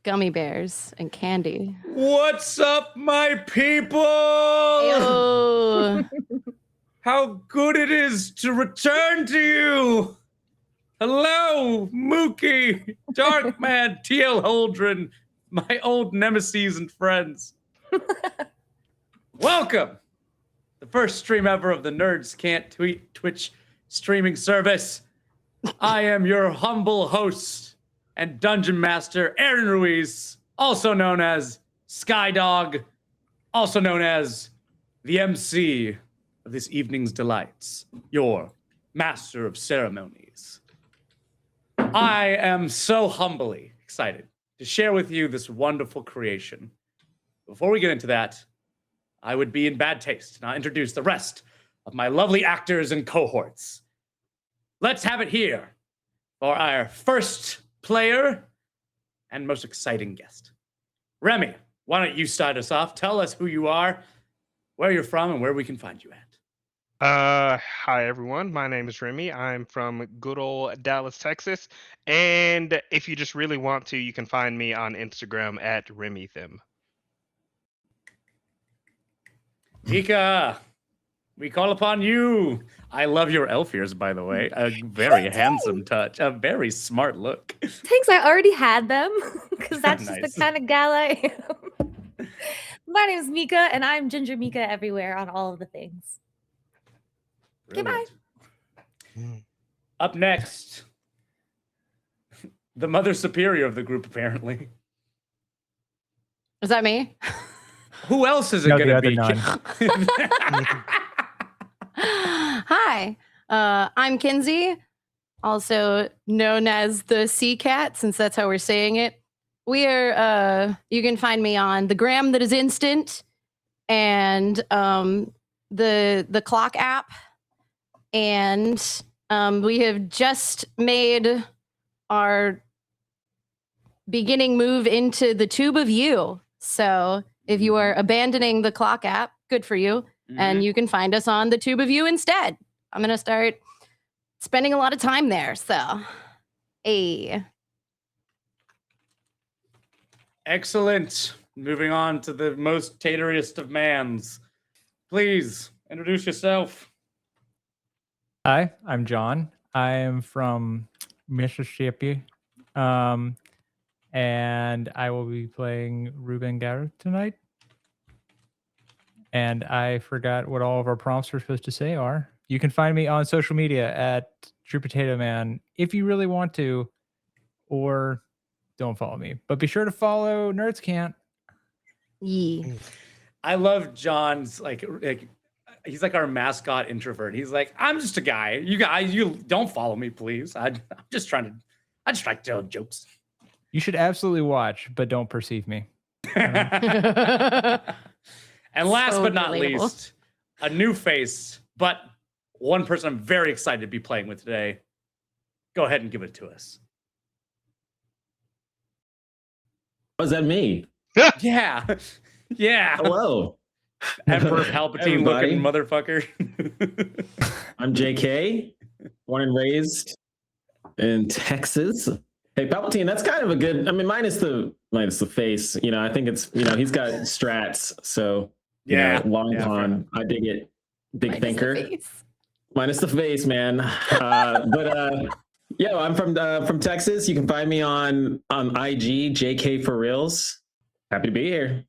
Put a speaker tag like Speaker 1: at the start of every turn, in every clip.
Speaker 1: Gummy bears and candy.
Speaker 2: What's up, my people?
Speaker 1: Yo.
Speaker 2: How good it is to return to you. Hello, Mookie, Darkman, TL Holdren, my old nemesis and friends. Welcome. The first stream ever of the Nerdscant Twitch streaming service. I am your humble host and Dungeon Master, Aaron Ruiz, also known as Skydog, also known as the MC of this evening's delights, your Master of Ceremonies. I am so humbly excited to share with you this wonderful creation. Before we get into that, I would be in bad taste to not introduce the rest of my lovely actors and cohorts. Let's have it here for our first player and most exciting guest. Remy, why don't you start us off? Tell us who you are, where you're from, and where we can find you at.
Speaker 3: Hi everyone. My name is Remy. I'm from good old Dallas, Texas. And if you just really want to, you can find me on Instagram at RemyThem.
Speaker 2: Mika, we call upon you. I love your elf ears, by the way. A very handsome touch. A very smart look.
Speaker 4: Thanks, I already had them because that's
Speaker 2: Nice.
Speaker 4: just the kind of gal I am. My name is Mika, and I'm Ginger Mika everywhere on all of the things. Goodbye.
Speaker 2: Brilliant. Up next, the Mother Superior of the group, apparently.
Speaker 1: Is that me?
Speaker 2: Who else is it
Speaker 5: No,
Speaker 2: going to
Speaker 5: the
Speaker 2: be?
Speaker 5: other
Speaker 1: Hi, I'm Kinsey, also known as the Seacat, since that's how we're saying it. We are, you can find me on the gram that is instant and the clock app. And we have just made our beginning move into the Tube of You. So if you are abandoning the clock app, good for you. And you can find us on the Tube of You instead. I'm going to start spending a lot of time there. So, hey.
Speaker 2: Excellent. Moving on to the most tateriest of mans. Please introduce yourself.
Speaker 5: Hi, I'm John. I am from Mississippi. And I will be playing Ruben Garrett tonight. And I forgot what all of our prompts we're supposed to say are. You can find me on social media at True Potato Man if you really want to, or don't follow me. But be sure to follow Nerdscant.
Speaker 1: Yeah.
Speaker 2: I love John's like he's like our mascot introvert. He's like, I'm just a guy. You don't follow me, please. I just like to tell jokes.
Speaker 5: You should absolutely watch, but don't perceive me.
Speaker 2: And last
Speaker 1: So
Speaker 2: but not
Speaker 1: relatable.
Speaker 2: least, a new face, but one person I'm very excited to be playing with today. Go ahead and give it to us.
Speaker 6: Was that me?
Speaker 2: Yeah. Yeah.
Speaker 6: Hello.
Speaker 2: Emperor Palpatine
Speaker 6: Everybody.
Speaker 2: looking motherfucker.
Speaker 6: I'm JK, born and raised in Texas. Hey, Palpatine, that's kind of a good, I mean, minus the face, you know, I think it's, you know, he's got strats, so, you
Speaker 2: Yeah.
Speaker 6: know, long
Speaker 2: Yeah,
Speaker 6: con, I dig it. Big
Speaker 1: Minus the
Speaker 6: thinker.
Speaker 1: face.
Speaker 6: Minus the face, man. Yeah, I'm from Texas. You can find me on IG, JK for Reals. Happy to be here.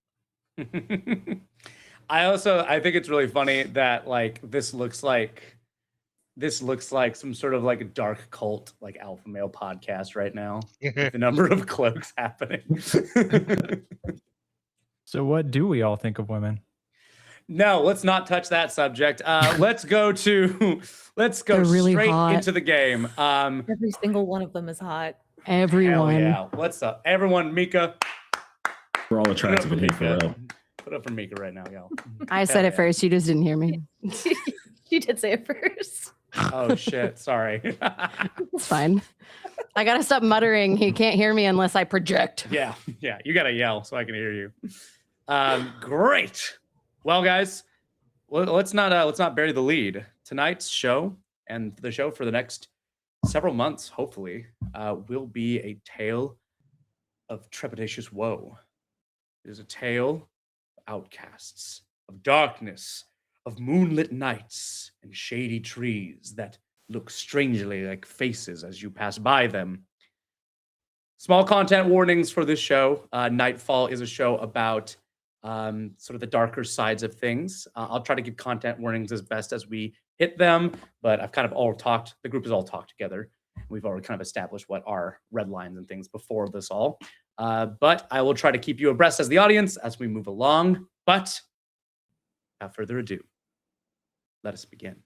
Speaker 2: I think it's really funny that like this looks like some sort of like a dark cult, like alpha male podcast right now. With the number of cloaks happening.
Speaker 5: So what do we all think of women?
Speaker 2: No, let's not touch that subject. Let's go
Speaker 1: They're really
Speaker 2: straight
Speaker 1: hot.
Speaker 2: into the game.
Speaker 4: Every single one of them is hot.
Speaker 2: Hell
Speaker 1: Everyone.
Speaker 2: yeah. What's up? Everyone, Mika.
Speaker 6: We're all attractive in here for real.
Speaker 2: Put up for Mika right now, y'all.
Speaker 1: I said
Speaker 2: Hell
Speaker 1: it
Speaker 2: yeah.
Speaker 1: first. You just didn't hear me.
Speaker 4: You did say it first.
Speaker 2: Oh shit, sorry.
Speaker 1: It's fine. I gotta stop muttering. He can't hear me unless I project.
Speaker 2: Yeah, you gotta yell so I can hear you. Great. Well, guys, let's not bury the lead. Tonight's show and the show for the next several months, hopefully, will be a tale of trepidatious woe. It is a tale of outcasts, of darkness, of moonlit nights and shady trees that look strangely like faces as you pass by them. Small content warnings for this show. Nightfall is a show about sort of the darker sides of things. I'll try to give content warnings as best as we hit them, but I've kind of the group has all talked together. We've already kind of established what are red lines and things before this all. But I will try to keep you abreast as the audience as we move along. But without further ado, let us begin.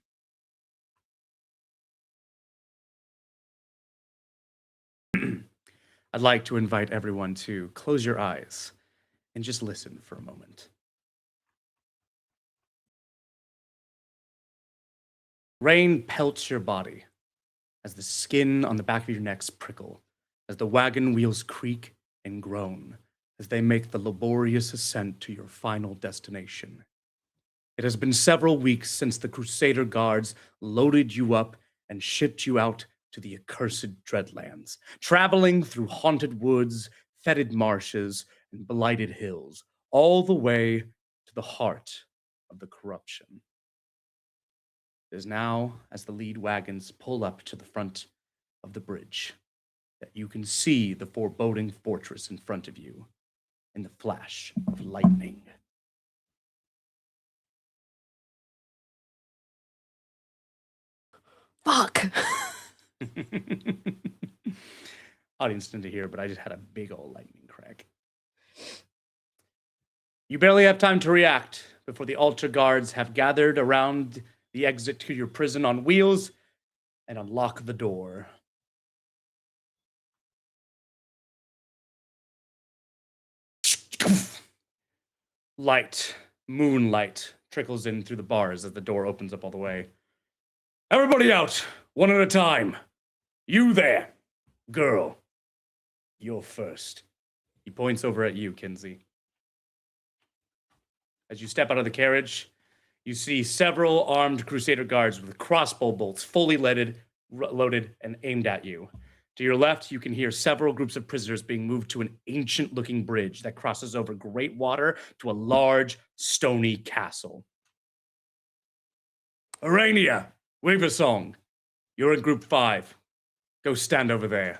Speaker 2: I'd like to invite everyone to close your eyes and just listen for a moment. Rain pelts your body as the skin on the back of your necks prickle, as the wagon wheels creak and groan, as they make the laborious ascent to your final destination. It has been several weeks since the Crusader Guards loaded you up and shipped you out to the accursed Dreadlands, traveling through haunted woods, fetid marshes, and blighted hills, all the way to the heart of the corruption. It is now, as the lead wagons pull up to the front of the bridge, that you can see the foreboding fortress in front of you in the flash of lightning.
Speaker 1: Fuck.
Speaker 2: Audience didn't hear, but I just had a big old lightning crack. You barely have time to react before the altar guards have gathered around the exit to your prison on wheels and unlock the door. Light, moonlight, trickles in through the bars as the door opens up all the way. Everybody out, one at a time. You there, girl. You're first. He points over at you, Kinsey. As you step out of the carriage, you see several armed Crusader guards with crossbow bolts fully loaded and aimed at you. To your left, you can hear several groups of prisoners being moved to an ancient-looking bridge that crosses over great water to a large, stony castle. Arania, wave a song. You're in group 5. Go stand over there.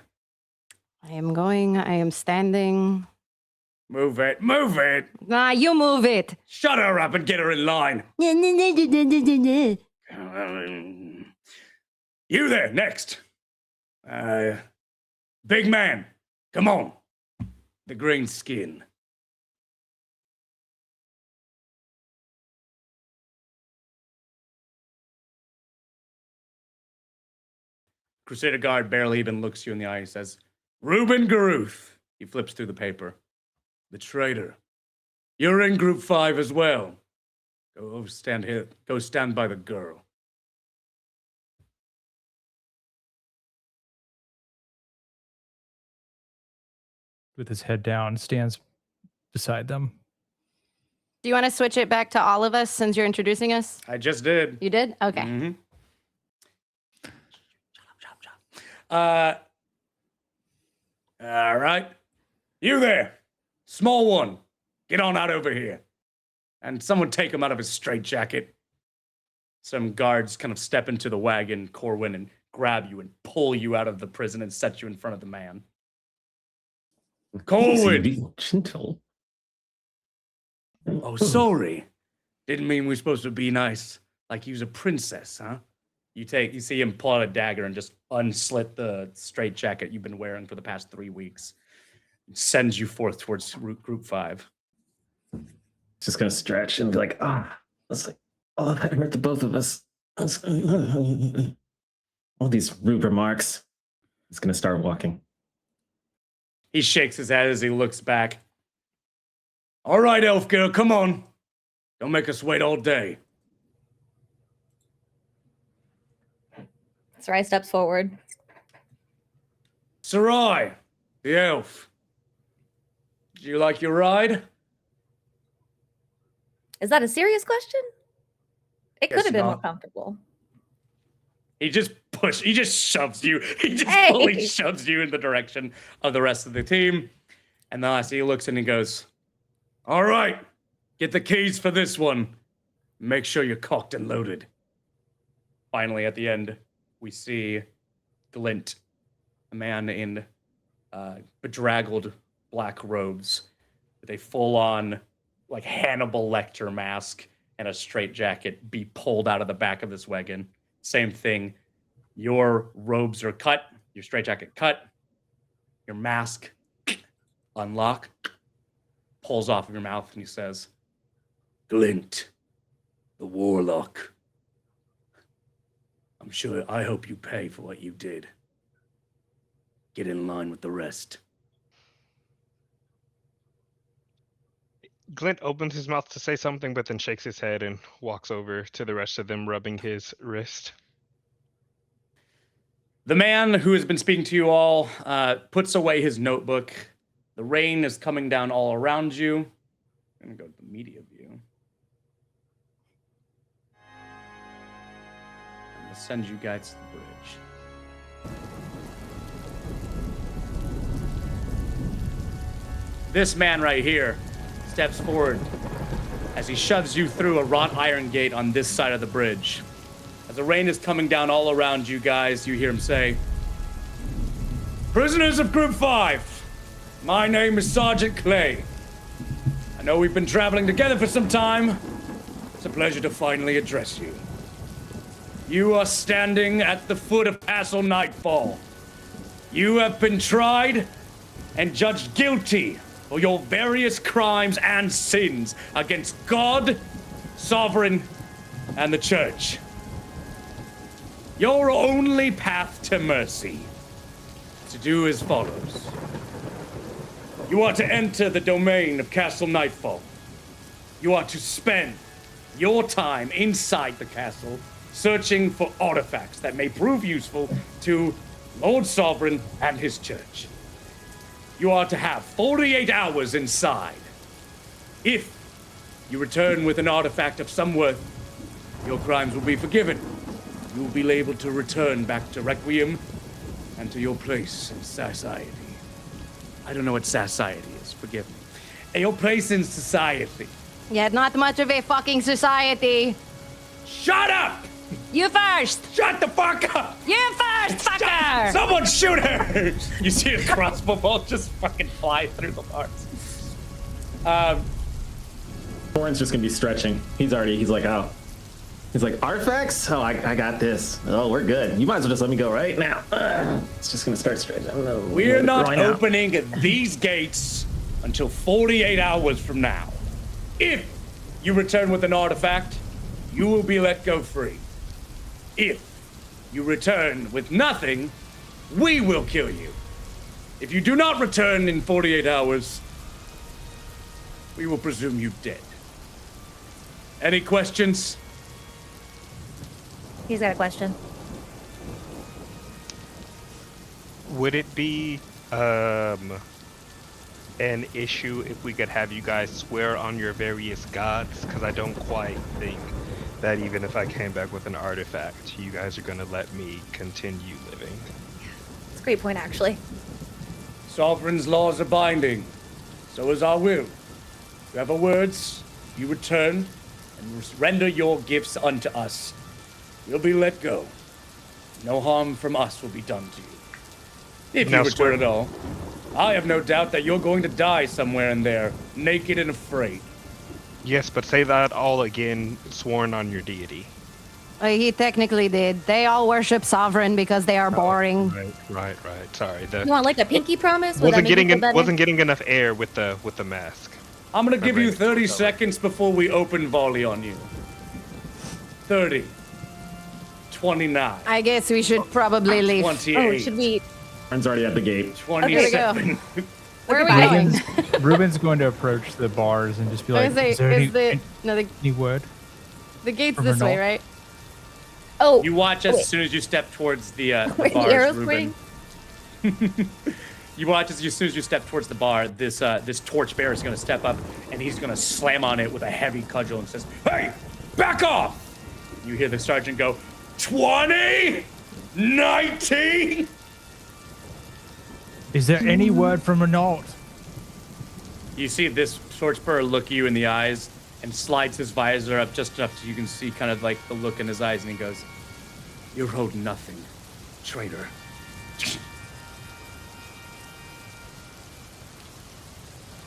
Speaker 1: I am standing.
Speaker 2: Move it, move it!
Speaker 1: Nah, you move it.
Speaker 2: Shut her up and get her in line. You there, next. Big man, come on. The green skin. Crusader guard barely even looks you in the eye. He says, Reuben Garuth. He flips through the paper. The traitor. You're in group 5 as well. Go stand here. Go stand by the girl.
Speaker 5: With his head down, stands beside them.
Speaker 1: Do you want to switch it back to all of us since you're introducing us?
Speaker 2: I just did.
Speaker 1: You did? Okay.
Speaker 2: Mhm. All right. You there. Small one. Get on out over here. And someone take him out of his straitjacket. Some guards kind of step into the wagon, Corwin, and grab you and pull you out of the prison and set you in front of the man. Corwin!
Speaker 6: Be gentle.
Speaker 2: Oh, sorry. Didn't mean we were supposed to be nice. Like you was a princess, huh? You see him pull out a dagger and just unslit the straitjacket you've been wearing for the past 3 weeks. Sends you forth towards group 5.
Speaker 6: Just gonna stretch and be like, that's like, that hurt the both of us. All these rude remarks. He's gonna start walking.
Speaker 2: He shakes his head as he looks back. All right, elf girl, come on. Don't make us wait all day.
Speaker 4: Sarai steps forward.
Speaker 2: Sarai, the elf. Did you like your ride?
Speaker 4: Is that a serious question? It
Speaker 2: Guess
Speaker 4: could have been more
Speaker 2: not.
Speaker 4: comfortable.
Speaker 2: He just shoves you. He just
Speaker 4: Hey!
Speaker 2: fully shoves you in the direction of the rest of the team. And then he looks and he goes, all right, get the keys for this one. Make sure you're cocked and loaded. Finally, at the end, we see Glint, a man in bedraggled black robes with a full-on, like Hannibal Lecter mask and a straitjacket be pulled out of the back of this wagon. Same thing. Your robes are cut, your straitjacket cut, your mask unlock, pulls off of your mouth, and he says, Glint, the warlock. I hope you pay for what you did. Get in line with the rest.
Speaker 3: Glint opens his mouth to say something, but then shakes his head and walks over to the rest of them, rubbing his wrist.
Speaker 2: The man who has been speaking to you all puts away his notebook. The rain is coming down all around you. I'm going to go to the media view. I'm going to send you guys to the bridge. This man right here steps forward as he shoves you through a wrought iron gate on this side of the bridge. As the rain is coming down all around you guys, you hear him say, Prisoners of Group 5, my name is Sergeant Clay. I know we've been traveling together for some time. It's a pleasure to finally address you. You are standing at the foot of Castle Nightfall. You have been tried and judged guilty for your various crimes and sins against God, Sovereign, and the Church. Your only path to mercy is to do as follows. You are to enter the domain of Castle Nightfall. You are to spend your time inside the castle searching for artifacts that may prove useful to Lord Sovereign and his church. You are to have 48 hours inside. If you return with an artifact of some worth, your crimes will be forgiven. You will be able to return back to Requiem and to your place in society. I don't know what society is, forgive me. Your place in society.
Speaker 1: Yeah, not much of a fucking society.
Speaker 2: Shut up!
Speaker 1: You first!
Speaker 2: Shut the fuck up!
Speaker 1: You first, fucker!
Speaker 2: Someone shoot her! You see a crossbow bolt just fucking fly through the bars.
Speaker 6: Warren's just gonna be stretching. He's like, oh. He's like, artifacts? Oh, I got this. Oh, we're good. You might as well just let me go right now. It's just gonna start stretching. I don't know.
Speaker 2: We're not opening these gates until 48 hours from now. If you return with an artifact, you will be let go free. If you return with nothing, we will kill you. If you do not return in 48 hours, we will presume you dead. Any questions?
Speaker 4: He's got a question.
Speaker 3: Would it be an issue if we could have you guys swear on your various gods? Because I don't quite think that even if I came back with an artifact, you guys are going to let me continue living.
Speaker 4: It's a great point, actually.
Speaker 2: Sovereign's laws are binding. So is our will. You have our words, you return, and render your gifts unto us. You'll be let go. No harm from us will be done to you. If you return at all. I have no doubt that you're going to die somewhere in there, naked and afraid.
Speaker 3: Yes, but say that all again, sworn on your deity.
Speaker 1: He technically did. They all worship Sovereign because they are boring.
Speaker 3: Right. Sorry,
Speaker 4: You want like a pinky promise? Would that
Speaker 3: wasn't
Speaker 4: make you feel better?
Speaker 3: wasn't getting enough air with the mask.
Speaker 2: I'm gonna give you
Speaker 3: Right.
Speaker 2: 30 seconds before we open volley on you. 30. 29.
Speaker 1: I guess we should probably leave.
Speaker 2: 28.
Speaker 4: Oh, should we?
Speaker 6: Aaron's already at the gate.
Speaker 2: 27.
Speaker 1: Where are we going?
Speaker 5: Ruben's going to approach the bars and just be like, "Is there any wood?"
Speaker 1: The gate's
Speaker 5: From
Speaker 1: this
Speaker 5: her
Speaker 1: way,
Speaker 5: knoll?
Speaker 1: right?
Speaker 4: Oh,
Speaker 2: You watch as
Speaker 4: wait.
Speaker 2: soon as you step towards the
Speaker 4: Wait, the
Speaker 2: bars,
Speaker 4: arrow's
Speaker 2: Ruben. You watch as soon as you step towards the bar, this torchbearer is going to step up and he's going to slam on it with a heavy cudgel and says, "Hey, back off!" You hear the sergeant go, 20, 19.
Speaker 5: Is there any word from Renault?
Speaker 2: You see this torchbearer look you in the eyes and slides his visor up just enough so you can see kind of like the look in his eyes, and he goes, "You owed nothing, traitor."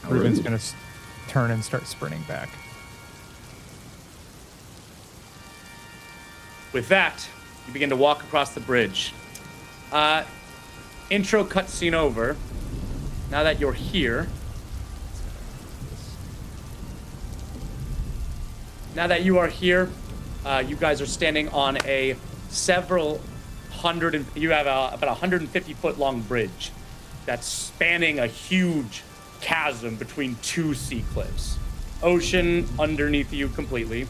Speaker 5: Ruben's going to turn and start sprinting back.
Speaker 2: With that, you begin to walk across the bridge. Intro cutscene over. Now that you're here, now that you are here, you guys are standing on a you have about 150-foot long bridge that's spanning a huge chasm between two sea cliffs. Ocean underneath you completely,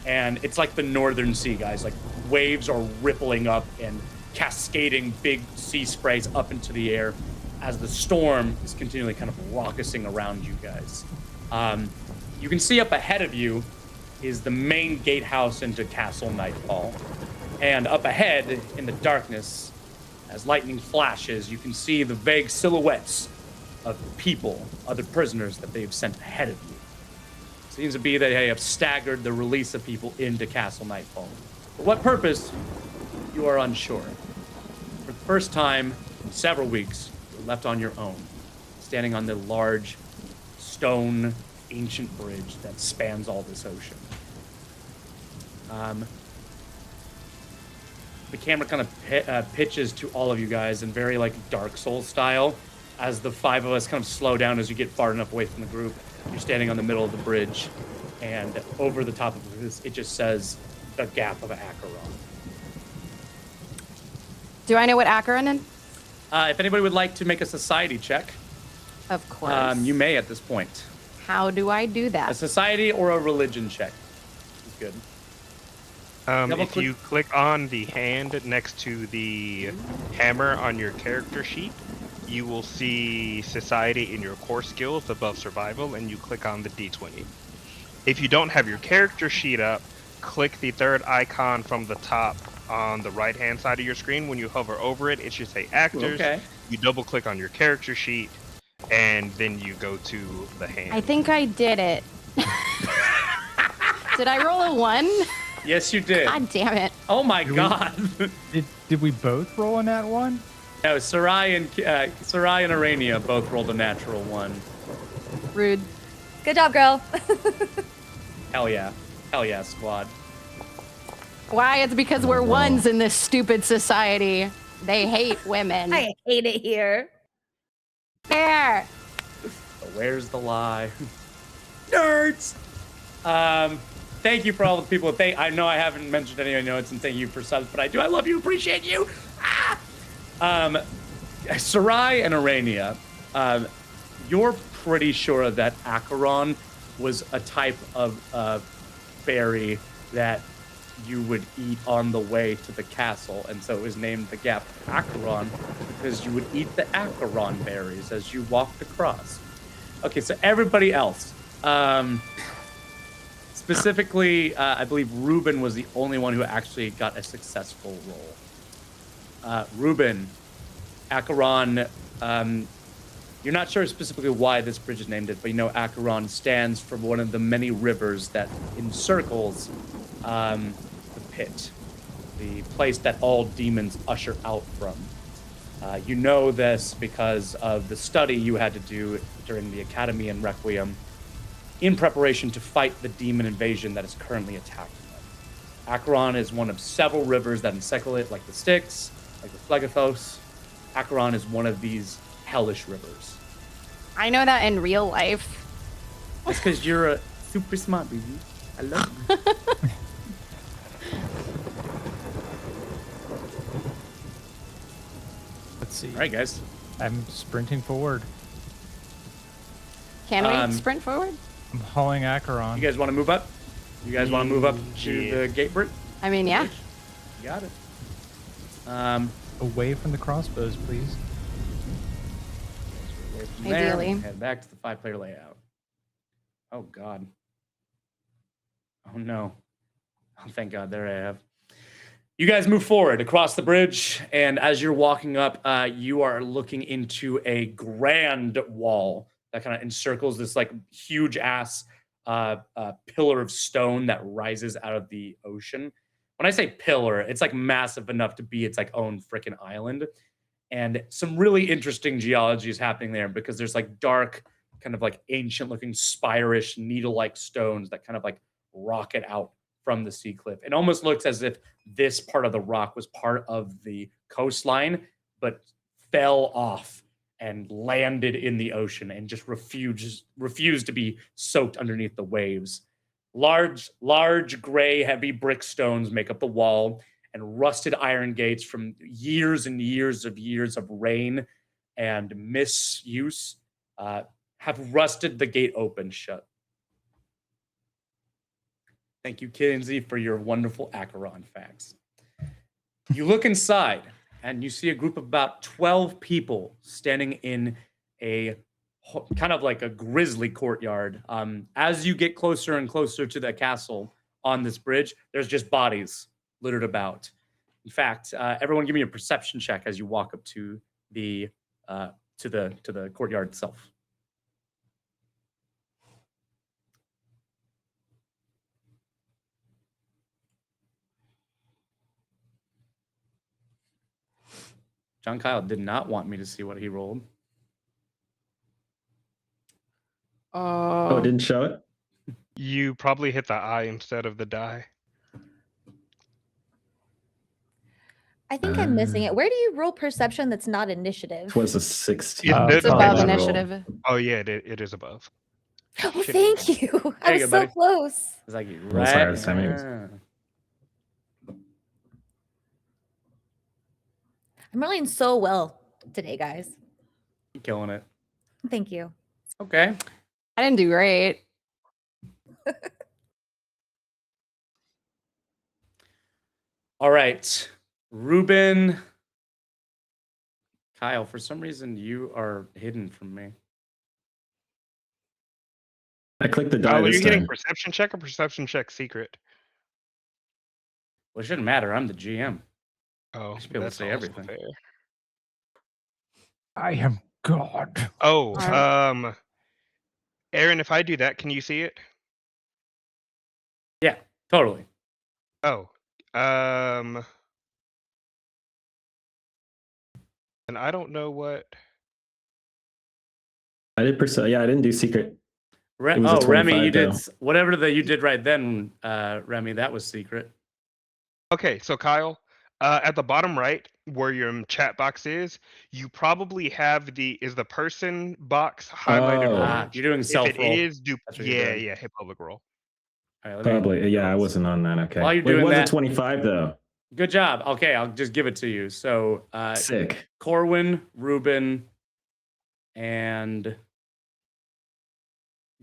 Speaker 2: and it's like the northern sea, guys. Like waves are rippling up and cascading big sea sprays up into the air as the storm is continually kind of raucousing around you guys. You can see up ahead of you is the main gatehouse into Castle Nightfall. And up ahead in the darkness, as lightning flashes, you can see the vague silhouettes of people, other prisoners that they've sent ahead of you. Seems to be that they have staggered the release of people into Castle Nightfall. For what purpose, you are unsure. For the first time in several weeks, you're left on your own, standing on the large stone ancient bridge that spans all this ocean. The camera kind of pitches to all of you guys in very like Dark Souls style, as the five of us kind of slow down as you get far enough away from the group. You're standing on the middle of the bridge, and over the top of this, it just says the Gap of Acheron.
Speaker 1: Do I know what Acheron is?
Speaker 2: If anybody would like to make a society check,
Speaker 1: Of course.
Speaker 2: you may at this point.
Speaker 1: How do I do
Speaker 2: A
Speaker 1: that?
Speaker 2: society or a religion check is good. Double
Speaker 3: If
Speaker 2: click.
Speaker 3: you click on the hand next to the hammer on your character sheet, you will see society in your core skills above survival, and you click on the D20. If you don't have your character sheet up, click the third icon from the top on the right hand side of your screen. When you hover over it, it should say actors.
Speaker 2: Okay.
Speaker 3: You double click on your character sheet, and then you go to the hand.
Speaker 1: I think I did it. Did I roll a 1?
Speaker 2: Yes, you did.
Speaker 1: God damn it.
Speaker 2: Oh my god.
Speaker 5: Did we both roll in that one?
Speaker 2: No, Sarai and Arania both rolled a natural 1.
Speaker 1: Rude.
Speaker 4: Good job, girl.
Speaker 2: Hell yeah. Hell yeah, squad.
Speaker 1: Why? It's because we're ones in this stupid society. They hate women.
Speaker 4: I hate it here.
Speaker 1: There.
Speaker 2: But where's the lie? Nerds! Thank you for all the people. I know I haven't mentioned any of your notes, and thank you for subs, but I do. I love you, appreciate you. Sarai and Arania, you're pretty sure that Acheron was a type of berry that you would eat on the way to the castle, and so it was named the Gap of Acheron because you would eat the Acheron berries as you walked across. Okay, so everybody else, specifically, I believe Ruben was the only one who actually got a successful roll. Ruben, Acheron, you're not sure specifically why this bridge is named it, but you know Acheron stands for one of the many rivers that encircles the pit, the place that all demons usher out from. You know this because of the study you had to do during the Academy in Requiem, in preparation to fight the demon invasion that is currently attacking them. Acheron is one of several rivers that encircle it, like the Styx, like the Phlegethos. Acheron is one of these hellish rivers.
Speaker 1: I know that in real life.
Speaker 2: That's because you're a super smart baby. I love you.
Speaker 5: Let's see.
Speaker 2: All right, guys.
Speaker 5: I'm sprinting forward.
Speaker 1: Can we sprint forward?
Speaker 5: I'm hauling Acheron.
Speaker 2: You guys want to move up? You guys want to move up to
Speaker 3: Yeah.
Speaker 2: the gate bridge?
Speaker 1: I mean, yeah.
Speaker 2: You got it.
Speaker 5: Away from the crossbows, please.
Speaker 2: Away from
Speaker 1: Ideally.
Speaker 2: there, head back to the 5-player layout. Oh, God. Oh, no. Oh, thank God. There I have. You guys move forward across the bridge, and as you're walking up, you are looking into a grand wall that kind of encircles this like huge ass pillar of stone that rises out of the ocean. When I say pillar, it's like massive enough to be its like own freaking island. And some really interesting geology is happening there because there's like dark, kind of like ancient looking spire-ish needle-like stones that kind of like rocket out from the sea cliff. It almost looks as if this part of the rock was part of the coastline, but fell off and landed in the ocean and just refused to be soaked underneath the waves. Large gray heavy brick stones make up the wall, and rusted iron gates from years and years of rain and misuse have rusted the gate open shut. Thank you, Kinsey, for your wonderful Acheron facts. You look inside, and you see a group of about 12 people standing in a kind of like a grisly courtyard. As you get closer and closer to the castle on this bridge, there's just bodies littered about. In fact, everyone give me a perception check as you walk up to the courtyard itself. John Kyle did not want me to see what he rolled.
Speaker 6: Oh, it didn't show it?
Speaker 3: You probably hit the eye instead of the die.
Speaker 4: I think I'm missing it. Where do you roll perception that's not initiative?
Speaker 6: It was a 16.
Speaker 3: Yeah,
Speaker 1: It's
Speaker 3: no,
Speaker 1: above
Speaker 3: no.
Speaker 1: initiative.
Speaker 3: Oh yeah, it is above.
Speaker 4: Oh,
Speaker 3: Shit.
Speaker 4: thank you. I
Speaker 2: There you
Speaker 4: was
Speaker 2: go,
Speaker 4: so
Speaker 2: buddy.
Speaker 4: close.
Speaker 2: It's like
Speaker 6: Oh, sorry, that's how it is.
Speaker 4: I'm rolling so well today, guys.
Speaker 2: You're killing it.
Speaker 4: Thank you.
Speaker 2: Okay.
Speaker 1: I didn't do great.
Speaker 2: All right. Ruben. Kyle, for some reason, you are hidden from me.
Speaker 6: I clicked the die
Speaker 3: Oh, are
Speaker 6: this
Speaker 3: you getting
Speaker 6: time.
Speaker 3: perception check or perception check secret?
Speaker 2: Well, it shouldn't matter. I'm the GM.
Speaker 3: Oh,
Speaker 2: should be able to
Speaker 3: that's
Speaker 2: say
Speaker 3: also
Speaker 2: everything.
Speaker 3: fair.
Speaker 5: I am God.
Speaker 3: Oh,
Speaker 1: Alright.
Speaker 3: Aaron, if I do that, can you see it?
Speaker 2: Yeah, totally.
Speaker 3: Oh, and I don't know what.
Speaker 6: I did yeah, I didn't do secret. It was a
Speaker 2: Remy,
Speaker 6: 25
Speaker 2: you did
Speaker 6: though.
Speaker 2: whatever you did right then, Remy. That was secret.
Speaker 3: Okay, so Kyle, at the bottom right where your chat box is, you probably have the person box highlighted
Speaker 6: Oh.
Speaker 3: orange.
Speaker 2: You're doing
Speaker 3: If
Speaker 2: self
Speaker 3: it
Speaker 2: roll.
Speaker 3: is,
Speaker 2: That's what you're doing.
Speaker 3: yeah, hit public roll.
Speaker 2: All right, let me-
Speaker 6: Probably. Yeah, I wasn't on that. Okay.
Speaker 2: While you're
Speaker 6: Wait,
Speaker 2: doing
Speaker 6: was
Speaker 2: that-
Speaker 6: it 25 though?
Speaker 2: Good job. Okay, I'll just give it to you. So,
Speaker 6: Sick.
Speaker 2: Corwin, Ruben, and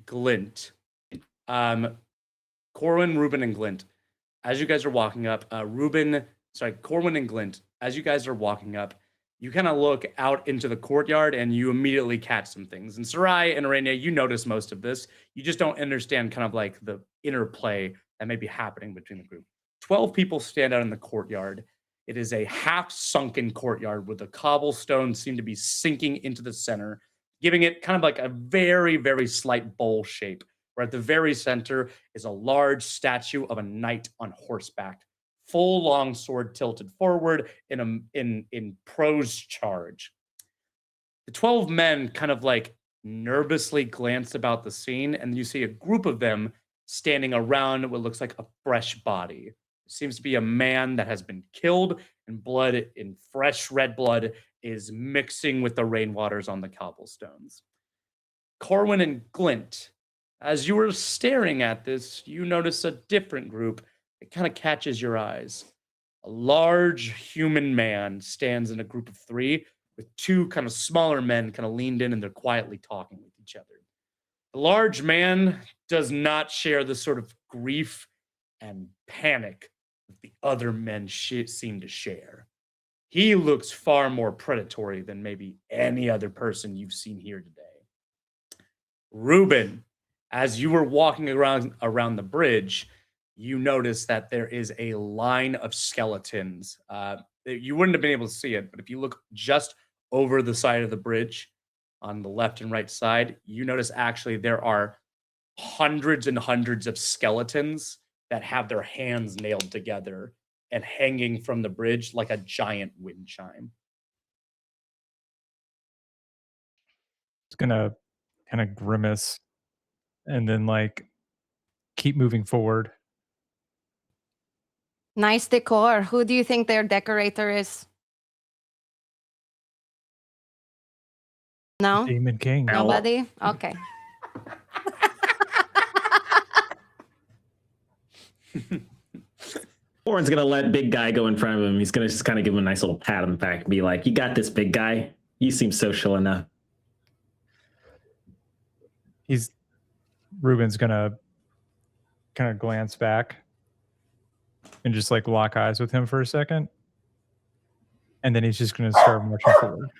Speaker 2: Glint. Corwin, Ruben, and Glint. As you guys are walking up, Corwin and Glint, as you guys are walking up, you kind of look out into the courtyard and you immediately catch some things. And Sarai and Arania, you notice most of this. You just don't understand kind of like the interplay that may be happening between the group. 12 people stand out in the courtyard. It is a half-sunken courtyard where the cobblestones seem to be sinking into the center, giving it kind of like a very, very slight bowl shape, where at the very center is a large statue of a knight on horseback, full long sword tilted forward in prose charge. The 12 men kind of like nervously glance about the scene, and you see a group of them standing around what looks like a fresh body. It seems to be a man that has been killed, and blood, in fresh red blood, is mixing with the rainwaters on the cobblestones. Corwin and Glint, as you were staring at this, you notice a different group. It kind of catches your eyes. A large human man stands in a group of three with two kind of smaller men kind of leaned in, and they're quietly talking with each other. The large man does not share the sort of grief and panic that the other men seem to share. He looks far more predatory than maybe any other person you've seen here today. Ruben, as you were walking around the bridge, you notice that there is a line of skeletons. You wouldn't have been able to see it, but if you look just over the side of the bridge on the left and right side, you notice actually there are hundreds and hundreds of skeletons that have their hands nailed together and hanging from the bridge like a giant wind chime.
Speaker 5: It's gonna kind of grimace and then like keep moving forward.
Speaker 1: Nice decor. Who do you think their decorator is? No?
Speaker 5: Demon King.
Speaker 6: No.
Speaker 1: Nobody? Okay.
Speaker 6: Warren's gonna let big guy go in front of him. He's gonna just kind of give him a nice little pat on the back and be like, "You got this, big guy. You seem social enough."
Speaker 5: Ruben's gonna kind of glance back and just like lock eyes with him for a second, and then he's just gonna start marching forward.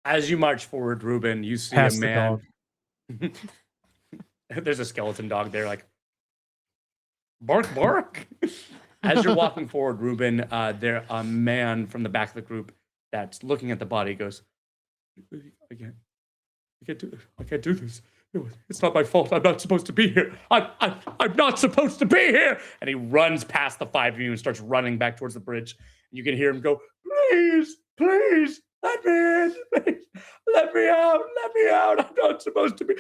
Speaker 2: As you march forward, Ruben, you see
Speaker 5: Past
Speaker 2: a
Speaker 5: the
Speaker 2: man.
Speaker 5: dog.
Speaker 2: There's a skeleton dog there, like, bark, bark. As you're walking forward, Ruben, a man from the back of the group that's looking at the body goes, I can't do this. I can't do this. It's not my fault. I'm not supposed to be here. I'm not supposed to be here. And he runs past the five of you and starts running back towards the bridge. You can hear him go, please, please, let me in. Please, let me out. Let me out. I'm not supposed to be.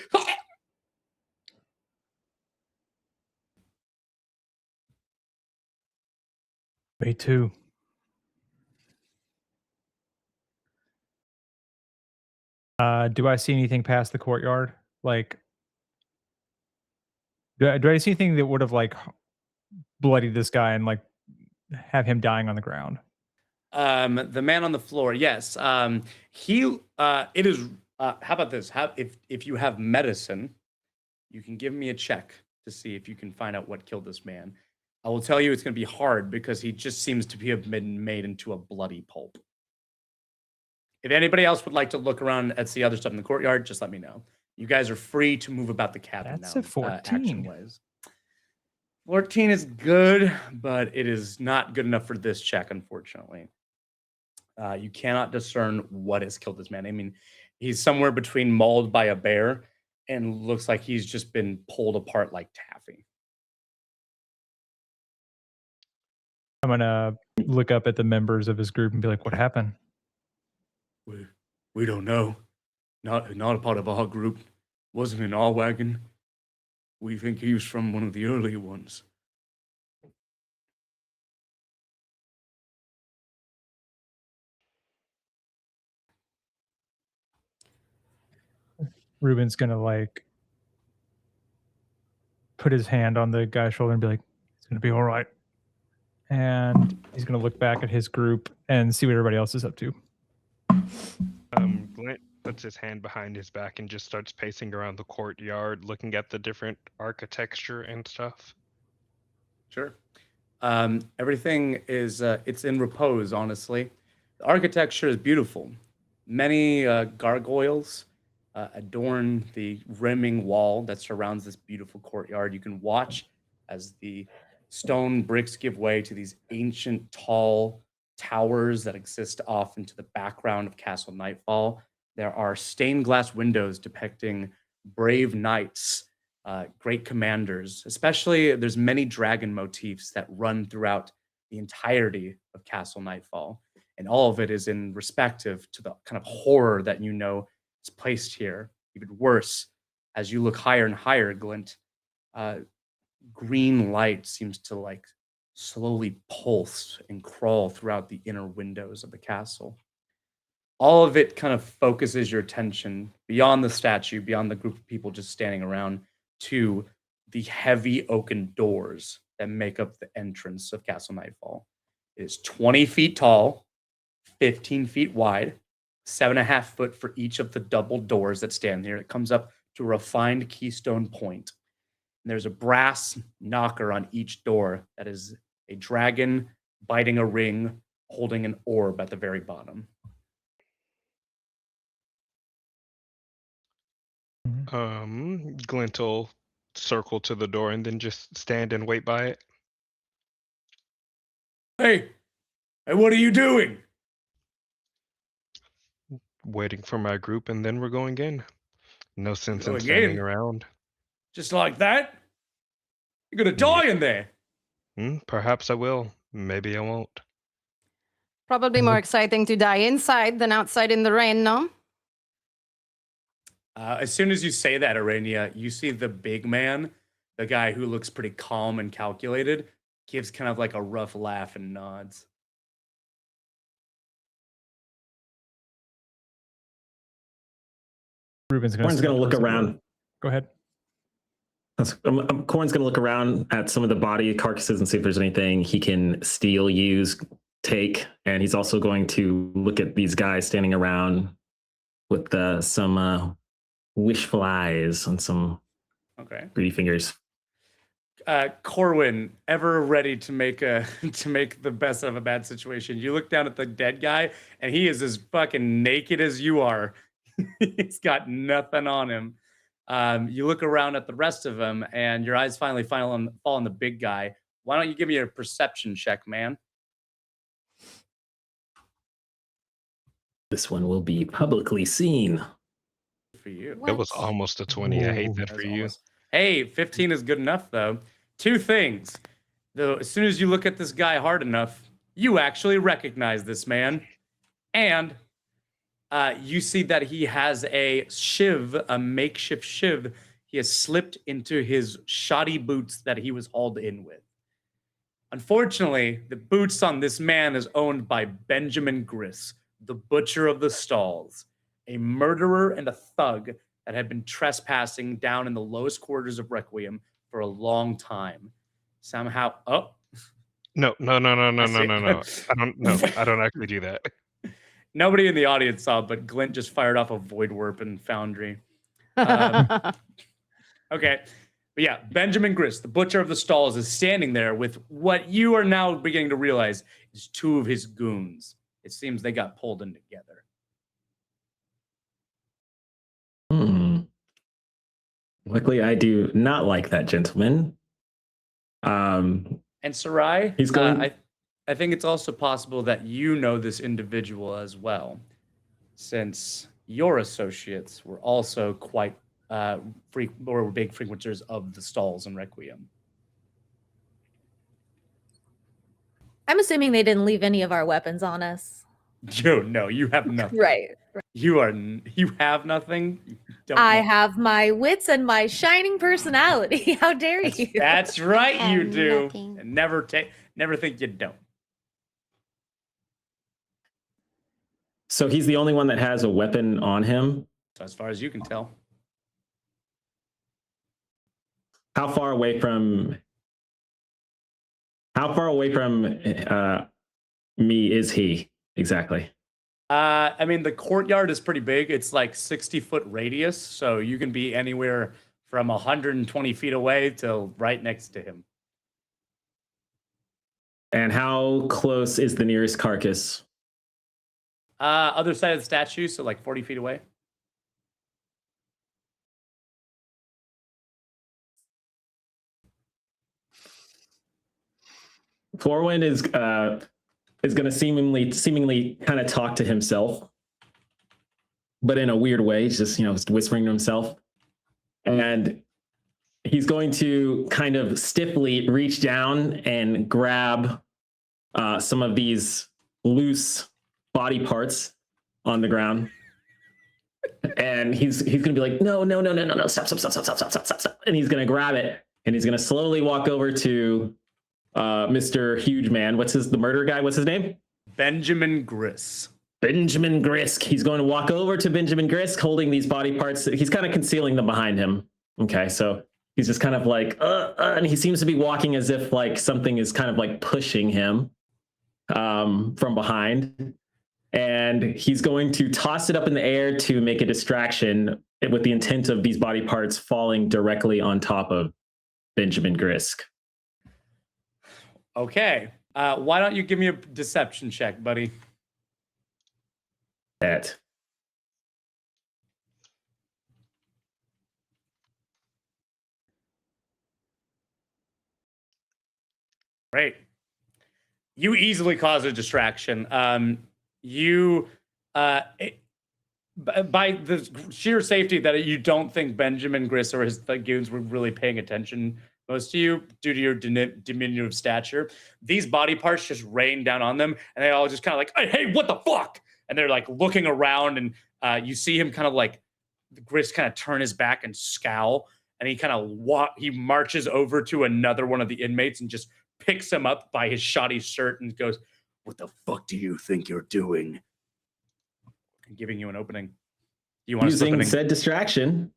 Speaker 5: Me too. Do I see anything past the courtyard? Like, do I see anything that would have like bloodied this guy and like have him dying on the ground?
Speaker 2: The man on the floor, yes. It is. How about this? If you have medicine, you can give me a check to see if you can find out what killed this man. I will tell you it's going to be hard because he just seems to have been made into a bloody pulp. If anybody else would like to look around at the other stuff in the courtyard, just let me know. You guys are free to move about the cabin
Speaker 5: That's
Speaker 2: now.
Speaker 5: a 14.
Speaker 2: Action-wise. 14 is good, but it is not good enough for this check, unfortunately. You cannot discern what has killed this man. I mean, he's somewhere between mauled by a bear and looks like he's just been pulled apart like taffy.
Speaker 5: I'm gonna look up at the members of his group and be like, "What happened?"
Speaker 2: We don't know. Not a part of our group. Wasn't in our wagon. We think he was from one of the earlier ones.
Speaker 5: Ruben's gonna like put his hand on the guy's shoulder and be like, "It's gonna be all right." And he's gonna look back at his group and see what everybody else is up to.
Speaker 3: Glint puts his hand behind his back and just starts pacing around the courtyard, looking at the different architecture and stuff.
Speaker 2: Sure. Everything is it's in repose, honestly. The architecture is beautiful. Many gargoyles adorn the rimming wall that surrounds this beautiful courtyard. You can watch as the stone bricks give way to these ancient, tall towers that exist off into the background of Castle Nightfall. There are stained glass windows depicting brave knights, great commanders. Especially, there's many dragon motifs that run throughout the entirety of Castle Nightfall. And all of it is in respective to the kind of horror that you know is placed here. Even worse, as you look higher and higher, Glint, green light seems to like slowly pulse and crawl throughout the inner windows of the castle. All of it kind of focuses your attention beyond the statue, beyond the group of people just standing around, to the heavy oaken doors that make up the entrance of Castle Nightfall. It is 20 feet tall, 15 feet wide, 7.5 foot for each of the double doors that stand there. It comes up to a refined keystone point. And there's a brass knocker on each door that is a dragon biting a ring, holding an orb at the very bottom.
Speaker 3: Glint will circle to the door and then just stand and wait by it.
Speaker 2: Hey, what are you doing?
Speaker 3: Waiting for my group, and then we're going in. No sense in
Speaker 2: Going
Speaker 3: standing
Speaker 2: in?
Speaker 3: around.
Speaker 2: Just like that? You're gonna die in there.
Speaker 3: Perhaps I will. Maybe I won't.
Speaker 1: Probably more exciting to die inside than outside in the rain, no?
Speaker 2: As soon as you say that, Arania, you see the big man, the guy who looks pretty calm and calculated, gives kind of like a rough laugh and nods.
Speaker 5: Ruben's
Speaker 6: Corn's going to look around.
Speaker 5: Go ahead.
Speaker 6: Corn's going to look around at some of the body carcasses and see if there's anything he can steal, use, take. And he's also going to look at these guys standing around with some wishful eyes and some greedy fingers.
Speaker 2: Corwin, ever ready to make the best of a bad situation. You look down at the dead guy, and he is as fucking naked as you are. He's got nothing on him. You look around at the rest of them, and your eyes finally fall on the big guy. Why don't you give me a perception check, man?
Speaker 6: This one will be publicly seen.
Speaker 2: For you.
Speaker 3: That was almost a 20. I hate that
Speaker 2: That's
Speaker 3: for you.
Speaker 2: almost- Hey, 15 is good enough, though. Two things. Though, as soon as you look at this guy hard enough, you actually recognize this man. And you see that he has a shiv, a makeshift shiv. He has slipped into his shoddy boots that he was hauled in with. Unfortunately, the boots on this man is owned by Benjamin Griss, the butcher of the stalls, a murderer and a thug that had been trespassing down in the lowest quarters of Requiem for a long time. Somehow,
Speaker 3: No. I don't actually do that.
Speaker 2: Nobody in the audience saw, but Glint just fired off a void warp and foundry. Okay. But yeah, Benjamin Griss, the butcher of the stalls, is standing there with what you are now beginning to realize is two of his goons. It seems they got pulled in together.
Speaker 6: Luckily, I do not like that gentleman.
Speaker 2: And Sarai,
Speaker 6: he's going.
Speaker 2: I think it's also possible that you know this individual as well, since your associates were also quite big frequenters of the stalls in Requiem.
Speaker 4: I'm assuming they didn't leave any of our weapons on us.
Speaker 2: No, you have nothing.
Speaker 4: Right.
Speaker 2: You have nothing.
Speaker 4: I have my wits and my shining personality. How dare you?
Speaker 2: That's right, you do.
Speaker 1: Nothing.
Speaker 2: And never think you don't.
Speaker 6: So he's the only one that has a weapon on him.
Speaker 2: So as far as you can tell.
Speaker 6: How far away from me is he exactly?
Speaker 2: I mean, the courtyard is pretty big. It's like 60-foot radius, so you can be anywhere from 120 feet away to right next to him.
Speaker 6: And how close is the nearest carcass?
Speaker 2: Other side of the statue, so like 40 feet away.
Speaker 6: Forwind is going to seemingly kind of talk to himself, but in a weird way. He's just whispering to himself, and he's going to kind of stiffly reach down and grab some of these loose body parts on the ground. And he's gonna be like, no, stop, and he's gonna grab it, and he's gonna slowly walk over to Mr. Huge Man. The murder guy? What's his name?
Speaker 2: Benjamin Grisk.
Speaker 6: Benjamin Grisk. He's going to walk over to Benjamin Grisk, holding these body parts. He's kind of concealing them behind him. Okay, so he's just kind of like, and he seems to be walking as if like something is kind of like pushing him from behind. And he's going to toss it up in the air to make a distraction with the intent of these body parts falling directly on top of Benjamin Grisk.
Speaker 2: Okay. Why don't you give me a deception check, buddy?
Speaker 6: That.
Speaker 2: Great. You easily cause a distraction. By the sheer safety that you don't think Benjamin Grisk or his goons were really paying attention most to you due to your diminutive stature, these body parts just rain down on them, and they all just kind of like, hey, what the fuck? And they're like looking around, and you see him kind of like, Grisk kind of turn his back and scowl, and he kind of he marches over to another one of the inmates and just picks him up by his shoddy shirt and goes, what the fuck do you think you're doing? And giving you an opening. You want
Speaker 6: using said distraction,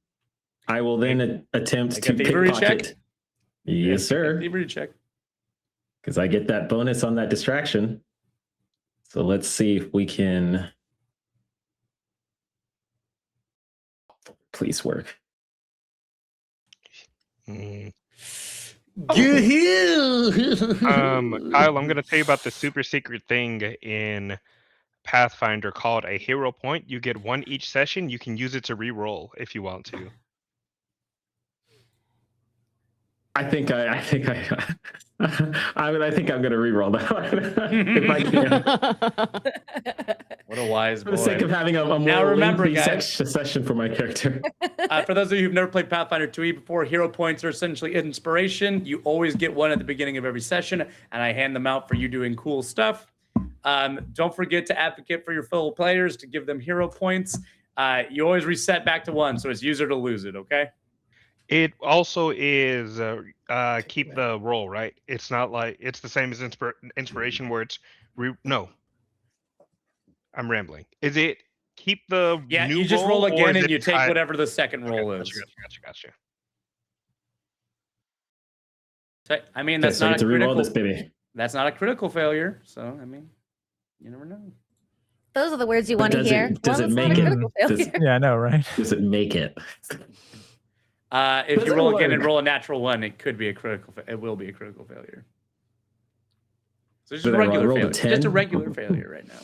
Speaker 6: I will then attempt to pickpocket. Yes, sir.
Speaker 2: Thievery check.
Speaker 6: Because I get that bonus on that distraction. So let's see if we can. Please work.
Speaker 2: Get here.
Speaker 3: Kyle, I'm going to tell you about the super secret thing in Pathfinder called a hero point. You get one each session. You can use it to re-roll if you want to.
Speaker 6: I think I'm going to re-roll that one if I can.
Speaker 2: What a wise boy.
Speaker 6: For the sake of having a more lengthy session for my character.
Speaker 2: For those of you who've never played Pathfinder 2e before, hero points are essentially inspiration. You always get one at the beginning of every session, and I hand them out for you doing cool stuff. Don't forget to advocate for your fellow players to give them hero points. You always reset back to 1, so it's use it or lose it, okay?
Speaker 3: It also is keep the roll, right? It's not like it's the same as inspiration where it's no. I'm rambling. Is it keep the new
Speaker 2: you just roll
Speaker 3: roll,
Speaker 2: again and you take whatever the second roll is.
Speaker 3: Gotcha.
Speaker 2: I mean, that's not a
Speaker 6: critical. This, baby.
Speaker 2: That's not a critical failure. So I mean, you never know.
Speaker 4: Those are the words you want to hear.
Speaker 6: Does it make it?
Speaker 5: Yeah, I know, right?
Speaker 6: Does it make it?
Speaker 2: If you roll again and roll a natural 1, it could be a critical. It will be a critical failure. So just a regular failure. Just a regular failure right now.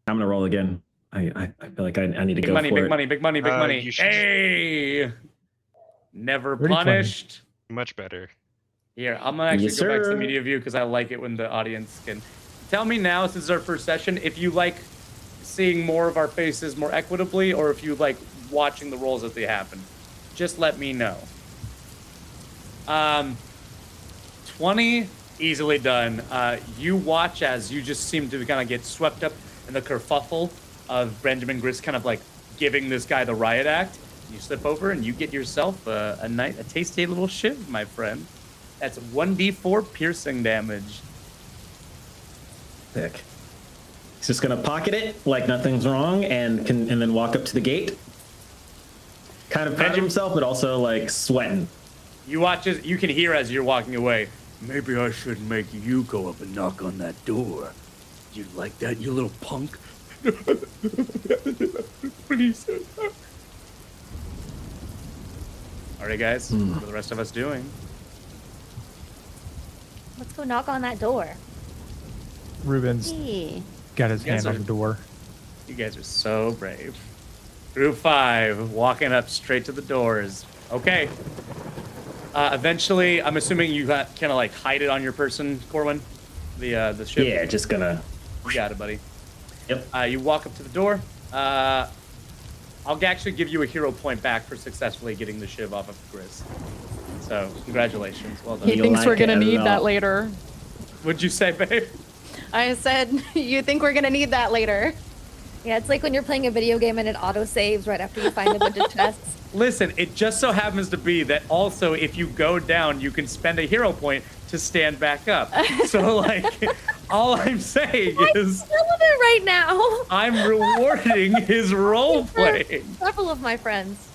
Speaker 6: I'm gonna roll again. I feel like I need to go for it.
Speaker 2: Big money. Hey, never punished.
Speaker 3: Much better.
Speaker 2: Here, I'm gonna actually go back to the media view because I like it when the audience can tell me now, since it's our first session, if you like seeing more of our faces more equitably, or if you like watching the rolls as they happen. Just let me know. 20, easily done. You watch as you just seem to kind of get swept up in the kerfuffle of Benjamin Grisk kind of like giving this guy the riot act. You slip over and you get yourself a tasty little shiv, my friend. That's 1d4 piercing damage.
Speaker 6: Sick. He's just gonna pocket it like nothing's wrong, and then walk up to the gate. Kind of proud of himself, but also like sweating.
Speaker 2: You watch as you can hear as you're walking away. Maybe I should make you go up and knock on that door. You like that, you little punk? When he said that. All right, guys. What are the rest of us doing?
Speaker 4: Let's go knock on that door.
Speaker 5: Ruben's got his hand on the door.
Speaker 2: You guys are so brave. Group 5, walking up straight to the doors. Okay. Eventually, I'm assuming you kind of like hide it on your person, Corwin? The ship?
Speaker 6: Yeah, just gonna...
Speaker 2: You got it, buddy.
Speaker 6: Yep.
Speaker 2: You walk up to the door. I'll actually give you a hero point back for successfully getting the shiv off of Grisk. So, congratulations. Well done.
Speaker 1: He thinks we're going to need that later.
Speaker 2: What'd you say, babe?
Speaker 1: I said, you think we're gonna need that later.
Speaker 4: Yeah, it's like when you're playing a video game and it auto saves right after you find a bunch of chests.
Speaker 2: Listen, it just so happens to be that also if you go down, you can spend a hero point to stand back up. So, like, all I'm saying is...
Speaker 4: I'm feeling it right now.
Speaker 2: I'm rewarding his role playing.
Speaker 4: Several of my friends.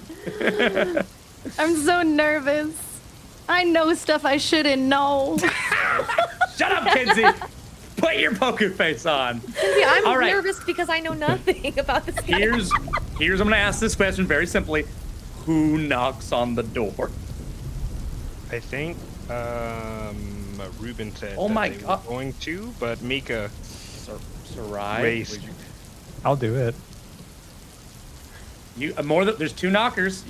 Speaker 1: I'm so nervous. I know stuff I shouldn't know.
Speaker 2: Shut up, Kinsey! Put your poker face on.
Speaker 4: Kinsey, I'm
Speaker 2: All right.
Speaker 4: nervous because I know nothing about this game.
Speaker 2: Here's I'm gonna ask this question very simply. Who knocks on the door?
Speaker 3: I think Ruben said
Speaker 2: Oh
Speaker 3: that
Speaker 2: my
Speaker 3: they were
Speaker 2: God.
Speaker 3: going to, but Mika
Speaker 2: Sarai?
Speaker 3: raised.
Speaker 5: I'll do it.
Speaker 2: There's 2 knockers.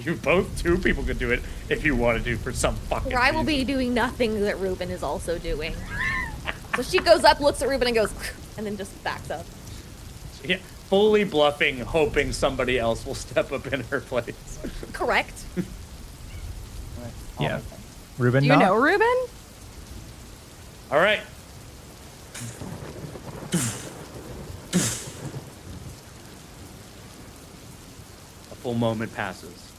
Speaker 2: Two people could do it if you want to do for some fucking
Speaker 4: I will be
Speaker 2: reason.
Speaker 4: doing nothing that Ruben is also doing. So she goes up, looks at Ruben, and goes, and then just backs up.
Speaker 2: Yeah, fully bluffing, hoping somebody else will step up in her place.
Speaker 4: Correct.
Speaker 5: Yeah. Ruben,
Speaker 1: Do you
Speaker 5: knock.
Speaker 1: know Ruben?
Speaker 2: All right. A full moment passes.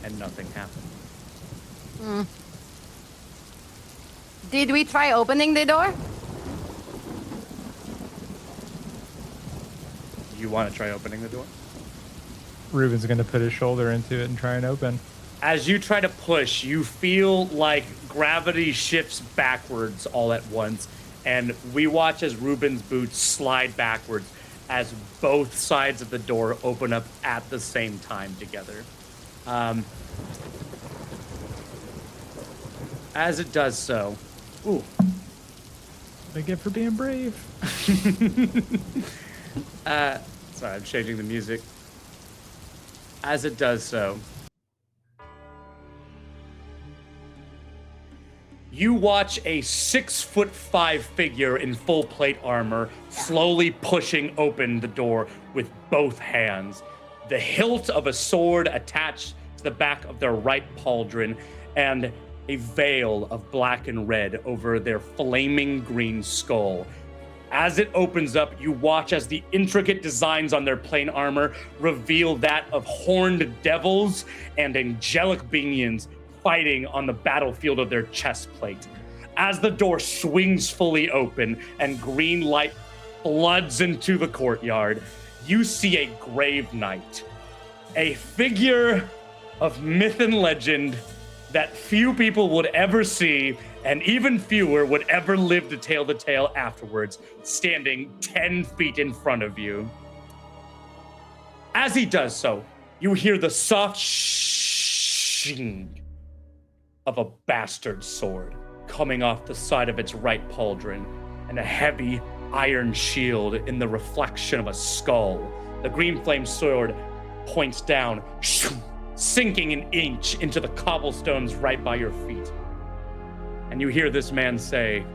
Speaker 2: And nothing happens.
Speaker 1: Did we try opening the door?
Speaker 2: You want to try opening the door?
Speaker 5: Ruben's gonna put his shoulder into it and try and open.
Speaker 2: As you try to push, you feel like gravity shifts backwards all at once, and we watch as Ruben's boots slide backwards as both sides of the door open up at the same time together. As it does so, ooh,
Speaker 5: What I get for being brave.
Speaker 2: sorry, I'm changing the music. As it does so, you watch a 6'5" figure in full plate armor slowly pushing open the door with both hands. The hilt of a sword attached to the back of their right pauldron, and a veil of black and red over their flaming green skull. As it opens up, you watch as the intricate designs on their plain armor reveal that of horned devils and angelic beings fighting on the battlefield of their chest plate. As the door swings fully open and green light floods into the courtyard, you see a grave knight, a figure of myth and legend that few people would ever see, and even fewer would ever live to tell the tale afterwards, standing 10 feet in front of you. As he does so, you hear the soft shing of a bastard sword coming off the side of its right pauldron, and a heavy iron shield in the reflection of a skull. The green flame sword points down, sinking an inch into the cobblestones right by your feet. And you hear this man say,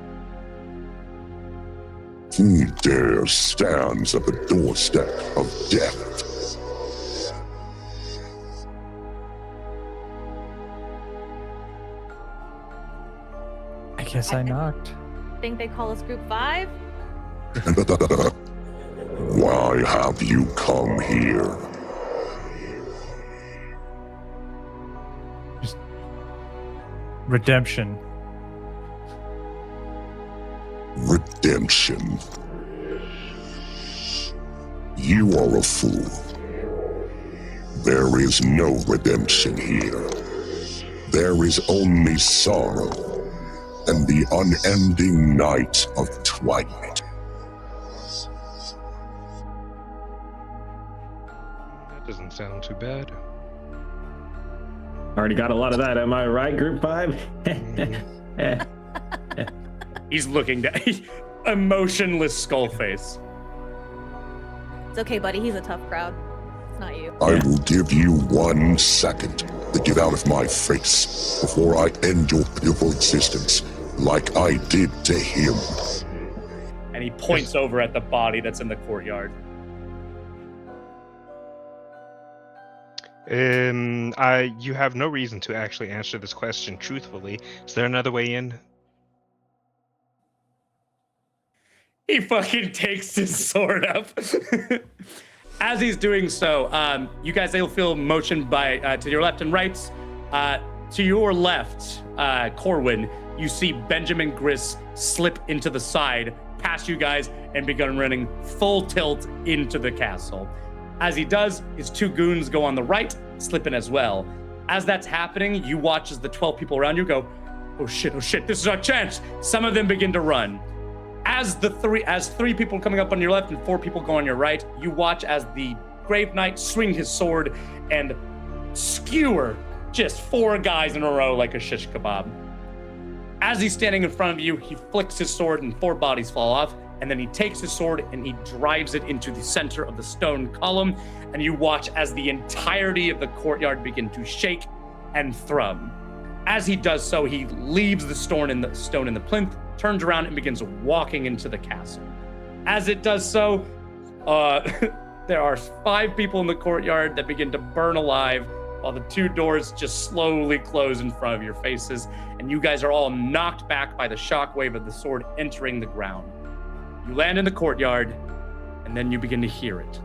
Speaker 7: "Who dares stands at the doorstep of death?"
Speaker 5: I guess I knocked.
Speaker 4: Think they call us Group 5?
Speaker 7: Why have you come here?
Speaker 5: Redemption.
Speaker 7: Redemption. You are a fool. There is no redemption here. There is only sorrow and the unending night of twilight.
Speaker 3: That doesn't sound too bad.
Speaker 6: Already got a lot of that. Am I right, Group 5?
Speaker 2: he's looking down, emotionless skull face.
Speaker 4: It's okay, buddy. He's a tough crowd. It's not you.
Speaker 7: I will give you 1 second to get out of my face before I end your pitiful existence like I did to him.
Speaker 2: And he points over at the body that's in the courtyard.
Speaker 3: You have no reason to actually answer this question truthfully. Is there another way in?
Speaker 2: He fucking takes his sword up. As he's doing so, you guys will feel motion by to your left and right. To your left, Corwin, you see Benjamin Griss slip into the side, past you guys, and begin running full tilt into the castle. As he does, his 2 goons go on the right, slip in as well. As that's happening, you watch as the 12 people around you go, oh shit, this is our chance. Some of them begin to run. As 3 people coming up on your left and 4 people go on your right, you watch as the Grave Knight swing his sword and skewer just 4 guys in a row like a shish kebab. As he's standing in front of you, he flicks his sword and 4 bodies fall off, and then he takes his sword and he drives it into the center of the stone column, and you watch as the entirety of the courtyard begin to shake and thrum. As he does so, he leaves the stone in the plinth, turns around and begins walking into the castle. As it does so, there are 5 people in the courtyard that begin to burn alive while the 2 doors just slowly close in front of your faces, and you guys are all knocked back by the shockwave of the sword entering the ground. You land in the courtyard, and then you begin to hear it,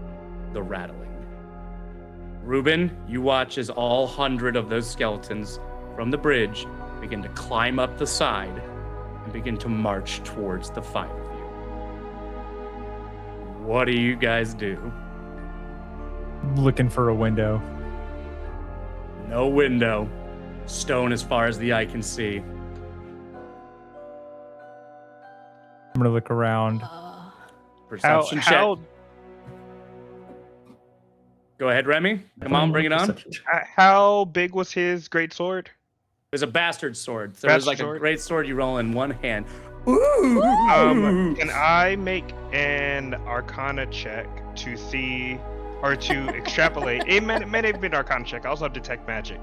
Speaker 2: the rattling. Reuben, you watch as all 100 of those skeletons from the bridge begin to climb up the side and begin to march towards the 5 of you. What do you guys do?
Speaker 5: Looking for a window.
Speaker 2: No window. Stone as far as the eye can see.
Speaker 5: I'm gonna look around.
Speaker 2: Perception check. Go ahead, Remy. Come on, bring it on. It
Speaker 3: How big was his great sword?
Speaker 2: was a bastard sword. So it was like a great sword you roll in one hand.
Speaker 3: Ooh. Can I make an Arcana check to see, or to extrapolate? It may have been an Arcana check. I also have Detect Magic.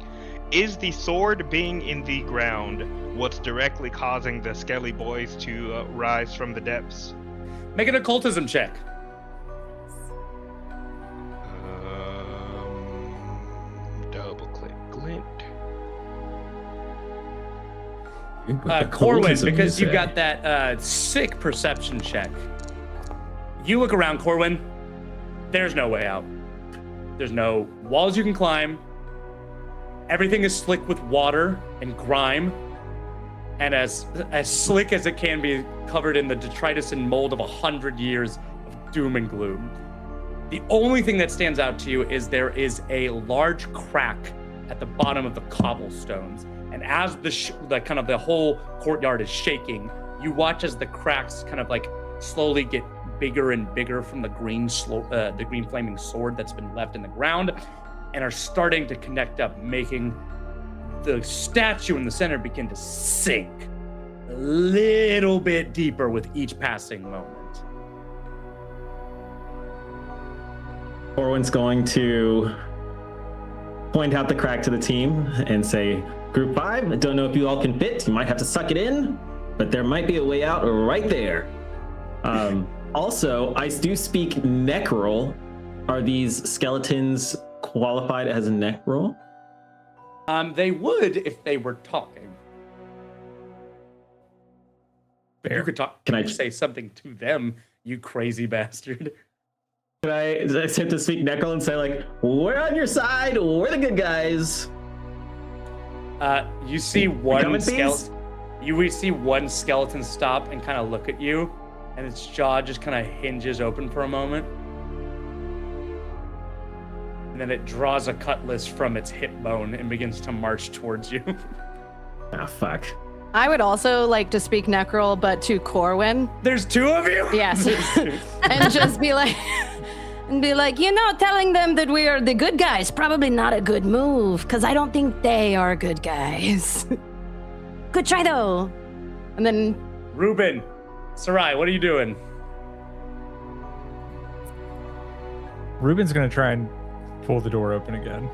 Speaker 3: Is the sword being in the ground what's directly causing the Skelly boys to rise from the depths?
Speaker 2: Make an occultism check.
Speaker 3: Double click glint.
Speaker 2: Corwin, because you got that sick perception check. You look around, Corwin. There's no way out. There's no walls you can climb. Everything is slick with water and grime, and as slick as it can be, covered in the detritus and mold of 100 years of doom and gloom. The only thing that stands out to you is there is a large crack at the bottom of the cobblestones, and as the whole courtyard is shaking, you watch as the cracks kind of like slowly get bigger and bigger from the green flaming sword that's been left in the ground, and are starting to connect up, making the statue in the center begin to sink a little bit deeper with each passing moment.
Speaker 6: Corwin's going to point out the crack to the team and say, Group 5, I don't know if you all can fit. You might have to suck it in, but there might be a way out right there. Also, I do speak Necrol. Are these skeletons qualified as a Necrol?
Speaker 2: They would if they were talking.
Speaker 6: Fair.
Speaker 2: You could talk. Can I say something to them, you crazy bastard?
Speaker 6: Can I have to speak Necrol and say, like, we're on your side, we're the good guys?
Speaker 2: You see one skeleton. You see one skeleton stop and kind of look at you, and its jaw just kind of hinges open for a moment. And then it draws a cutlass from its hip bone and begins to march towards you.
Speaker 6: Ah, fuck.
Speaker 1: I would also like to speak Necrol, but to Corwin.
Speaker 2: There's 2 of you?
Speaker 1: Yes. And just be like, telling them that we are the good guys, probably not a good move, because I don't think they are good guys. Good try, though. And then...
Speaker 2: Reuben, Sarai, what are you doing?
Speaker 5: Ruben's going to try and pull the door open again.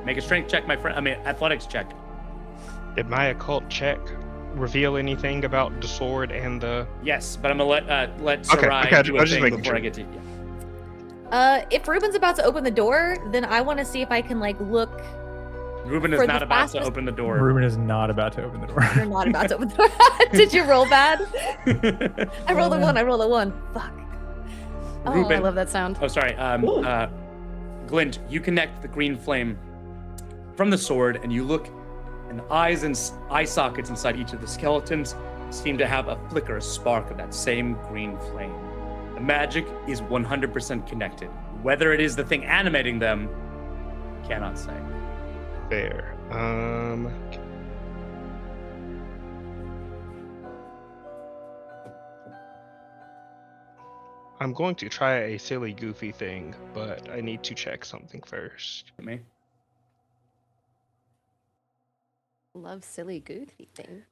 Speaker 2: Make a strength check, my friend. Athletics check.
Speaker 3: Did my occult check reveal anything about the sword and the...
Speaker 2: Yes, but I'm going to let Sarai do a thing before I get to you.
Speaker 4: If Ruben's about to open the door, then I want to see if I can look
Speaker 2: Ruben is
Speaker 4: For
Speaker 2: not
Speaker 4: the
Speaker 2: about to
Speaker 4: fastest-
Speaker 2: open the door.
Speaker 5: Ruben is not about to open the door.
Speaker 4: You're not about to open the door. Did you roll bad? I rolled a 1. I rolled a 1. Fuck.
Speaker 1: Oh, I
Speaker 2: Ruben.
Speaker 1: love that sound.
Speaker 2: Oh, sorry. Glint, you connect the green flame from the sword, and you look, and eyes and eye sockets inside each of the skeletons seem to have a flicker, a spark of that same green flame. The magic is 100% connected. Whether it is the thing animating them, cannot say.
Speaker 3: Fair. I'm going to try a silly, goofy thing, but I need to check something first.
Speaker 2: Me.
Speaker 1: Love silly, goofy things.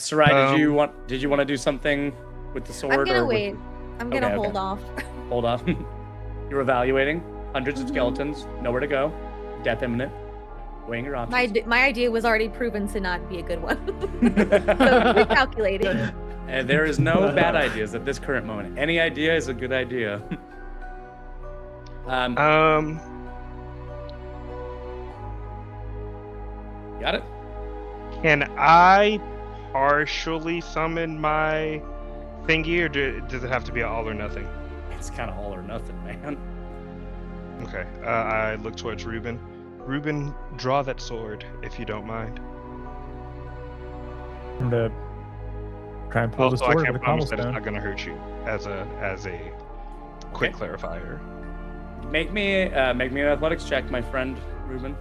Speaker 2: Sarai, did you want to do something with the sword?
Speaker 4: I'm gonna
Speaker 2: or with-
Speaker 4: wait. I'm gonna
Speaker 2: Okay, okay.
Speaker 4: hold off.
Speaker 2: Hold on. You're evaluating hundreds of skeletons, nowhere to go, death imminent, weighing your options.
Speaker 4: My idea was already proven to not be a good one. So recalculating.
Speaker 2: And there is no bad ideas at this current moment. Any idea is a good idea. Got it?
Speaker 3: Can I partially summon my thingy, or does it have to be all or nothing?
Speaker 2: It's kind of all or nothing, man.
Speaker 3: Okay. I look towards Ruben. Ruben, draw that sword, if you don't mind.
Speaker 5: I'm gonna try and pull the
Speaker 3: Also, I
Speaker 5: sword
Speaker 3: can't
Speaker 5: with a
Speaker 3: promise that it's
Speaker 5: cobblestone.
Speaker 3: not going to hurt you. As a quick clarifier.
Speaker 2: Make me an athletics check, my friend Ruben.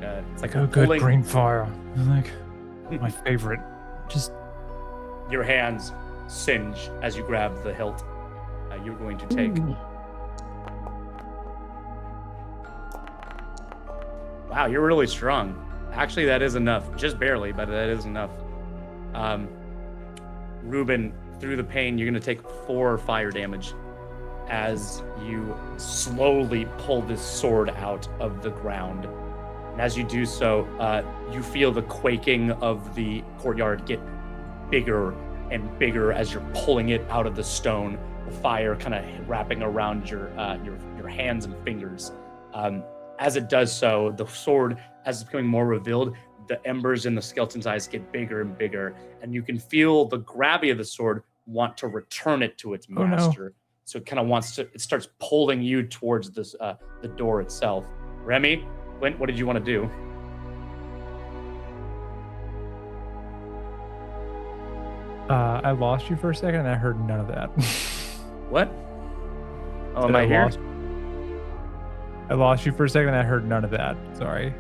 Speaker 2: It's like
Speaker 5: Like a good
Speaker 2: pulling
Speaker 5: green fire. Like my favorite. Just
Speaker 2: your hands singe as you grab the hilt. You're going to take. Wow, you're really strong. Actually, that is enough. Just barely, but that is enough. Ruben, through the pain, you're going to take 4 fire damage as you slowly pull this sword out of the ground. And as you do so, you feel the quaking of the courtyard get bigger and bigger as you're pulling it out of the stone. The fire kind of wrapping around your hands and fingers. As it does so, the sword, as it's becoming more revealed, the embers in the skeleton's eyes get bigger and bigger, and you can feel the gravity of the sword want to return it to its
Speaker 5: Oh, no.
Speaker 2: master. So it kind of it starts pulling you towards this the door itself. Remy, Clint, what did you want to do?
Speaker 5: I lost you for a second, and I heard none of that.
Speaker 2: What? Oh,
Speaker 5: Said
Speaker 2: am I here?
Speaker 5: I lost you for a second, and I heard none of that. Sorry.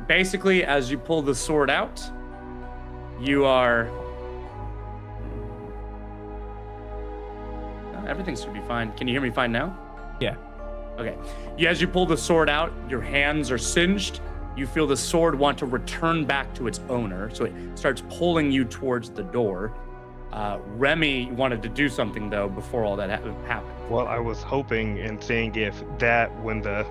Speaker 2: Basically, as you pull the sword out, you are. Everything should be fine. Can you hear me fine now?
Speaker 5: Yeah.
Speaker 2: Okay. As you pull the sword out, your hands are singed. You feel the sword want to return back to its owner, so it starts pulling you towards the door. Remy wanted to do something, though, before all that happened.
Speaker 3: Well, I was hoping and seeing if that, when the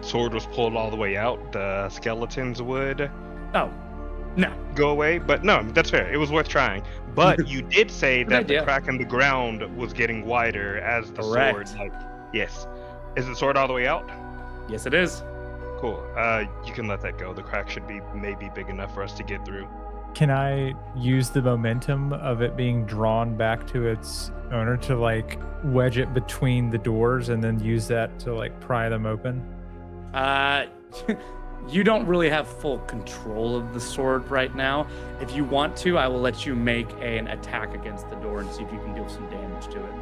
Speaker 3: sword was pulled all the way out, the skeletons would
Speaker 2: Oh, no.
Speaker 3: go away. But no, that's fair. It was worth trying. But you did say
Speaker 2: Good
Speaker 3: that the
Speaker 2: idea.
Speaker 3: crack in the ground was getting wider as the
Speaker 2: Correct.
Speaker 3: sword. Yes. Is the sword all the way out?
Speaker 2: Yes, it is.
Speaker 3: Cool. You can let that go. The crack should be maybe big enough for us to get through.
Speaker 5: Can I use the momentum of it being drawn back to its owner to like wedge it between the doors and then use that to like pry them open?
Speaker 2: You don't really have full control of the sword right now. If you want to, I will let you make an attack against the door and see if you can deal some damage to it.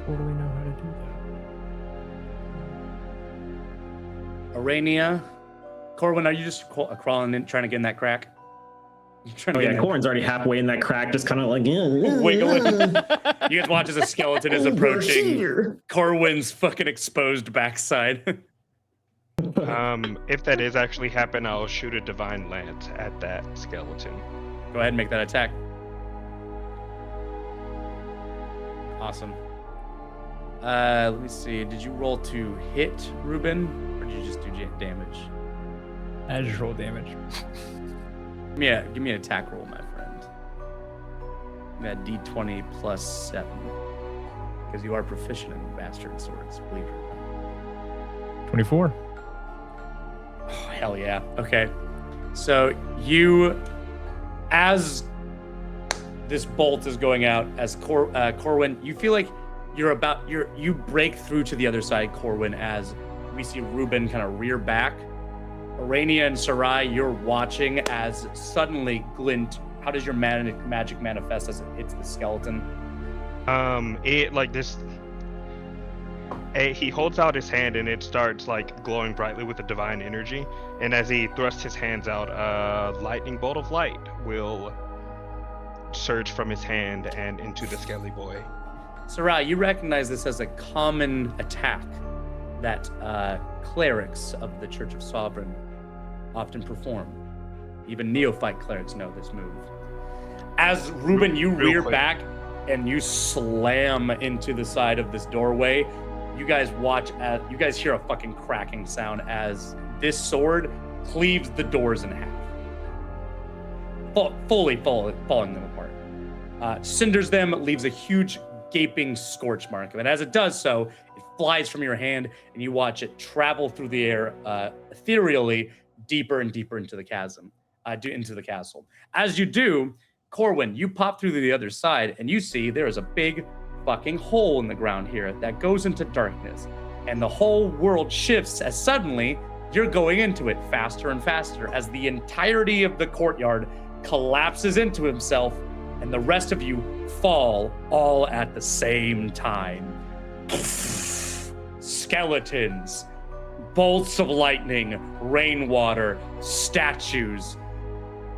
Speaker 5: Totally know how to do that.
Speaker 2: Arania, Corwin, are you just crawling in, trying to get in that crack? You're trying
Speaker 6: Oh
Speaker 2: to
Speaker 6: yeah,
Speaker 2: get in
Speaker 6: Corin's already halfway in that crack, just kind of like
Speaker 2: wiggling. You guys watch as a skeleton is
Speaker 6: Over
Speaker 2: approaching
Speaker 6: here.
Speaker 2: Corwin's fucking exposed backside.
Speaker 3: If that is actually happen, I'll shoot a divine lance at that skeleton.
Speaker 2: Go ahead and make that attack. Awesome. Let me see. Did you roll to hit, Ruben, or did you just do damage?
Speaker 5: I just roll damage.
Speaker 2: Give me an attack roll, my friend. Give me that D20 plus 7. because you are proficient in bastard swords, believe it or not.
Speaker 5: 24.
Speaker 2: Oh, hell yeah. Okay. So you, as this bolt is going out, as Corwin, you feel like you break through to the other side, Corwin, as we see Ruben kind of rear back. Arania and Sarai, you're watching as suddenly Glint, how does your magic manifest as it hits the skeleton?
Speaker 3: It like this. He holds out his hand and it starts like glowing brightly with a divine energy. And as he thrusts his hands out, a lightning bolt of light will surge from his hand and into the skelly boy.
Speaker 2: Sarai, you recognize this as a common attack that clerics of the Church of Sovereign often perform. Even neophyte clerics know this move. As Ruben, you rear back and you slam into the side of this doorway. You guys you guys hear a fucking cracking sound as this sword cleaves the doors in half. Fully falling them apart. Cinders them, leaves a huge gaping scorch mark. And as it does so, it flies from your hand and you watch it travel through the air ethereally deeper and deeper into the chasm, into the castle. As you do, Corwin, you pop through to the other side and you see there is a big fucking hole in the ground here that goes into darkness. And the whole world shifts as suddenly you're going into it faster and faster as the entirety of the courtyard collapses into himself and the rest of you fall all at the same time. Skeletons, bolts of lightning, rainwater, statues.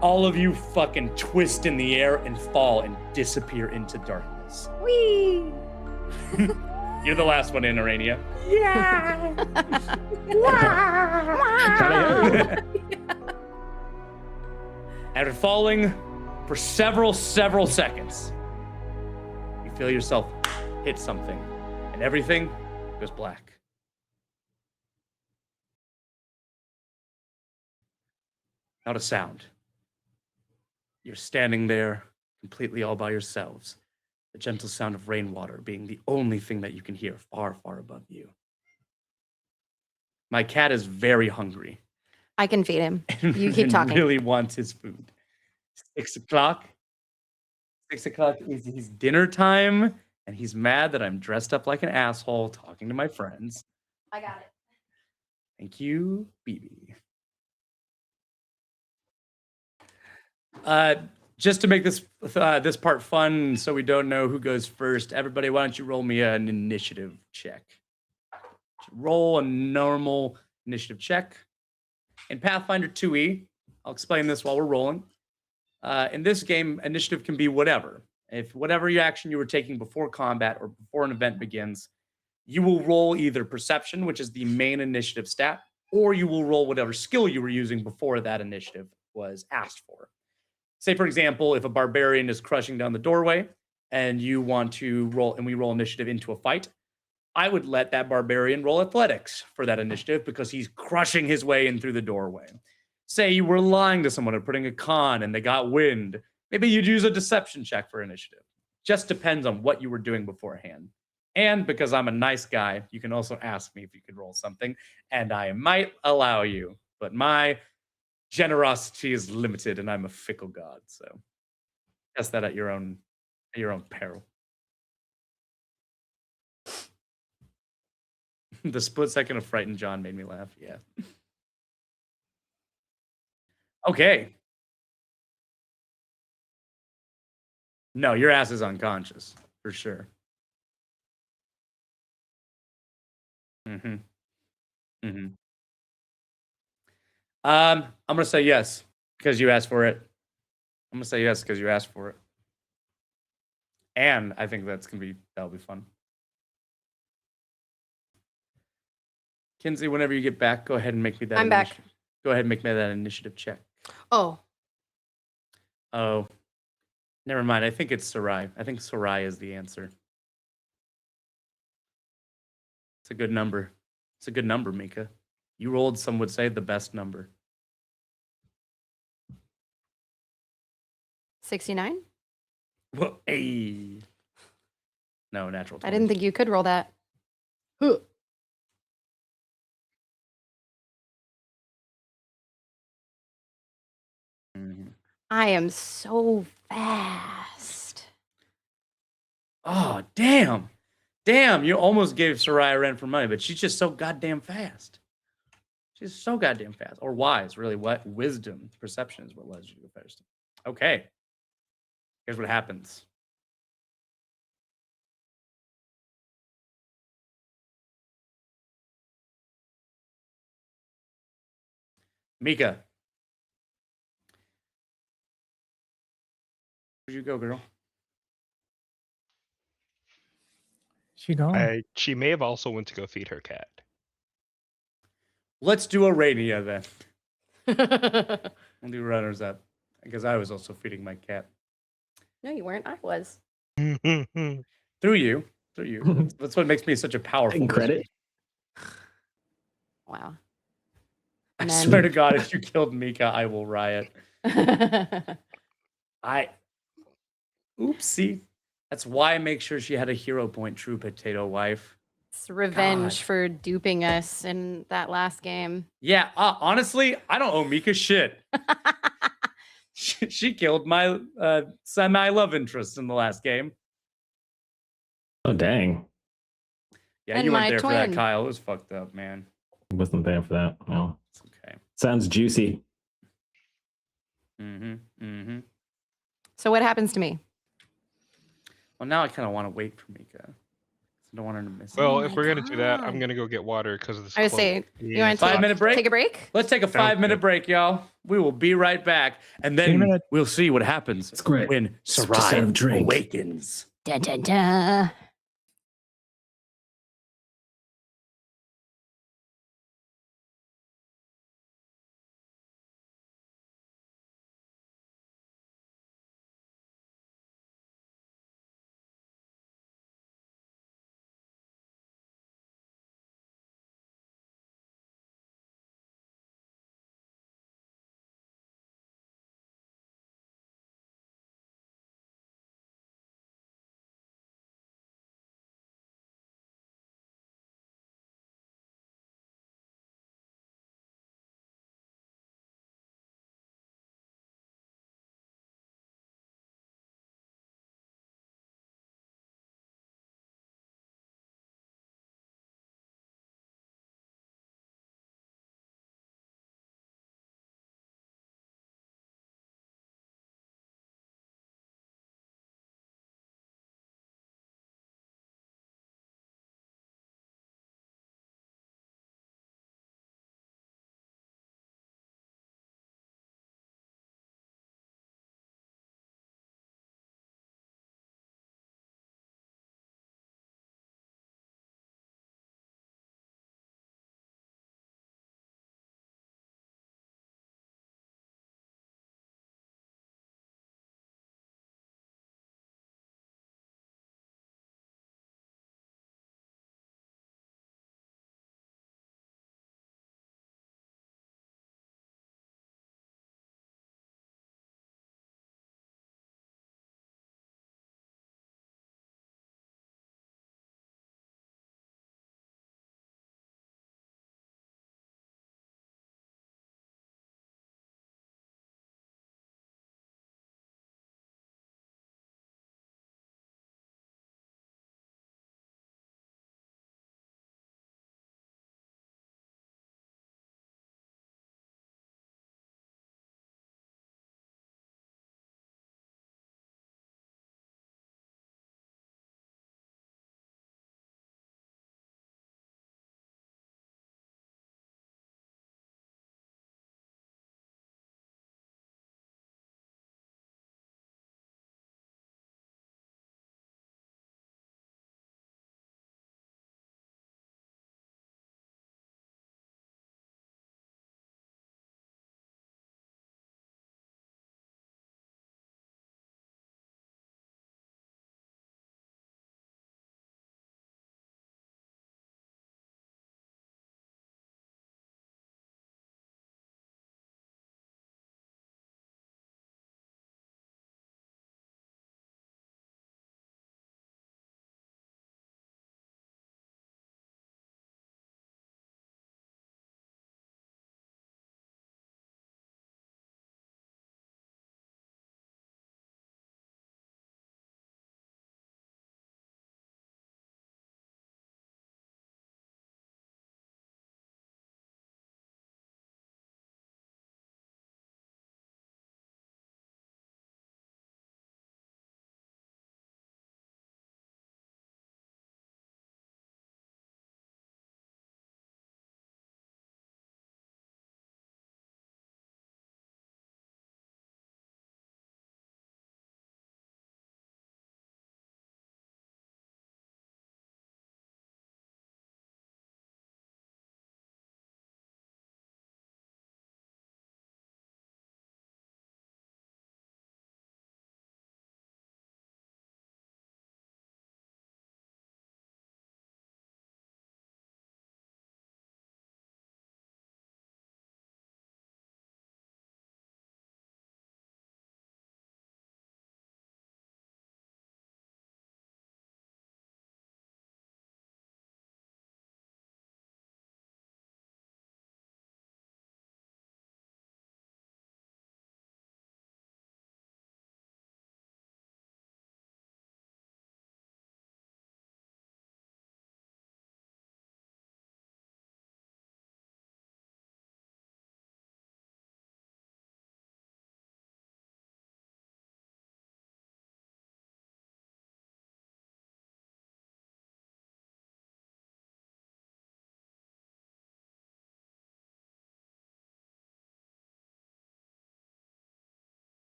Speaker 2: All of you fucking twist in the air and fall and disappear into darkness.
Speaker 4: Whee!
Speaker 2: You're the last one in, Arania.
Speaker 4: Yeah!
Speaker 2: After falling for several seconds, you feel yourself hit something, and everything goes black. Not a sound. You're standing there completely all by yourselves, the gentle sound of rainwater being the only thing that you can hear far, far above you. My cat is very hungry.
Speaker 1: I can feed him. You keep
Speaker 2: and
Speaker 1: talking.
Speaker 2: Really wants his food. 6 o'clock. 6 o'clock is his dinner time, and he's mad that I'm dressed up like an asshole talking to my friends.
Speaker 1: I got it.
Speaker 2: Thank you, BB. Just to make this part fun, so we don't know who goes first, everybody, why don't you roll me an initiative check? Roll a normal initiative check. In Pathfinder 2e, I'll explain this while we're rolling. In this game, initiative can be whatever. If whatever action you were taking before combat or before an event begins, you will roll either perception, which is the main initiative stat, or you will roll whatever skill you were using before that initiative was asked for. Say, for example, if a barbarian is crushing down the doorway and you want to roll, and we roll initiative into a fight, I would let that barbarian roll athletics for that initiative because he's crushing his way in through the doorway. Say you were lying to someone or putting a con and they got wind. Maybe you'd use a deception check for initiative. Just depends on what you were doing beforehand. And because I'm a nice guy, you can also ask me if you could roll something, and I might allow you. But my generosity is limited, and I'm a fickle god. So test that at your own peril. The split second of frightened John made me laugh. Yeah. Okay. No, your ass is unconscious for sure. I'm gonna say yes because you asked for it. I'm gonna say yes because you asked for it. And I think that'll be fun. Kinsey, whenever you get back, go ahead and make me that.
Speaker 1: I'm back.
Speaker 2: Go ahead and make me that initiative check.
Speaker 1: Oh,
Speaker 2: Never mind. I think it's Sarai. I think Sarai is the answer. It's a good number. It's a good number, Mika. You rolled, some would say, the best number.
Speaker 1: 69?
Speaker 2: Well, hey. No, natural 20.
Speaker 1: I didn't think you could roll that. Huh.
Speaker 2: Mhm.
Speaker 1: I am so fast.
Speaker 2: Oh, damn. Damn, you almost gave Soraya rent for money, but she's just so goddamn fast. She's so goddamn fast. Or wise, really. What? Wisdom. Perception is what allows you to go first. Okay. Here's what happens. Mika. Where'd you go, girl?
Speaker 5: She gone.
Speaker 3: She may have also went to go feed her cat.
Speaker 2: Let's do Arania then. We'll do runners up. Because I was also feeding my cat.
Speaker 1: No, you weren't. I was.
Speaker 2: Through you. Through you. That's what makes me such a powerful
Speaker 6: Taking credit.
Speaker 2: wizard.
Speaker 1: Wow.
Speaker 2: I
Speaker 1: Men.
Speaker 2: swear to God, if you killed Mika, I will riot. Oopsie. That's why I make sure she had a hero point, true potato wife.
Speaker 1: It's revenge
Speaker 2: God.
Speaker 1: for duping us in that last game.
Speaker 2: Yeah, honestly, I don't owe Mika shit. She killed my semi-love interest in the last game.
Speaker 6: Oh dang,
Speaker 2: Yeah,
Speaker 1: And
Speaker 2: you weren't
Speaker 1: my
Speaker 2: there for that,
Speaker 1: twin.
Speaker 2: Kyle. It was fucked up, man.
Speaker 6: wasn't there for that. No,
Speaker 2: It's okay.
Speaker 6: sounds juicy.
Speaker 1: So what happens to me?
Speaker 2: Well, now I kind of want to wait for Mika. I don't want her to miss it.
Speaker 3: Well,
Speaker 1: my
Speaker 3: if we're gonna do that, I'm
Speaker 1: God.
Speaker 3: gonna go get water because of this.
Speaker 1: I would
Speaker 3: cloak.
Speaker 1: say, you
Speaker 3: Yeah,
Speaker 1: want to
Speaker 2: 5-minute break?
Speaker 1: take a break?
Speaker 2: Let's take a
Speaker 3: Sounds
Speaker 2: 5-minute
Speaker 3: good.
Speaker 2: break, y'all. We will be right back. And
Speaker 5: See you in a
Speaker 2: then
Speaker 5: minute.
Speaker 2: we'll see what happens
Speaker 6: It's great.
Speaker 2: when
Speaker 6: Just have a
Speaker 2: Sarai
Speaker 6: drink.
Speaker 2: awakens.
Speaker 1: Dun, dun, dun.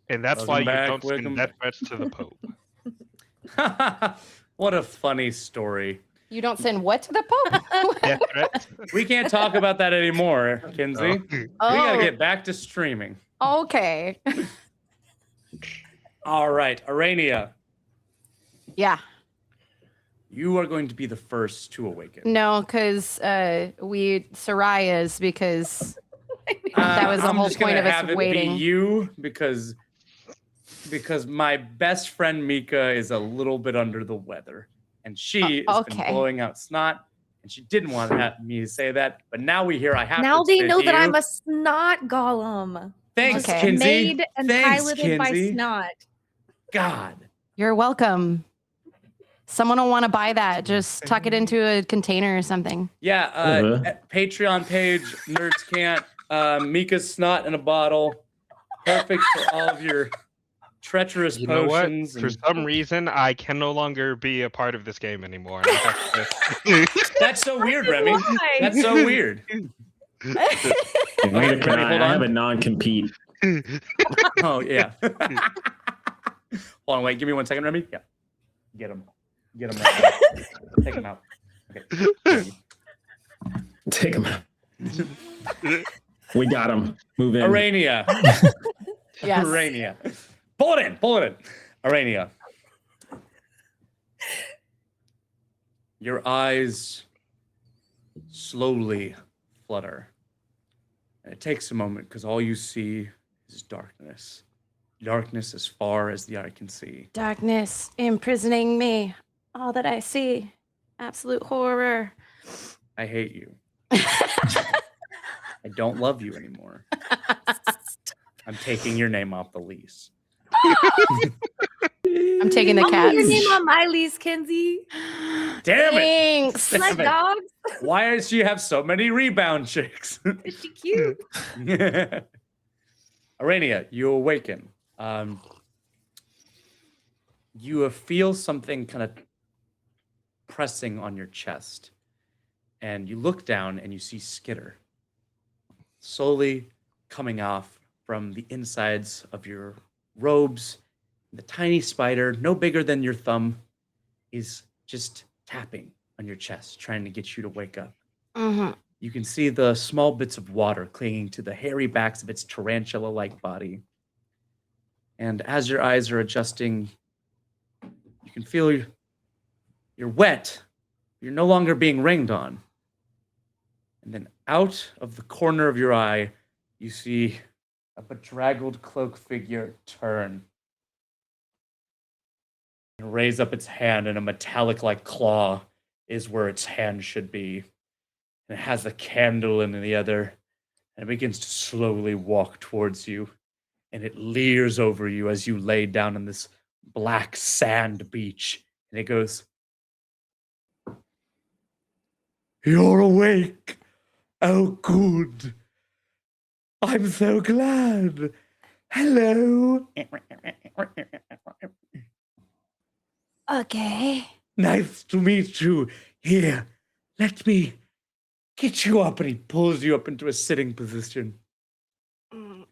Speaker 3: And that's
Speaker 2: Welcome
Speaker 3: why you
Speaker 2: back,
Speaker 3: don't
Speaker 2: welcome
Speaker 3: send death threats to the Pope.
Speaker 2: What a funny story.
Speaker 1: You don't send what to the Pope?
Speaker 3: Death threats?
Speaker 2: We can't talk about that anymore, Kinsey. We gotta
Speaker 1: Oh.
Speaker 2: get back to streaming.
Speaker 1: Okay.
Speaker 2: All right, Arania,
Speaker 1: Yeah.
Speaker 2: you are going to be the first to awaken.
Speaker 1: No, because Soraya's because that was the
Speaker 2: I'm
Speaker 1: whole
Speaker 2: just gonna
Speaker 1: point of us
Speaker 2: have it
Speaker 1: waiting.
Speaker 2: Be you because my best friend Mika is a little bit under the weather, and she has been
Speaker 1: okay.
Speaker 2: blowing out snot, and she didn't want me to say that, but now we hear I have.
Speaker 4: Now
Speaker 2: to
Speaker 4: they
Speaker 2: extend
Speaker 4: know
Speaker 2: to
Speaker 4: that
Speaker 2: you.
Speaker 4: I'm a snot golem.
Speaker 2: Thanks,
Speaker 1: Okay.
Speaker 2: Kinsey.
Speaker 4: Made and
Speaker 2: Thanks,
Speaker 4: piloted by
Speaker 2: Kinsey.
Speaker 4: snot.
Speaker 2: God.
Speaker 1: You're welcome. Someone will want to buy that. Just tuck it into a container or something.
Speaker 2: Yeah, at Patreon page, Nerdscant, Mika's snot in a bottle. Perfect for all of your treacherous
Speaker 3: You know what?
Speaker 2: potions.
Speaker 3: For
Speaker 2: and-
Speaker 3: some reason, I can no longer be a part of this game anymore.
Speaker 2: That's so weird, Remy.
Speaker 4: Why?
Speaker 2: That's so weird.
Speaker 6: Neither
Speaker 2: ready,
Speaker 6: can I.
Speaker 2: hold
Speaker 6: I have
Speaker 2: on.
Speaker 6: a non-compete.
Speaker 2: Oh, yeah. Hold on, wait. Give me 1 second, Remy. Yeah. Get him. Get him. Take him out. Okay.
Speaker 6: Take him out. We got him. Move in.
Speaker 2: Arania.
Speaker 1: Yes.
Speaker 2: Arania. Pull it in. Pull it in. Arania. Your eyes slowly flutter. And it takes a moment because all you see is darkness. Darkness as far as the eye can see.
Speaker 1: Darkness imprisoning me. All that I see. Absolute horror.
Speaker 2: I hate you. I don't love you anymore. I'm taking your name off the lease.
Speaker 1: I'm taking the
Speaker 4: I'll put your
Speaker 1: cats.
Speaker 4: name on my lease, Kinsey.
Speaker 2: Damn it!
Speaker 1: Thanks.
Speaker 4: You like
Speaker 2: Damn it.
Speaker 4: dogs?
Speaker 2: Why does she have so many rebound chicks?
Speaker 4: Is she cute?
Speaker 2: Arania, you awaken. You feel something kind of pressing on your chest. And you look down and you see Skitter slowly coming off from the insides of your robes. The tiny spider, no bigger than your thumb, is just tapping on your chest, trying to get you to wake up.
Speaker 1: Mm-hmm.
Speaker 2: You can see the small bits of water clinging to the hairy backs of its tarantula-like body. And as your eyes are adjusting, you can feel you're wet. You're no longer being rained on. And then out of the corner of your eye, you see a bedraggled cloak figure turn and raise up its hand, and a metallic-like claw is where its hand should be. And it has a candle in the other, and it begins to slowly walk towards you, and it leers over you as you lay down on this black sand beach, and it goes, "You're awake. Oh, good. I'm so glad. Hello.
Speaker 1: Okay.
Speaker 2: Nice to meet you. Here, let me get you up." And he pulls you up into a sitting position.
Speaker 1: Mm.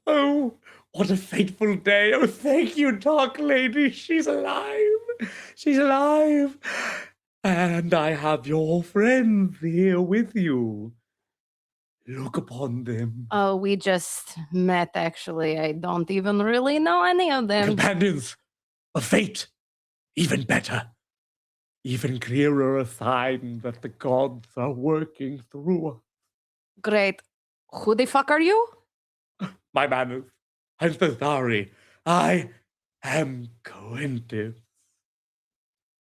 Speaker 2: Oh, what a fateful day. Oh, thank you, Dark Lady. She's alive. She's alive. And I have your friends here with you. Look upon them.
Speaker 1: Oh, we just met, actually. I don't even really know any of them.
Speaker 2: Companions of fate. Even better. Even clearer a sign that the gods are working through us.
Speaker 1: Great. Who the fuck are you?
Speaker 2: My manners. I'm so sorry. I am Quintus.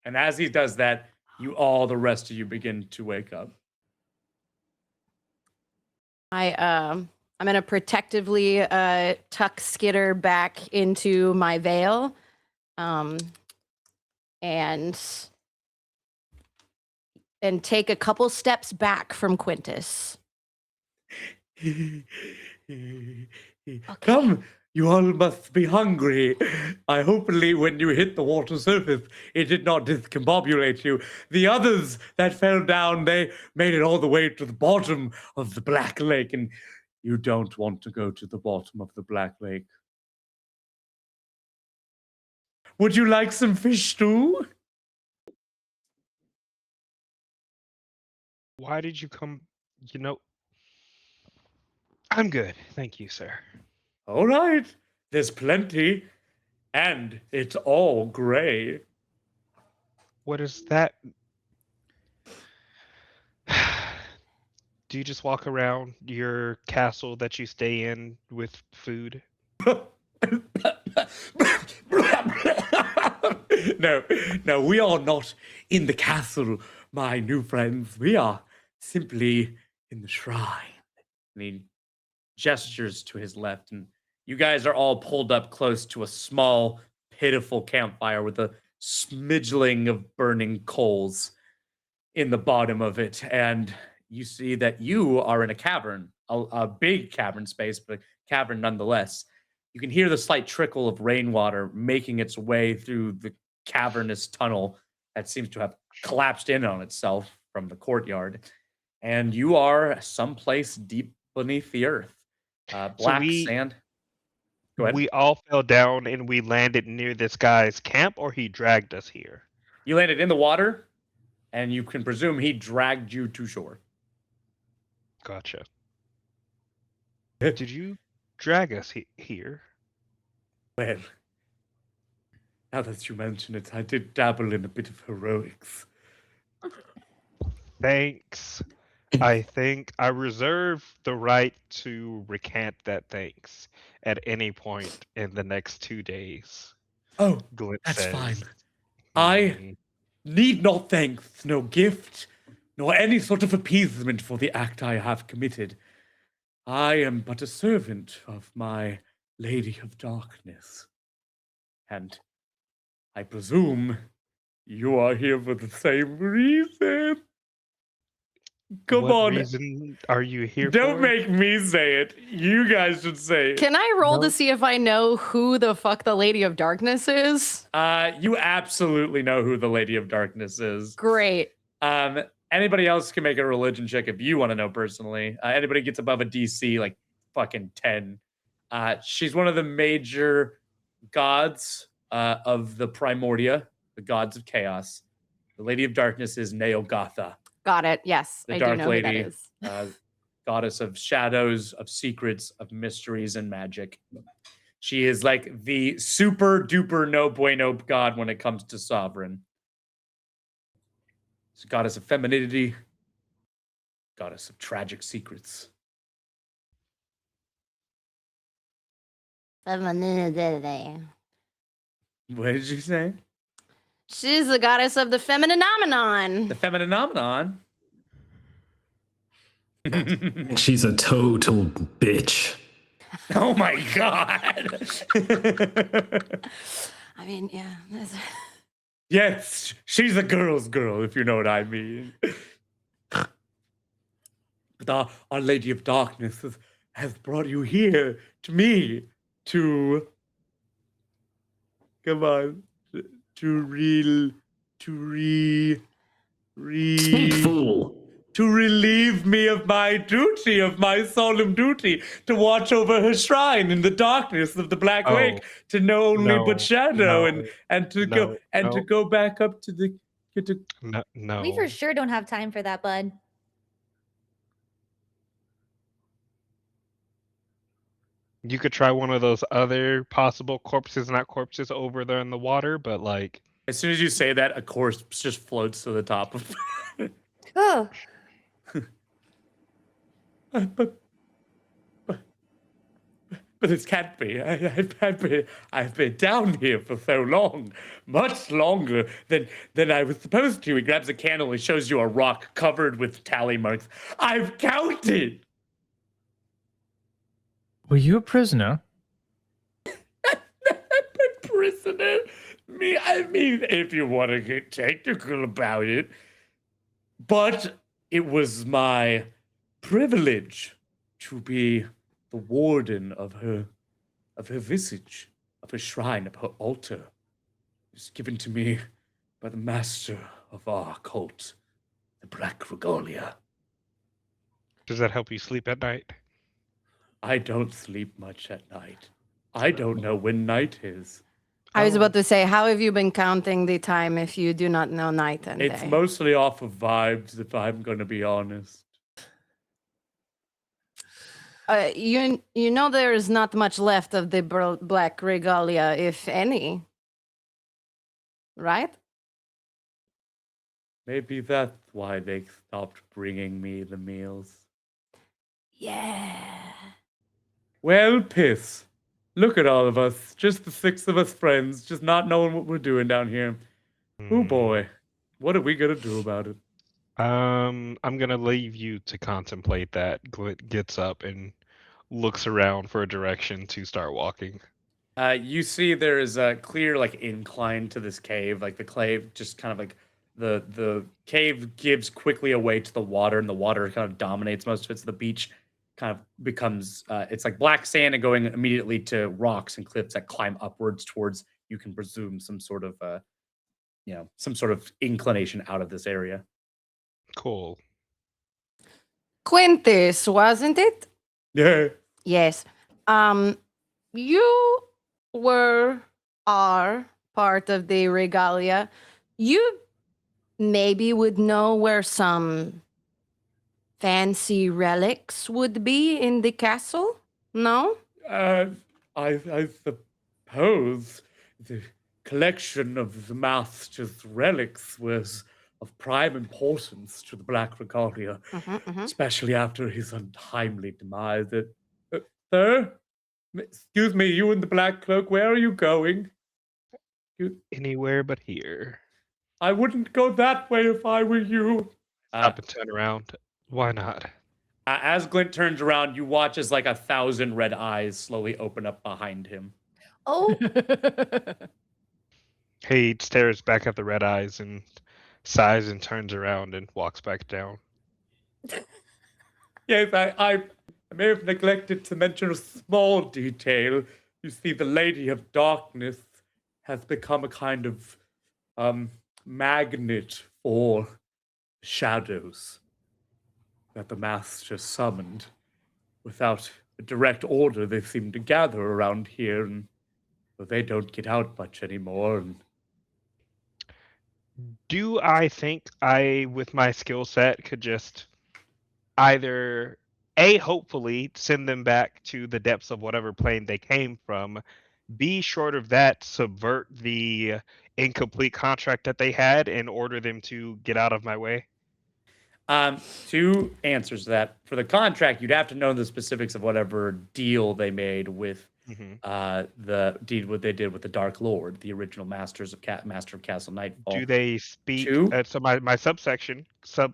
Speaker 2: And as he does that, the rest of you begin to wake up.
Speaker 1: I'm gonna protectively tuck Skitter back into my veil, and take a couple steps back from Quintus.
Speaker 2: Come, you all must be hungry. I hopefully when you hit the water surface, it did not discombobulate you. The others that fell down, they made it all the way to the bottom of the Black Lake, and you don't want to go to the bottom of the Black Lake. Would you like some fish stew?
Speaker 3: Why did you come? You know, I'm good. Thank you, sir.
Speaker 2: All right, there's plenty, and it's all gray.
Speaker 3: What is that? Do you just walk around your castle that you stay in with food?
Speaker 2: No, we are not in the castle, my new friends. We are simply in the shrine. And he gestures to his left, and you guys are all pulled up close to a small, pitiful campfire with a smidgeling of burning coals in the bottom of it. And you see that you are in a cavern, a big cavern space, but a cavern nonetheless. You can hear the slight trickle of rainwater making its way through the cavernous tunnel that seems to have collapsed in on itself from the courtyard. And you are someplace deep beneath the earth. Black sand. Go ahead.
Speaker 3: We all fell down and we landed near this guy's camp, or he dragged us here?
Speaker 2: You landed in the water, and you can presume he dragged you to shore.
Speaker 3: Gotcha. Did you drag us here?
Speaker 2: Well, now that you mention it, I did dabble in a bit of heroics.
Speaker 3: Thanks. I think I reserve the right to recant that thanks at any point in the next 2 days.
Speaker 2: Oh,
Speaker 3: Glint
Speaker 2: that's
Speaker 3: says.
Speaker 2: fine. I need not thanks, no gift, nor any sort of appeasement for the act I have committed. I am but a servant of my Lady of Darkness. And I presume you are here for the same reason. Come
Speaker 3: What
Speaker 2: on.
Speaker 3: reason are you here
Speaker 2: Don't
Speaker 3: for?
Speaker 2: make me say it. You guys should say it.
Speaker 1: Can I roll
Speaker 3: No.
Speaker 1: to see if I know who the fuck the Lady of Darkness is?
Speaker 2: You absolutely know who the Lady of Darkness is.
Speaker 1: Great.
Speaker 2: Anybody else can make a religion check if you want to know personally. Anybody gets above a DC like fucking 10. She's one of the major gods of the Primordia, the gods of chaos. The Lady of Darkness is Neogotha,
Speaker 1: Got it. Yes,
Speaker 2: the
Speaker 1: I
Speaker 2: Dark
Speaker 1: do know
Speaker 2: Lady,
Speaker 1: who that is.
Speaker 2: goddess of shadows, of secrets, of mysteries, and magic. She is like the super duper no bueno god when it comes to sovereign. She's a goddess of femininity, goddess of tragic secrets.
Speaker 1: Femininity.
Speaker 2: What did you say?
Speaker 1: She's the goddess of the femininomenon.
Speaker 2: The femininomenon?
Speaker 6: She's a total bitch.
Speaker 2: Oh my god.
Speaker 1: I mean, yeah.
Speaker 2: Yes, she's a girl's girl, if you know what I mean. But our Lady of Darkness has brought you here to me to... Come on.
Speaker 6: Fool.
Speaker 2: To relieve me of my duty, of my solemn duty, to watch over her shrine in the darkness of the Black
Speaker 3: Oh,
Speaker 2: Lake, to know only
Speaker 3: no,
Speaker 2: but shadow,
Speaker 3: no,
Speaker 2: and to
Speaker 3: no,
Speaker 2: to go back up to the.
Speaker 3: No.
Speaker 4: We for sure don't have time for that, bud.
Speaker 3: You could try one of those other possible corpses, not corpses, over there in the water, but like.
Speaker 2: As soon as you say that, a corpse just floats to the top of.
Speaker 4: Oh,
Speaker 2: but it can't be. I've been down here for so long, much longer than I was supposed to. He grabs a candle and shows you a rock covered with tally marks. I've counted.
Speaker 5: Were you a prisoner?
Speaker 2: Prisoner? I mean, if you want to get technical about it, but it was my privilege to be the warden of her visage, of her shrine, of her altar. It was given to me by the master of our cult, the Black Regalia.
Speaker 3: Does that help you sleep at night?
Speaker 2: I don't sleep much at night. I don't know when night is.
Speaker 1: I was about to say, how have you been counting the time if you do not know night and
Speaker 2: It's
Speaker 1: day?
Speaker 2: mostly off of vibes, if I'm going to be honest.
Speaker 1: You know there is not much left of the black regalia, if any. Right?
Speaker 2: Maybe that's why they stopped bringing me the meals.
Speaker 1: Yeah.
Speaker 2: Well, piss. Look at all of us. Just the 6 of us friends, just not knowing what we're doing down here. Oh boy. What are we going to do about it?
Speaker 3: I'm gonna leave you to contemplate that. Glit gets up and looks around for a direction to start walking.
Speaker 2: You see there is a clear like incline to this cave. Like the cave just kind of like the cave gives quickly away to the water, and the water kind of dominates most of it. So the beach kind of becomes it's like black sand and going immediately to rocks and cliffs that climb upwards towards, you can presume, some sort of some sort of inclination out of this area.
Speaker 3: Cool.
Speaker 1: Quintus, wasn't it?
Speaker 2: Yeah.
Speaker 1: Yes. You are part of the regalia. You maybe would know where some fancy relics would be in the castle? No?
Speaker 2: I suppose the collection of the master's relics was of prime importance to the Black Regalia, especially after his untimely demise. Sir? Excuse me, you in the black cloak, where are you going?
Speaker 3: Anywhere but here.
Speaker 2: I wouldn't go that way if I were you.
Speaker 3: Stop and turn around. Why not?
Speaker 2: As Glint turns around, you watch as like 1,000 red eyes slowly open up behind him.
Speaker 4: Oh,
Speaker 3: He stares back at the red eyes and sighs and turns around and walks back down.
Speaker 2: Yes, I may have neglected to mention a small detail. You see, the Lady of Darkness has become a kind of magnet for shadows that the Master summoned. Without a direct order, they seem to gather around here, and they don't get out much anymore. And
Speaker 3: Do I think I, with my skill set, could just either hopefully send them back to the depths of whatever plane they came from, B, short of that, subvert the incomplete contract that they had and order them to get out of my way?
Speaker 2: 2 answers to that. For the contract, you'd have to know the specifics of whatever deal they made with the deed, what they did with the Dark Lord, the original master of Castle Nightfall.
Speaker 3: Do they speak?
Speaker 2: 2?
Speaker 3: So my subsection.
Speaker 2: Well,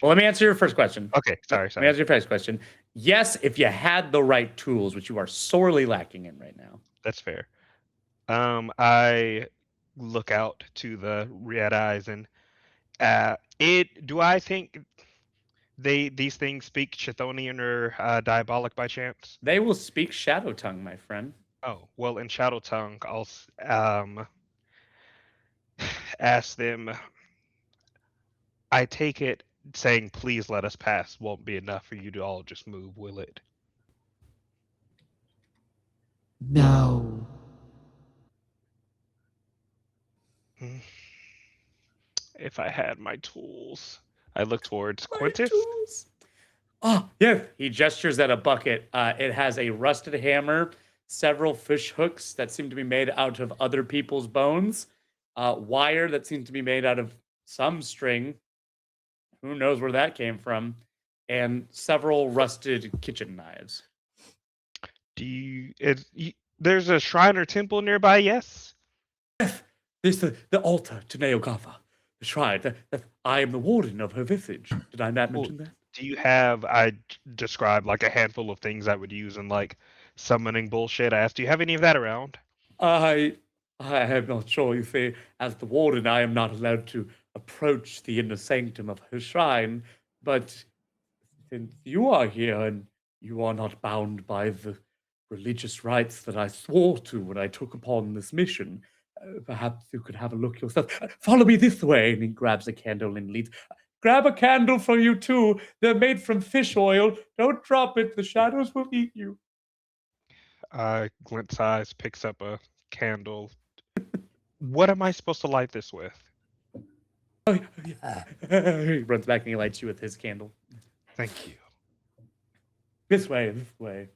Speaker 2: let me answer your first question.
Speaker 3: Okay, sorry.
Speaker 2: Let me answer your first question. Yes, if you had the right tools, which you are sorely lacking in right now.
Speaker 3: That's fair. I look out to the red eyes and do I think these things speak Chthonian or Diabolic by chance?
Speaker 2: They will speak Shadow Tongue, my friend.
Speaker 3: Oh, well, in Shadow Tongue, I'll ask them. I take it saying, please let us pass won't be enough for you to all just move, will it?
Speaker 8: No.
Speaker 3: If I had my tools. I look towards Quintus.
Speaker 2: Oh, yeah. He gestures at a bucket. It has a rusted hammer, several fish hooks that seem to be made out of other people's bones, wire that seems to be made out of some string. Who knows where that came from? And several rusted kitchen knives.
Speaker 3: There's a shrine or temple nearby, yes?
Speaker 2: This is the altar to Neogatha, the shrine. That I am the warden of her visage. Did I not mention that?
Speaker 3: Do you have, I described like a handful of things I would use in like summoning bullshit. I asked, do you have any of that around?
Speaker 2: I am not sure. You see, as the warden, I am not allowed to approach the inner sanctum of her shrine. But since you are here and you are not bound by the religious rites that I swore to when I took upon this mission, perhaps you could have a look yourself. Follow me this way. And he grabs a candle and leads. Grab a candle for you too. They're made from fish oil. Don't drop it. The shadows will eat you.
Speaker 3: Glint's eyes, picks up a candle. What am I supposed to light this with?
Speaker 2: He runs back and he lights you with his candle.
Speaker 3: Thank you.
Speaker 2: This way, this way.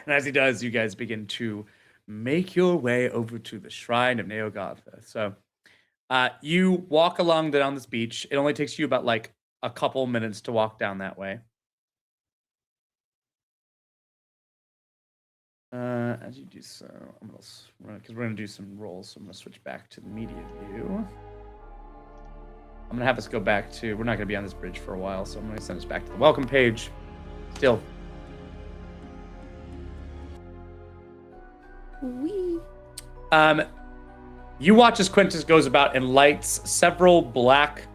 Speaker 2: And as he does, you guys begin to make your way over to the shrine of Neogotha. So you walk along down this beach. It only takes you about like a couple minutes to walk down that way. As you do so, I'm gonna, because we're gonna do some rolls, so I'm gonna switch back to the media view. I'm gonna have us go back to, we're not gonna be on this bridge for a while, so I'm gonna send us back to the welcome page. Still.
Speaker 1: Wee.
Speaker 2: You watch as Quintus goes about and lights several black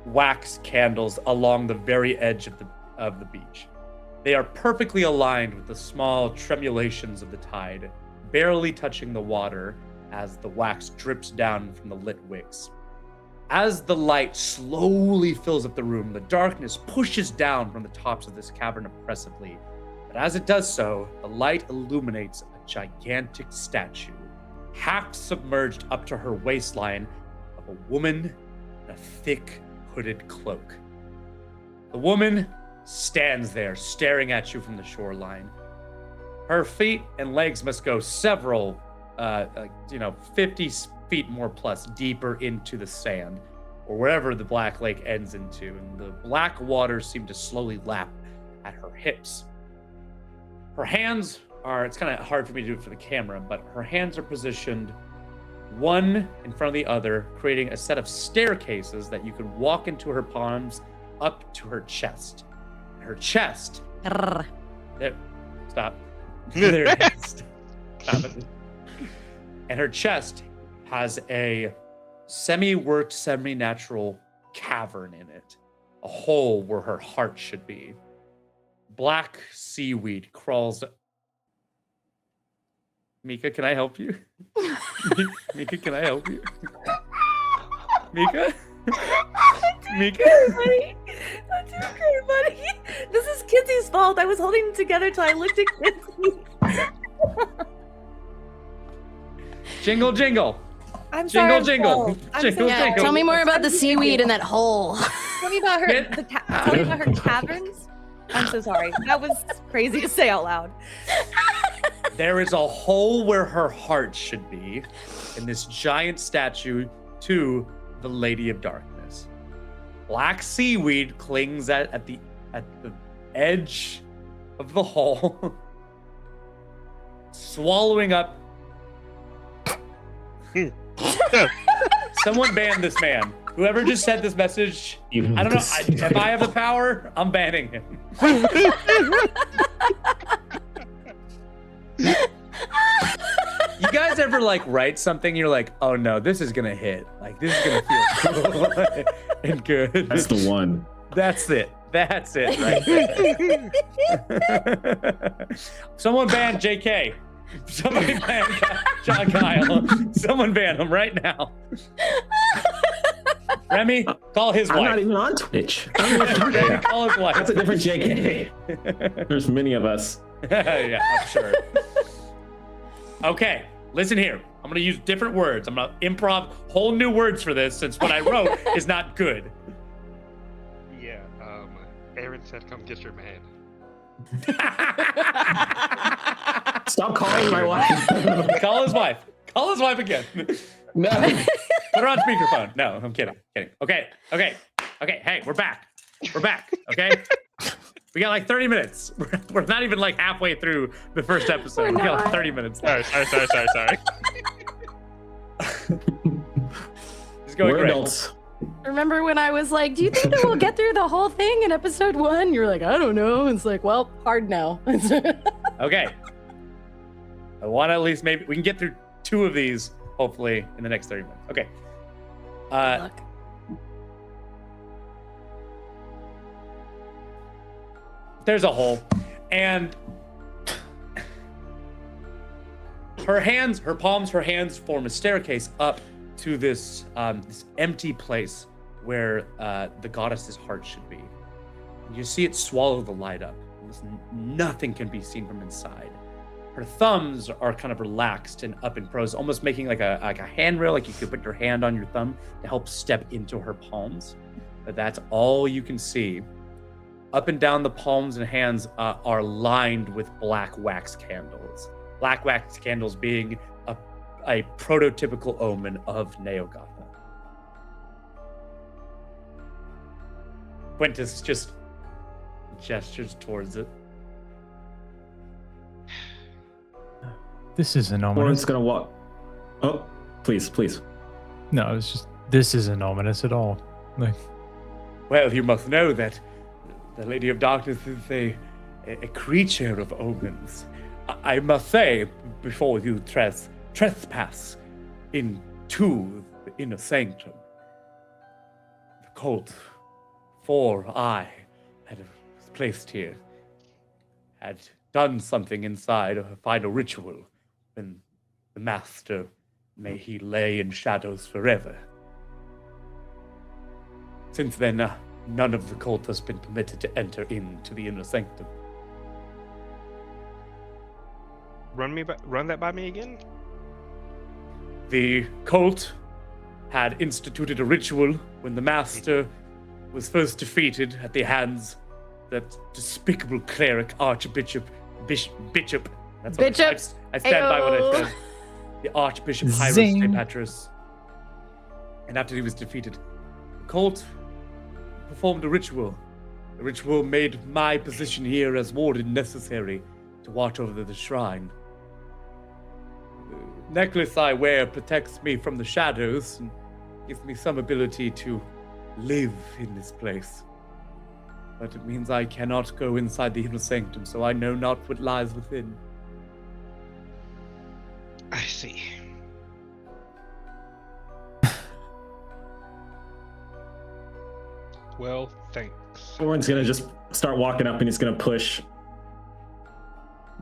Speaker 2: wax candles along the very edge of the beach. They are perfectly aligned with the small tremulations of the tide, barely touching the water as the wax drips down from the lit wicks. As the light slowly fills up the room, the darkness pushes down from the tops of this cavern oppressively. But as it does so, the light illuminates a gigantic statue, half submerged up to her waistline, of a woman in a thick hooded cloak. The woman stands there staring at you from the shoreline. Her feet and legs must go several, 50 feet more plus deeper into the sand, or wherever the black lake ends into, and the black waters seem to slowly lap at her hips. Her hands are, it's kind of hard for me to do it for the camera, but her hands are positioned one in front of the other, creating a set of staircases that you can walk into her palms up to her chest. Her chest. There, stop. There it is. Stop it. And her chest has a semi-worked, semi-natural cavern in it, a hole where her heart should be. Black seaweed crawls. Mika, can I help you? Mika, can I help you? Mika? Mika?
Speaker 4: I'm doing great, buddy. This is Kenzie's fault. I was holding them together till I looked at Kenzie.
Speaker 2: Jingle, jingle.
Speaker 4: I'm sorry.
Speaker 2: Jingle,
Speaker 4: I'm
Speaker 2: jingle.
Speaker 4: so
Speaker 2: Jingle,
Speaker 1: Yeah,
Speaker 2: jingle.
Speaker 1: tell me more about the seaweed in that hole.
Speaker 4: Tell me about her. Tell me about her caverns. I'm so sorry. That was crazy to say out loud.
Speaker 2: There is a hole where her heart should be in this giant statue to the Lady of Darkness. Black seaweed clings at the edge of the hole, swallowing up. Someone ban this man. Whoever just said this message,
Speaker 6: Even
Speaker 2: I don't know.
Speaker 6: with the
Speaker 2: If I have the power, I'm banning him. You guys ever like write something? You're like, oh no, this is gonna hit. Like this is gonna feel cool and good.
Speaker 6: That's the one.
Speaker 2: That's it. That's it right there. Someone ban JK. Somebody ban John Kyle. Someone ban him right now. Remy, call his wife.
Speaker 6: I'm not even on Twitch. I don't know what you're talking about.
Speaker 2: Call his wife.
Speaker 6: That's a different JK. There's many of us.
Speaker 2: Yeah, I'm sure. Okay, listen here. I'm going to use different words. I'm going to improv whole new words for this since what I wrote is not good.
Speaker 3: Yeah, Aaron said come get your man.
Speaker 6: Stop calling my wife.
Speaker 2: Call his wife. Call his wife again.
Speaker 6: No.
Speaker 2: Put her on speakerphone. No, I'm kidding. Okay. Hey, we're back. Okay? We got like 30 minutes. We're not even like halfway through the first episode. We got like 30 minutes.
Speaker 3: Sorry.
Speaker 2: It's going
Speaker 6: We're
Speaker 2: great.
Speaker 6: adults.
Speaker 1: Remember when I was like, do you think that we'll get through the whole thing in episode 1? You're like, I don't know. It's like, well, hard no.
Speaker 2: Okay. I want to at least maybe we can get through 2 of these hopefully in the next 30 minutes. Okay.
Speaker 1: Look.
Speaker 2: There's a hole, and her palms form a staircase up to this this empty place where the goddess's heart should be. You see it swallow the light up. Almost nothing can be seen from inside. Her thumbs are kind of relaxed and up in pros, almost making like a handrail, like you could put your hand on your thumb to help step into her palms. But that's all you can see. Up and down the palms and hands are lined with black wax candles. Black wax candles being a prototypical omen of Neogotha. Quintus just gestures towards it.
Speaker 5: This isn't
Speaker 6: Orin's
Speaker 5: ominous.
Speaker 6: gonna walk. Oh, please.
Speaker 5: No, it's just this isn't ominous at all. Like,
Speaker 2: Well, you must know that the Lady of Darkness is a creature of omens. I must say, before you trespass into the inner sanctum, the cult 4I had placed here had done something inside of a final ritual when the master, may he lay in shadows forever. Since then, none of the cult has been permitted to enter into the inner sanctum.
Speaker 3: Run that by me again?
Speaker 2: The cult had instituted a ritual when the master was first defeated at the hands of that despicable cleric, Archbishop Bishop. That's what
Speaker 1: Bishop.
Speaker 2: I stand by what I
Speaker 1: Ayo.
Speaker 2: said. The Archbishop Pyrus
Speaker 5: Zing.
Speaker 2: de Patris. And after he was defeated, the cult performed a ritual. The ritual made my position here as warden necessary to watch over the shrine. The necklace I wear protects me from the shadows and gives me some ability to live in this place. But it means I cannot go inside the inner sanctum, so I know not what lies within.
Speaker 3: I see. Well, thanks.
Speaker 6: Orin's gonna just start walking up and he's gonna push.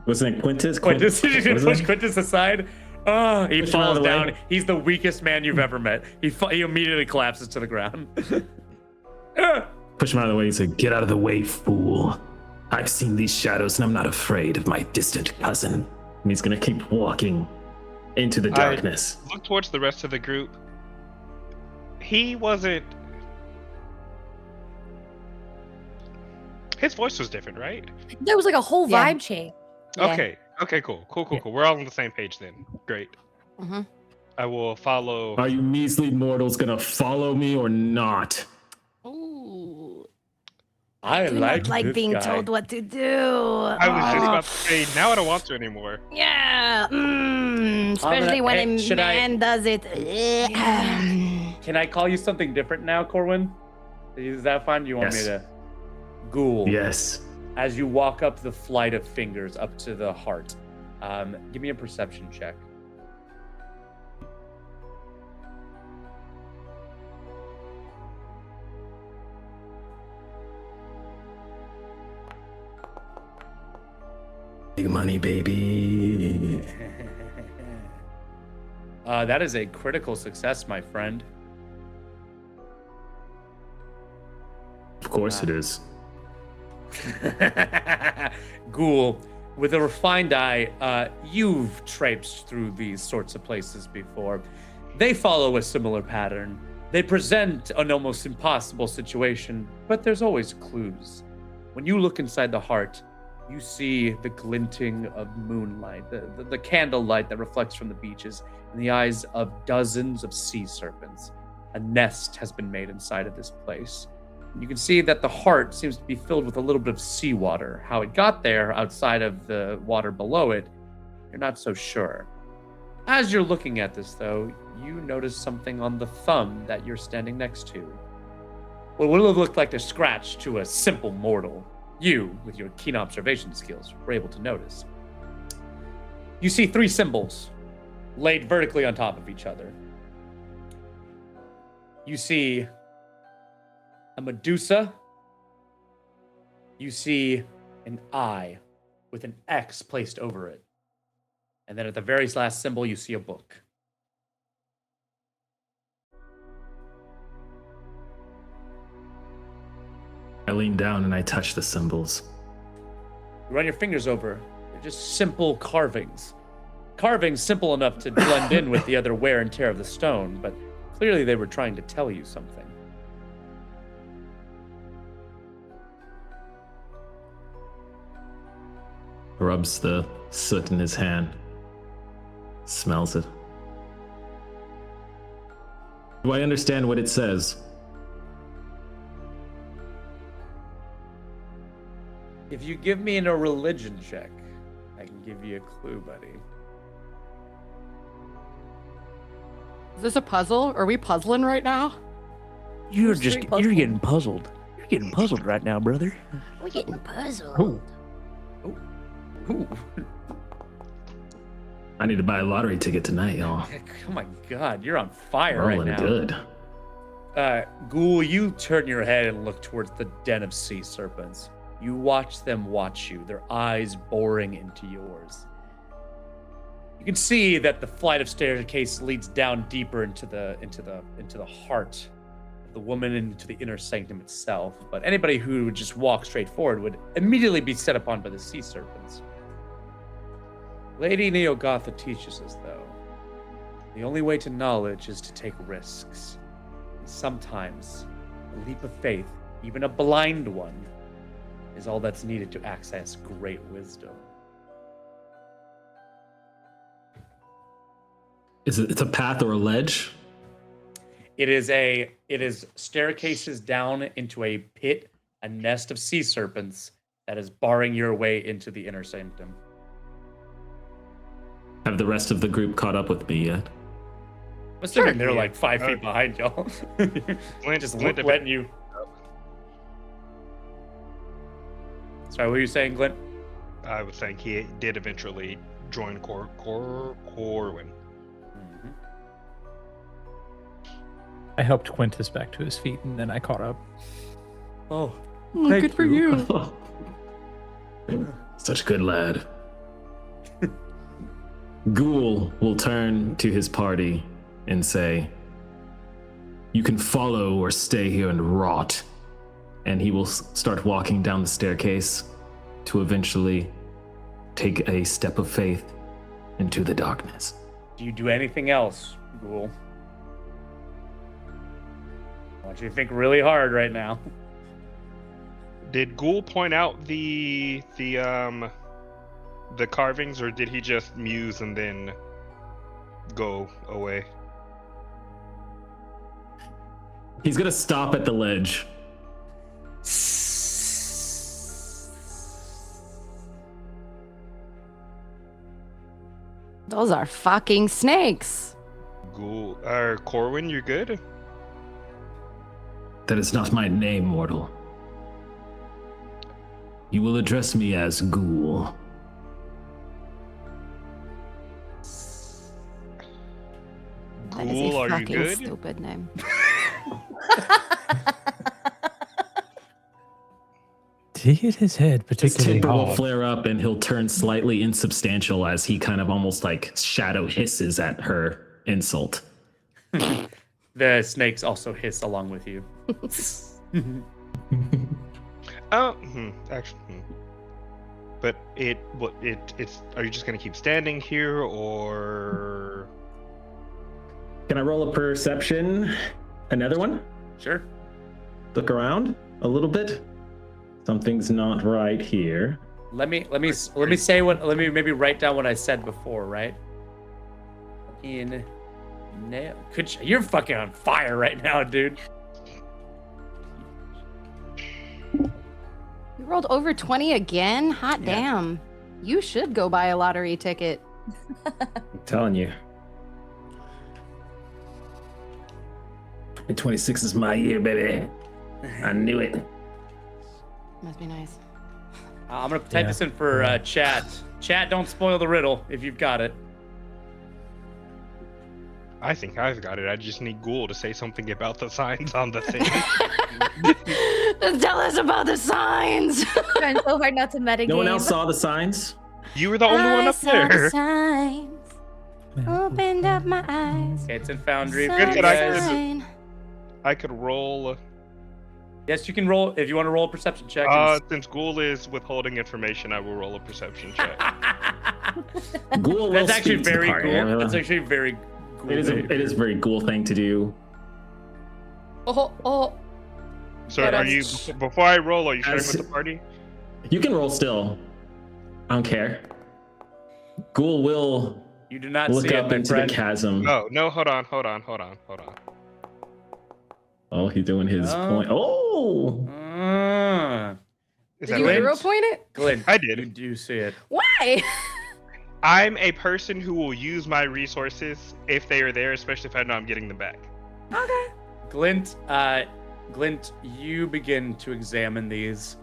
Speaker 6: What's his name? Quintus?
Speaker 2: Quintus,
Speaker 6: What is
Speaker 2: push
Speaker 6: it?
Speaker 2: Quintus aside. Oh, he
Speaker 6: Push him out
Speaker 2: falls
Speaker 6: of the way.
Speaker 2: down. He's the weakest man you've ever met. He immediately collapses to the ground.
Speaker 6: Push him out of the way. He's like,
Speaker 9: Get out of the way, fool. I've seen these shadows and I'm not afraid of my distant cousin.
Speaker 6: and he's gonna keep walking into the darkness.
Speaker 3: Look towards the rest of the group. He wasn't. His voice was different, right?
Speaker 4: There was like a whole
Speaker 1: Yeah.
Speaker 4: vibe change.
Speaker 1: Yeah.
Speaker 3: Okay, cool. We're all on the same page then. Great.
Speaker 1: Mhm.
Speaker 3: I will follow.
Speaker 6: Are you measly mortals gonna follow me or not?
Speaker 1: Ooh.
Speaker 2: I
Speaker 1: Do not like being told what to do.
Speaker 3: I was just about to say, now I don't want to anymore.
Speaker 1: Yeah. Especially when
Speaker 2: hey,
Speaker 1: a
Speaker 2: should I-
Speaker 1: man does it.
Speaker 2: Can I call you something different now, Corwin? Is that fine? Do you want
Speaker 6: Yes.
Speaker 2: me to? Ghoul.
Speaker 6: Yes.
Speaker 2: As you walk up the flight of fingers up to the heart, give me a perception check.
Speaker 9: Big money, baby.
Speaker 2: That is a critical success, my friend.
Speaker 6: Of course it is.
Speaker 2: Ghoul, with a refined eye, you've traipsed through these sorts of places before. They follow a similar pattern. They present an almost impossible situation, but there's always clues. When you look inside the heart, you see the glinting of moonlight, the candlelight that reflects from the beaches, in the eyes of dozens of sea serpents. A nest has been made inside of this place. You can see that the heart seems to be filled with a little bit of seawater. How it got there outside of the water below it, you're not so sure. As you're looking at this, though, you notice something on the thumb that you're standing next to. What would have looked like a scratch to a simple mortal, you, with your keen observation skills, were able to notice. You see 3 symbols laid vertically on top of each other. You see a Medusa. You see an eye with an X placed over it. And then at the very last symbol, you see a book.
Speaker 9: I lean down and I touch the symbols.
Speaker 2: You run your fingers over. They're just simple carvings. Carvings simple enough to blend in with the other wear and tear of the stone, but clearly they were trying to tell you something.
Speaker 6: Rubs the soot in his hand. Smells it. Do I understand what it says?
Speaker 2: If you give me a religion check, I can give you a clue, buddy.
Speaker 1: Is this a puzzle? Are we puzzling right now?
Speaker 2: You're
Speaker 4: getting
Speaker 2: puzzled. You're getting puzzled right now, brother.
Speaker 4: We're getting puzzled.
Speaker 2: Ooh.
Speaker 9: I need to buy a lottery ticket tonight, y'all.
Speaker 2: Oh my god, you're on fire
Speaker 9: Rolling
Speaker 2: right now.
Speaker 9: good.
Speaker 2: Ghoul, you turn your head and look towards the den of sea serpents. You watch them watch you, their eyes boring into yours. You can see that the flight of staircase leads down deeper into the heart of the woman, into the inner sanctum itself. But anybody who would just walk straight forward would immediately be set upon by the sea serpents. Lady Neogotha teaches us, though, the only way to knowledge is to take risks. And sometimes a leap of faith, even a blind one, is all that's needed to access great wisdom.
Speaker 6: It's a path or a ledge?
Speaker 2: It is staircases down into a pit, a nest of sea serpents that is barring your way into the inner sanctum.
Speaker 6: Have the rest of the group caught up with me yet?
Speaker 2: I'm assuming they're
Speaker 3: Yeah.
Speaker 2: like 5 feet behind y'all. Just letting you. Sorry, what were you saying, Glenn?
Speaker 3: I was saying he did eventually join Corwin.
Speaker 5: I helped Quintus back to his feet, and then I caught up.
Speaker 2: Oh,
Speaker 1: Good for you.
Speaker 6: Such a good lad. Ghoul will turn to his party and say, "You can follow or stay here and rot." And he will start walking down the staircase to eventually take a step of faith into the darkness.
Speaker 2: Do you do anything else, Ghoul? I want you to think really hard right now.
Speaker 3: Did Ghoul point out the carvings, or did he just muse and then go away?
Speaker 6: He's gonna stop at the ledge.
Speaker 1: Those are fucking snakes.
Speaker 3: Ghoul, Corwin, you good?
Speaker 9: That is not my name, mortal. You will address me as Ghoul.
Speaker 1: That is
Speaker 3: Ghoul,
Speaker 1: a
Speaker 3: are you
Speaker 1: fucking
Speaker 3: good?
Speaker 1: stupid name.
Speaker 5: Did he hit his head
Speaker 6: His
Speaker 5: particularly
Speaker 6: temper will
Speaker 5: hard?
Speaker 6: flare up and he'll turn slightly insubstantial as he kind of almost like shadow hisses at her insult.
Speaker 2: The snakes also hiss along with you.
Speaker 3: Actually. But it's. Are you just gonna keep standing here, or?
Speaker 6: Can I roll a perception? Another one?
Speaker 2: Sure.
Speaker 6: Look around a little bit. Something's not right here.
Speaker 2: Let me maybe write down what I said before, right? You're fucking on fire right now, dude.
Speaker 1: You rolled over 20 again? Hot
Speaker 2: Yeah.
Speaker 1: damn. You should go buy a lottery ticket.
Speaker 6: I'm telling you.
Speaker 9: And 26 is my year, baby. I knew it.
Speaker 1: Must be nice.
Speaker 2: I'm gonna type
Speaker 5: Yeah.
Speaker 2: this in for chat. Chat, don't spoil the riddle if you've got it.
Speaker 3: I think I've got it. I just need Ghoul to say something about the signs on the thing.
Speaker 1: Tell us about the signs.
Speaker 4: Trying so hard not to metagame.
Speaker 6: No one else saw the signs?
Speaker 3: You were the only one up
Speaker 1: saw the
Speaker 3: there.
Speaker 1: signs. Opened up my eyes.
Speaker 2: Okay, it's in Foundry.
Speaker 1: Saw
Speaker 3: Good
Speaker 1: the
Speaker 3: that I could-
Speaker 1: sign.
Speaker 3: I could roll.
Speaker 2: Yes, you can roll if you want to roll a perception check.
Speaker 3: Since Ghoul is withholding information, I will roll a perception check.
Speaker 6: Ghoul will
Speaker 2: That's actually
Speaker 6: speak to the
Speaker 2: very
Speaker 6: party.
Speaker 2: cool. That's actually very cool.
Speaker 6: It is a very cool thing to do.
Speaker 1: Oh.
Speaker 3: So
Speaker 1: But
Speaker 3: are
Speaker 1: I'm-
Speaker 3: you before I roll? Are you sharing
Speaker 6: As-
Speaker 3: with the party?
Speaker 6: You can roll still. I don't care. Ghoul will
Speaker 2: You do not
Speaker 6: look
Speaker 2: see
Speaker 6: up
Speaker 2: it, my
Speaker 6: into
Speaker 2: friend.
Speaker 6: the chasm.
Speaker 3: No, hold on.
Speaker 6: Oh, he's doing his point. Oh!
Speaker 3: Is
Speaker 1: Did
Speaker 3: that
Speaker 1: you
Speaker 3: right?
Speaker 1: hero point it?
Speaker 2: Glenn,
Speaker 3: I did.
Speaker 2: You do see it.
Speaker 1: Why?
Speaker 3: I'm a person who will use my resources if they are there, especially if I know I'm getting them back.
Speaker 1: Okay.
Speaker 2: Glint, you begin to examine these.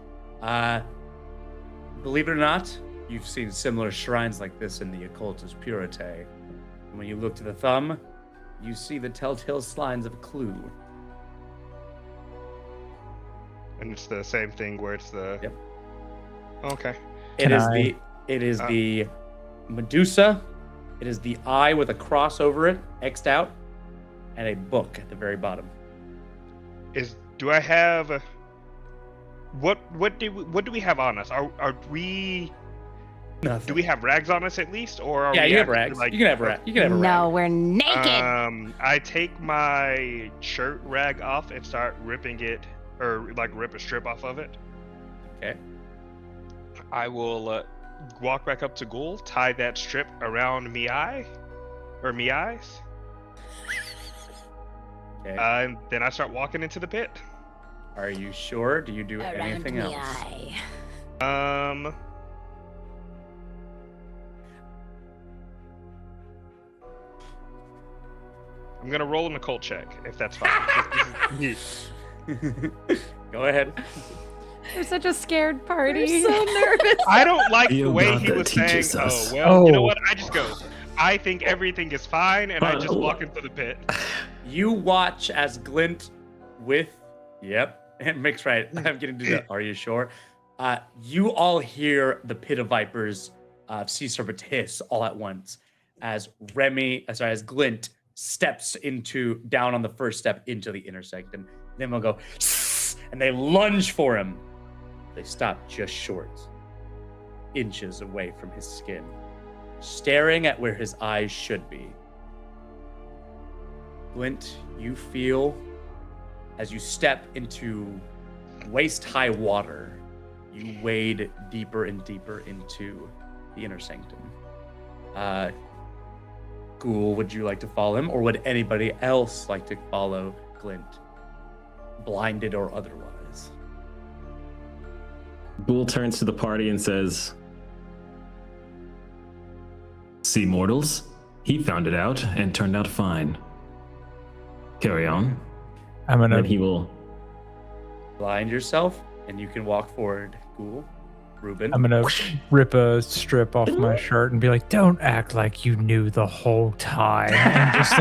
Speaker 2: Believe it or not, you've seen similar shrines like this in the occultist Purite. And when you look to the thumb, you see the telltale signs of a clue.
Speaker 3: And it's the same thing where it's the.
Speaker 2: Yep.
Speaker 3: Okay.
Speaker 2: It
Speaker 5: Can
Speaker 2: is the Medusa. It is the eye with a cross over it, X'd out, and a book at the very bottom.
Speaker 3: Do I have? What do we have on us? Are we?
Speaker 2: Nothing.
Speaker 3: Do we have rags on us at least, or are
Speaker 2: Yeah,
Speaker 3: we
Speaker 2: you have
Speaker 3: actually,
Speaker 2: rags.
Speaker 3: Like,
Speaker 2: You can have rags. You can have a rag.
Speaker 1: No, we're naked.
Speaker 3: I take my shirt rag off and start ripping it, or like rip a strip off of it.
Speaker 2: Okay.
Speaker 3: I will walk back up to Ghoul, tie that strip around me eyes.
Speaker 2: Okay.
Speaker 3: And then I start walking into the pit.
Speaker 2: Are you sure? Do you do
Speaker 1: Around
Speaker 2: anything
Speaker 1: me
Speaker 2: else?
Speaker 1: eye.
Speaker 3: I'm gonna roll an occult check if that's fine.
Speaker 2: Go ahead.
Speaker 1: We're such a scared party.
Speaker 4: We're so nervous.
Speaker 3: I don't like the
Speaker 9: You
Speaker 3: way
Speaker 9: got
Speaker 3: he
Speaker 9: that
Speaker 3: was saying,
Speaker 9: teaches us.
Speaker 3: "Oh well, you know
Speaker 5: Oh.
Speaker 3: what?" I just go. I think everything is fine, and I just walk into the pit.
Speaker 2: You watch as Glint and Mick's right. I'm getting to the, are you sure? You all hear the pit of vipers, sea serpent hiss all at once as as Glint steps down on the first step into the intersect, and then we'll go, and they lunge for him. They stop just short, inches away from his skin, staring at where his eyes should be. Glint, you feel as you step into waist-high water, you wade deeper and deeper into the inner sanctum. Ghoul, would you like to follow him, or would anybody else like to follow Glint, blinded or otherwise?
Speaker 6: Ghoul turns to the party and says, "See, mortals, he found it out and turned out fine. Carry on."
Speaker 5: I'm
Speaker 6: And
Speaker 5: gonna.
Speaker 6: then he will.
Speaker 2: Blind yourself, and you can walk forward, Ghoul. Ruben.
Speaker 5: I'm gonna rip a strip off my shirt and be like, "Don't act like you knew the whole time." And just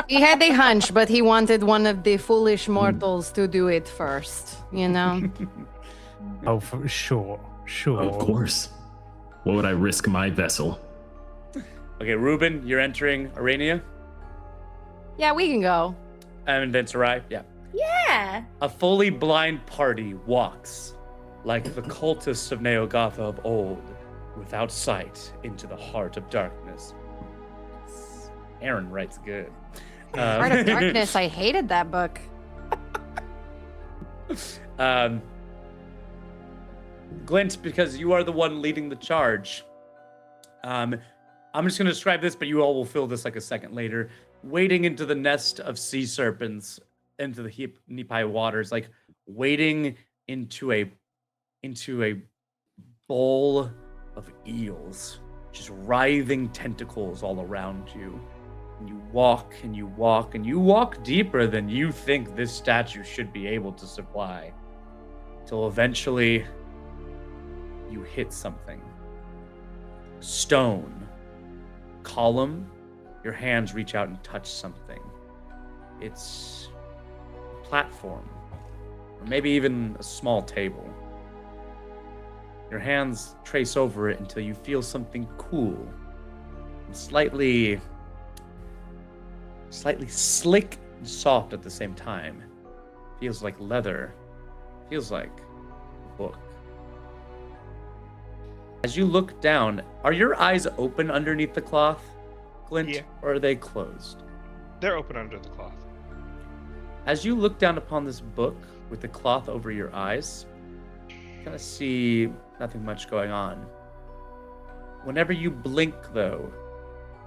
Speaker 1: He had a hunch, but he wanted one of the foolish mortals to do it first, you know?
Speaker 5: oh, for sure.
Speaker 6: Of course. What would I risk my vessel?
Speaker 2: Okay, Ruben, you're entering Arania,
Speaker 1: Yeah, we can go.
Speaker 2: and then Sarai. Yeah.
Speaker 4: Yeah.
Speaker 2: A fully blind party walks, like the cultists of Neogotha of old, without sight into the heart of darkness. Aaron writes good.
Speaker 1: Heart of Darkness, I hated that book.
Speaker 2: Glint, because you are the one leading the charge, I'm just going to describe this, but you all will fill this like a second later. Wading into the nest of sea serpents, into the knee-high waters, like wading into a bowl of eels, just writhing tentacles all around you. And you walk and you walk and you walk deeper than you think this statue should be able to supply, till eventually you hit something. Stone, column, your hands reach out and touch something. It's a platform, or maybe even a small table. Your hands trace over it until you feel something cool and slightly slick and soft at the same time. Feels like leather. Feels like a book. As you look down, are your eyes open underneath the cloth, Glint?
Speaker 3: Yeah.
Speaker 2: Or are they closed?
Speaker 3: They're open under the cloth.
Speaker 2: As you look down upon this book with the cloth over your eyes, you kind of see nothing much going on. Whenever you blink, though,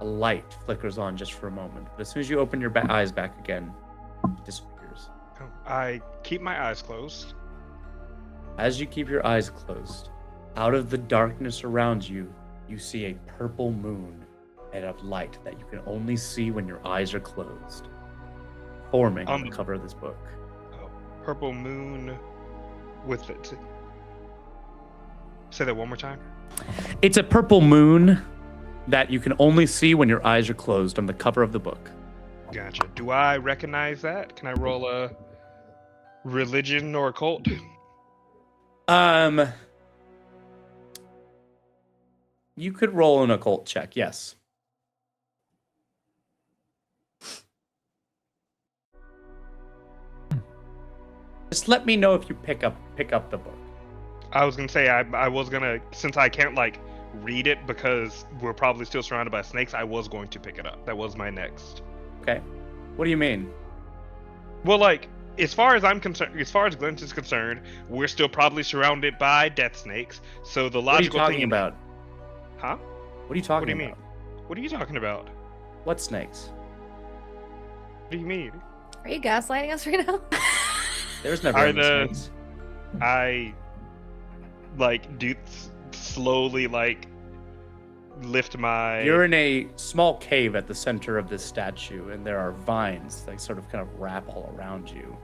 Speaker 2: a light flickers on just for a moment. But as soon as you open your eyes back again, it disappears.
Speaker 3: I keep my eyes closed.
Speaker 2: As you keep your eyes closed, out of the darkness around you, you see a purple moon made of light that you can only see when your eyes are closed, forming on the cover of this book.
Speaker 3: Purple moon with it. Say that one more time.
Speaker 2: It's a purple moon that you can only see when your eyes are closed on the cover of the book.
Speaker 3: Gotcha. Do I recognize that? Can I roll a religion or occult?
Speaker 2: You could roll an occult check, yes. Just let me know if you pick up the book.
Speaker 3: I was gonna say I was gonna, since I can't like read it because we're probably still surrounded by snakes, I was going to pick it up. That was my next.
Speaker 2: Okay. What do you mean?
Speaker 3: Well, like, as far as I'm concerned, as far as Glint is concerned, we're still probably surrounded by death snakes. So the logical
Speaker 2: What are you talking
Speaker 3: thing
Speaker 2: about?
Speaker 3: Huh?
Speaker 2: What are you talking
Speaker 3: What do you
Speaker 2: about?
Speaker 3: mean? What are you talking about?
Speaker 2: What snakes?
Speaker 3: What do you mean?
Speaker 4: Are you gaslighting us right now?
Speaker 2: There's never
Speaker 3: Are
Speaker 2: any
Speaker 3: the-
Speaker 2: snakes.
Speaker 3: I like do slowly like lift my.
Speaker 2: You're in a small cave at the center of this statue, and there are vines that sort of kind of wrap all around you.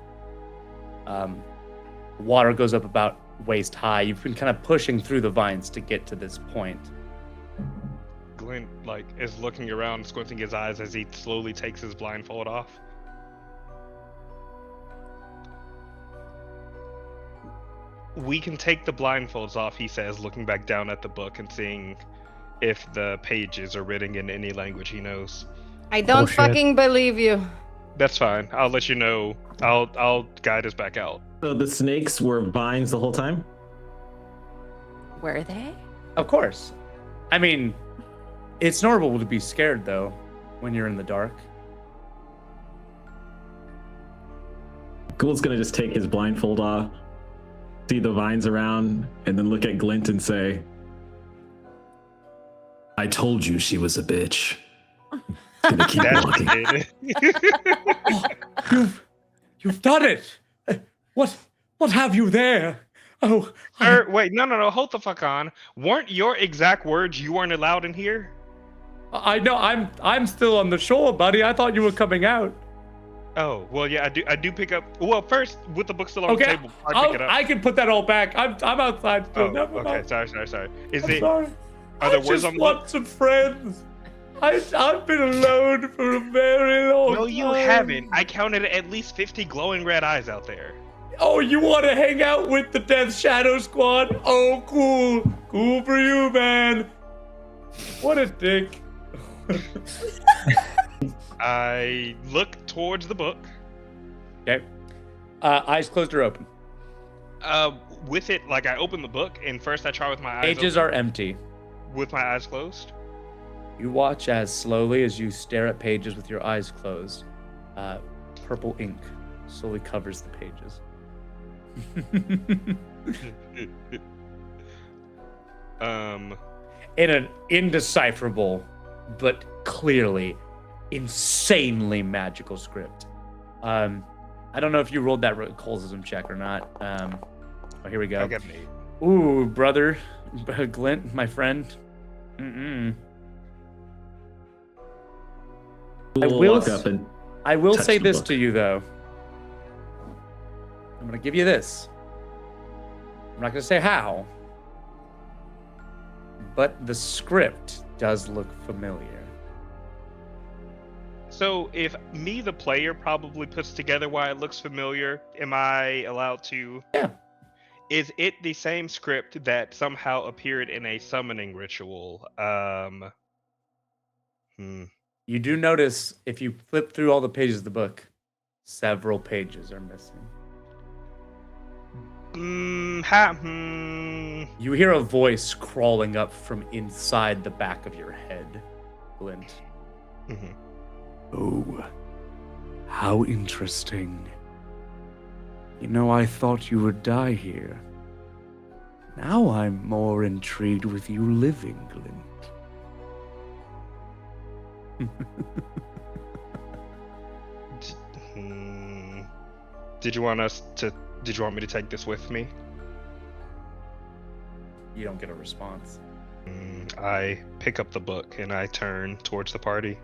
Speaker 2: Water goes up about waist high. You've been kind of pushing through the vines to get to this point.
Speaker 3: Glint like is looking around, squinting his eyes as he slowly takes his blindfold off. We can take the blindfolds off, he says, looking back down at the book and seeing if the pages are written in any language he knows.
Speaker 1: I don't
Speaker 5: Bullshit.
Speaker 1: fucking believe you.
Speaker 3: That's fine. I'll let you know. I'll guide us back out.
Speaker 6: So the snakes were vines the whole time?
Speaker 1: Were they?
Speaker 2: Of course. I mean, it's normal to be scared, though, when you're in the dark.
Speaker 6: Ghoul's gonna just take his blindfold off, see the vines around, and then look at Glint and say,
Speaker 9: I told you she was a bitch. Gonna keep
Speaker 3: That's
Speaker 9: walking.
Speaker 3: it.
Speaker 2: You've done it. What have you there? Oh,
Speaker 3: Wait, no, hold the fuck on. Weren't your exact words you weren't allowed in here?
Speaker 2: I know. I'm still on the shore, buddy. I thought you were coming out.
Speaker 3: Oh, well, yeah, I do pick up. Well, first, with the book still on
Speaker 2: Okay,
Speaker 3: the table, I pick it up.
Speaker 2: I can put that all back. I'm outside still.
Speaker 3: Oh,
Speaker 2: Never
Speaker 3: okay,
Speaker 2: mind.
Speaker 3: sorry. Is
Speaker 2: I'm
Speaker 3: it?
Speaker 2: sorry.
Speaker 3: Are there
Speaker 2: I
Speaker 3: words
Speaker 2: just
Speaker 3: on
Speaker 2: want some friends. I've been alone for a very long time.
Speaker 3: No, you haven't. I counted at least 50 glowing red eyes out there.
Speaker 2: Oh, you want to hang out with the Death Shadow Squad? Oh, cool. Cool for you, man. What a dick.
Speaker 3: I look towards the book.
Speaker 2: Okay. Eyes closed or open?
Speaker 3: With it, like I open the book, and first I try with my eyes
Speaker 2: Pages
Speaker 3: open,
Speaker 2: are empty.
Speaker 3: with my eyes closed.
Speaker 2: You watch as slowly as you stare at pages with your eyes closed, purple ink slowly covers the pages. In an indecipherable, but clearly insanely magical script. I don't know if you rolled that occultism check or not. Oh, here we go.
Speaker 3: I got an 8.
Speaker 2: Ooh, brother, Glint, my friend.
Speaker 6: Ghoul
Speaker 2: will
Speaker 6: walk up and
Speaker 2: I will
Speaker 6: Touch
Speaker 2: say
Speaker 6: the
Speaker 2: this
Speaker 6: book.
Speaker 2: to you, though. I'm going to give you this. I'm not going to say how, but the script does look familiar.
Speaker 3: So if me, the player, probably puts together why it looks familiar, am I allowed to?
Speaker 2: Yeah.
Speaker 3: Is it the same script that somehow appeared in a summoning ritual?
Speaker 2: You do notice if you flip through all the pages of the book, several pages are missing. You hear a voice crawling up from inside the back of your head, Glint.
Speaker 3: Mhm.
Speaker 2: Oh, how interesting. You know, I thought you would die here. Now I'm more intrigued with you living, Glint.
Speaker 3: Did you want me to take this with me?
Speaker 2: You don't get a response.
Speaker 3: I pick up the book and I turn towards the party.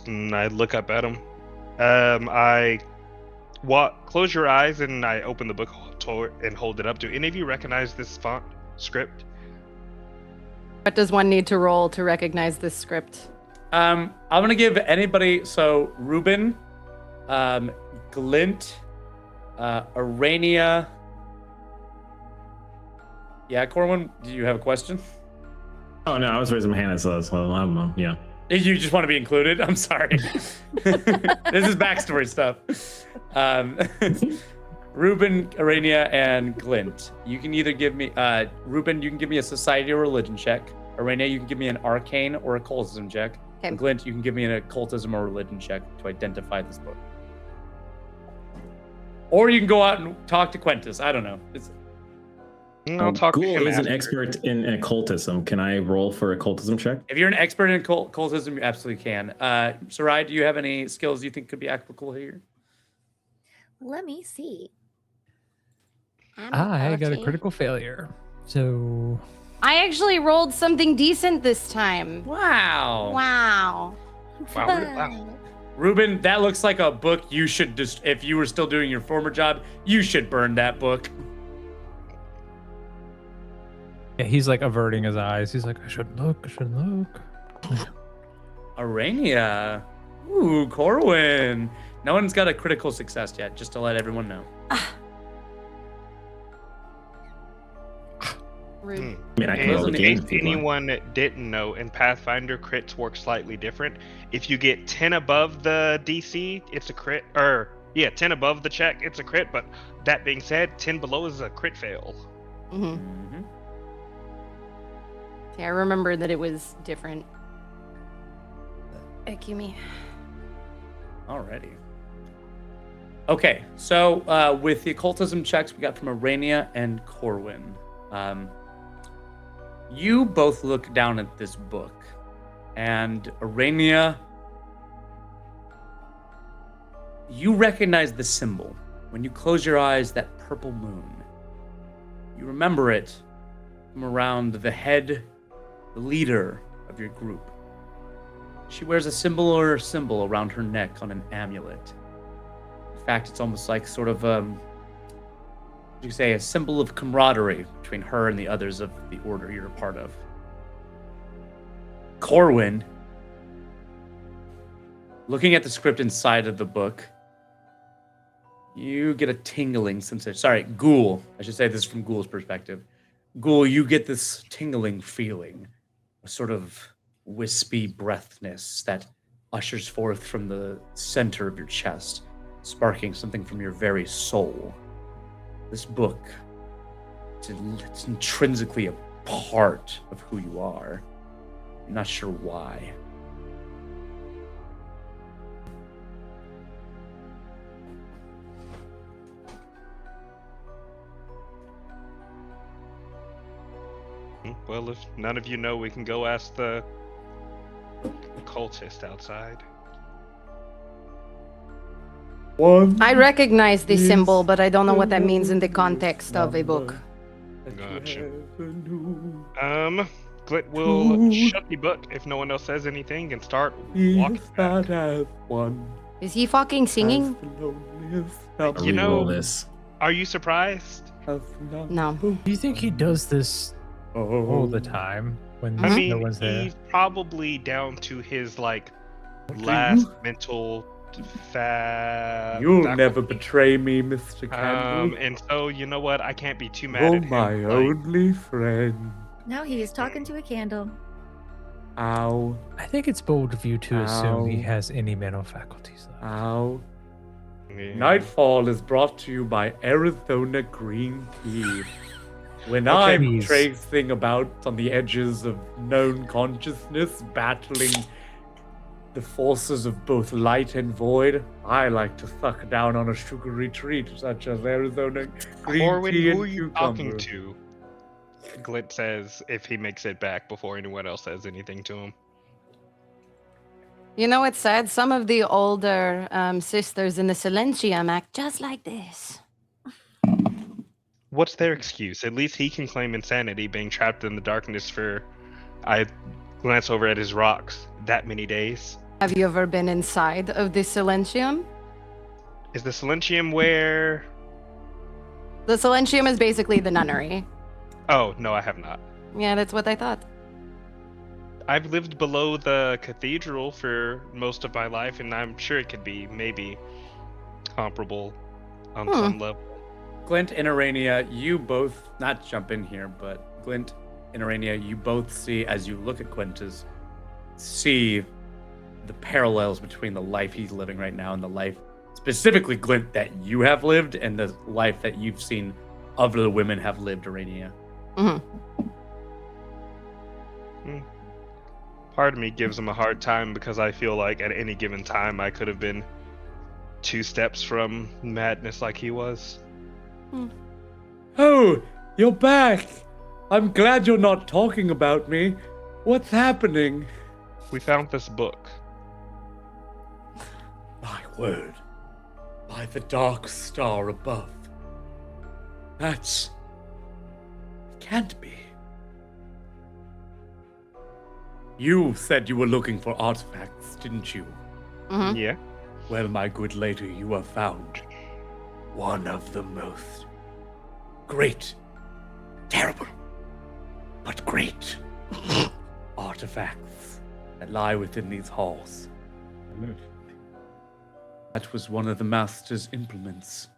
Speaker 3: And I look up at him. Close your eyes and I open the book and hold it up. Do any of you recognize this font script?
Speaker 1: What does one need to roll to recognize this script?
Speaker 2: I'm gonna give anybody, so Ruben, Glint, Arania. Yeah, Corwin, do you have a question?
Speaker 6: Oh no, I was raising my hand, so I don't know. Yeah.
Speaker 2: You just want to be included? I'm sorry. This is backstory stuff. Ruben, Arania, and Glint. You can either give me, Ruben, you can give me a society or religion check. Arania, you can give me an arcane or occultism check.
Speaker 1: Okay.
Speaker 2: And Glint, you can give me an occultism or religion check to identify this book. Or you can go out and talk to Quentus. I don't know.
Speaker 3: I'll talk to
Speaker 6: Ghoul
Speaker 3: him
Speaker 6: is an
Speaker 3: after.
Speaker 6: expert in occultism. Can I roll for occultism check?
Speaker 2: If you're an expert in occultism, you absolutely can. Sarai, do you have any skills you think could be applicable here?
Speaker 4: Let me see.
Speaker 5: I got a critical failure. So
Speaker 1: I actually rolled something decent this time.
Speaker 2: Wow.
Speaker 1: Wow.
Speaker 3: Wow.
Speaker 2: Ruben, that looks like a book you should just, if you were still doing your former job, you should burn that book.
Speaker 5: yeah, he's like averting his eyes. He's like, I shouldn't look.
Speaker 2: Arania. Ooh, Corwin. No one's got a critical success yet, just to let everyone know.
Speaker 1: Rude.
Speaker 6: I mean, I can roll the
Speaker 3: And
Speaker 6: game.
Speaker 3: if
Speaker 6: if you want.
Speaker 3: anyone didn't know, in Pathfinder, crits work slightly different. If you get 10 above the DC, it's a crit. 10 above the check, it's a crit. But that being said, 10 below is a crit fail.
Speaker 1: Mm-hmm. Yeah, I remember that it was different. Akumi.
Speaker 2: Alrighty. Okay, so with the occultism checks we got from Arania and Corwin, you both look down at this book, and Arania, you recognize the symbol. When you close your eyes, that purple moon. You remember it from around the head, the leader of your group. She wears a similar symbol around her neck on an amulet. In fact, it's almost like sort of, you say, a symbol of camaraderie between her and the others of the order you're a part of. Corwin, looking at the script inside of the book, you get a tingling sensation. Sorry, Ghoul. I should say this from Ghoul's perspective. Ghoul, you get this tingling feeling, a sort of wispy breathness that ushers forth from the center of your chest, sparking something from your very soul. This book, it's intrinsically a part of who you are. I'm not sure why.
Speaker 3: Well, if none of you know, we can go ask the cultist outside.
Speaker 1: I recognize the symbol, but I don't know what that means in the context of a book.
Speaker 3: Gotcha. Glit will shut the book if no one else says anything and start walking back.
Speaker 1: Is he fucking singing?
Speaker 3: You know,
Speaker 6: Reroll this.
Speaker 3: are you surprised?
Speaker 1: No.
Speaker 5: Do you think he does this all the time when
Speaker 3: I mean,
Speaker 5: no one's there?
Speaker 3: he's probably down to his last mental
Speaker 2: You'll
Speaker 3: faculty.
Speaker 2: never betray me, Mr. Candle.
Speaker 3: And so, you know what? I can't be too mad
Speaker 2: Oh,
Speaker 3: at him.
Speaker 2: my only friend.
Speaker 4: Now he is talking to a candle.
Speaker 2: Ow,
Speaker 5: I think it's bold of you to assume he
Speaker 2: Ow.
Speaker 5: has any mental faculties. Left.
Speaker 2: ow.
Speaker 3: Yeah.
Speaker 2: Nightfall is brought to you by Arizona Green Tea. When
Speaker 3: Okay.
Speaker 2: I'm
Speaker 5: Please.
Speaker 2: tracing about on the edges of known consciousness, battling the forces of both light and void, I like to suck down on a sugary treat such as Arizona Green
Speaker 3: Corwin,
Speaker 2: Tea
Speaker 3: who
Speaker 2: and
Speaker 3: are you
Speaker 2: cucumber.
Speaker 3: talking to? Glint says if he makes it back before anyone else says anything to him.
Speaker 1: You know what's sad? Some of the older sisters in the Silentium act just like this.
Speaker 3: What's their excuse? At least he can claim insanity being trapped in the darkness for, I glance over at his rocks, that many days.
Speaker 1: Have you ever been inside of the Silentium?
Speaker 3: Is the Silentium where...
Speaker 1: The Silentium is basically the nunnery.
Speaker 3: Oh, no, I have not.
Speaker 1: Yeah, that's what I thought.
Speaker 3: I've lived below the cathedral for most of my life, and I'm sure it could be maybe comparable on some level.
Speaker 2: Glint and Arania, you both, not jump in here, but Glint and Arania, you both see, as you look at Quintus, see the parallels between the life he's living right now and the life, specifically Glint, that you have lived and the life that you've seen other women have lived, Arania.
Speaker 3: Part of me gives him a hard time because I feel like at any given time I could have been 2 steps from madness like he was.
Speaker 2: Oh, you're back. I'm glad you're not talking about me. What's happening?
Speaker 3: We found this book.
Speaker 2: My word. By the dark star above. That's... It can't be. You said you were looking for artifacts, didn't you?
Speaker 3: Yeah.
Speaker 2: Well, my good lady, you have found one of the most great, terrible, but great artifacts that lie within these halls. That was one of the Master's implements,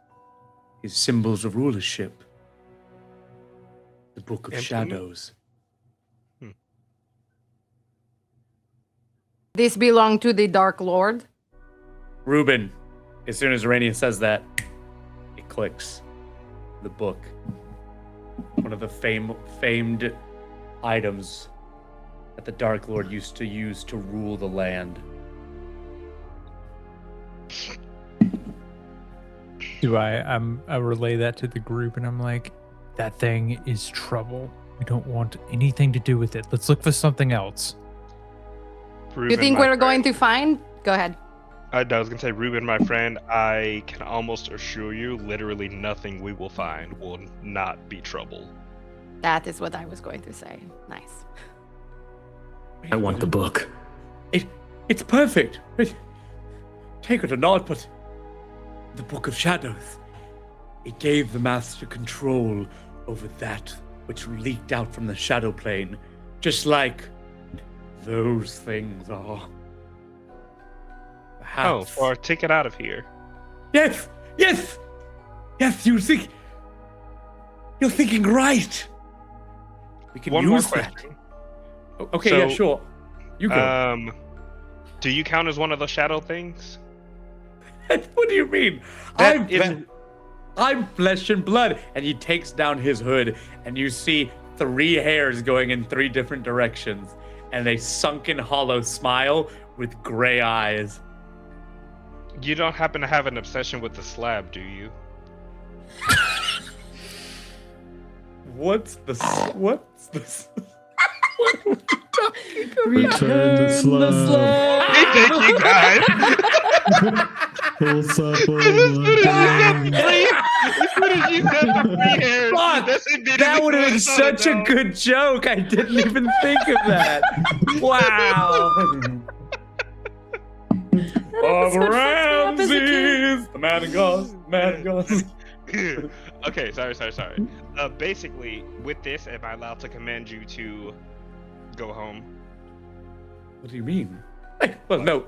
Speaker 2: his symbols of rulership, the Book of
Speaker 3: Implement?
Speaker 2: Shadows.
Speaker 1: This belonged to the Dark Lord.
Speaker 2: Reuben, as soon as Arania says that, it clicks. The book. One of the famed items that the Dark Lord used to use to rule the land.
Speaker 5: I relay that to the group and I'm like, that thing is trouble. We don't want anything to do with it. Let's look for something else.
Speaker 1: You think we're going to find? Go ahead.
Speaker 3: I was gonna say, Ruben, my friend, I can almost assure you, literally nothing we will find will not be trouble.
Speaker 1: That is what I was going to say. Nice.
Speaker 9: I want the book.
Speaker 2: It's perfect. Take it or not, but the Book of Shadows. It gave the Master control over that which leaked out from the Shadow Plane, just like those things are.
Speaker 3: Oh,
Speaker 2: Perhaps.
Speaker 3: or take it out of here.
Speaker 2: Yes! Yes! Yes, you're thinking right. We can
Speaker 3: One more
Speaker 2: use that.
Speaker 3: question.
Speaker 2: Okay,
Speaker 3: So,
Speaker 2: yeah, sure. You go.
Speaker 3: Do you count as one of the shadow things?
Speaker 2: What do you mean?
Speaker 3: That
Speaker 2: I'm flesh and blood. And he takes down his hood, and you see 3 hairs going in 3 different directions, and a sunken, hollow smile with gray eyes.
Speaker 3: You don't happen to have an obsession with the slab, do you?
Speaker 2: What's this?
Speaker 6: Return the slab.
Speaker 3: Thank you guys.
Speaker 6: Full supple.
Speaker 3: As soon as you said the 3 hairs,
Speaker 2: Fuck!
Speaker 3: that's immediately
Speaker 2: That would have
Speaker 3: what I
Speaker 2: been
Speaker 3: thought
Speaker 2: such a
Speaker 3: about.
Speaker 2: good joke. I didn't even think of that. Wow. Of Ramses, the man and gods,
Speaker 3: Okay, sorry. Basically, with this, am I allowed to command you to go home?
Speaker 2: What do you mean? Well, no.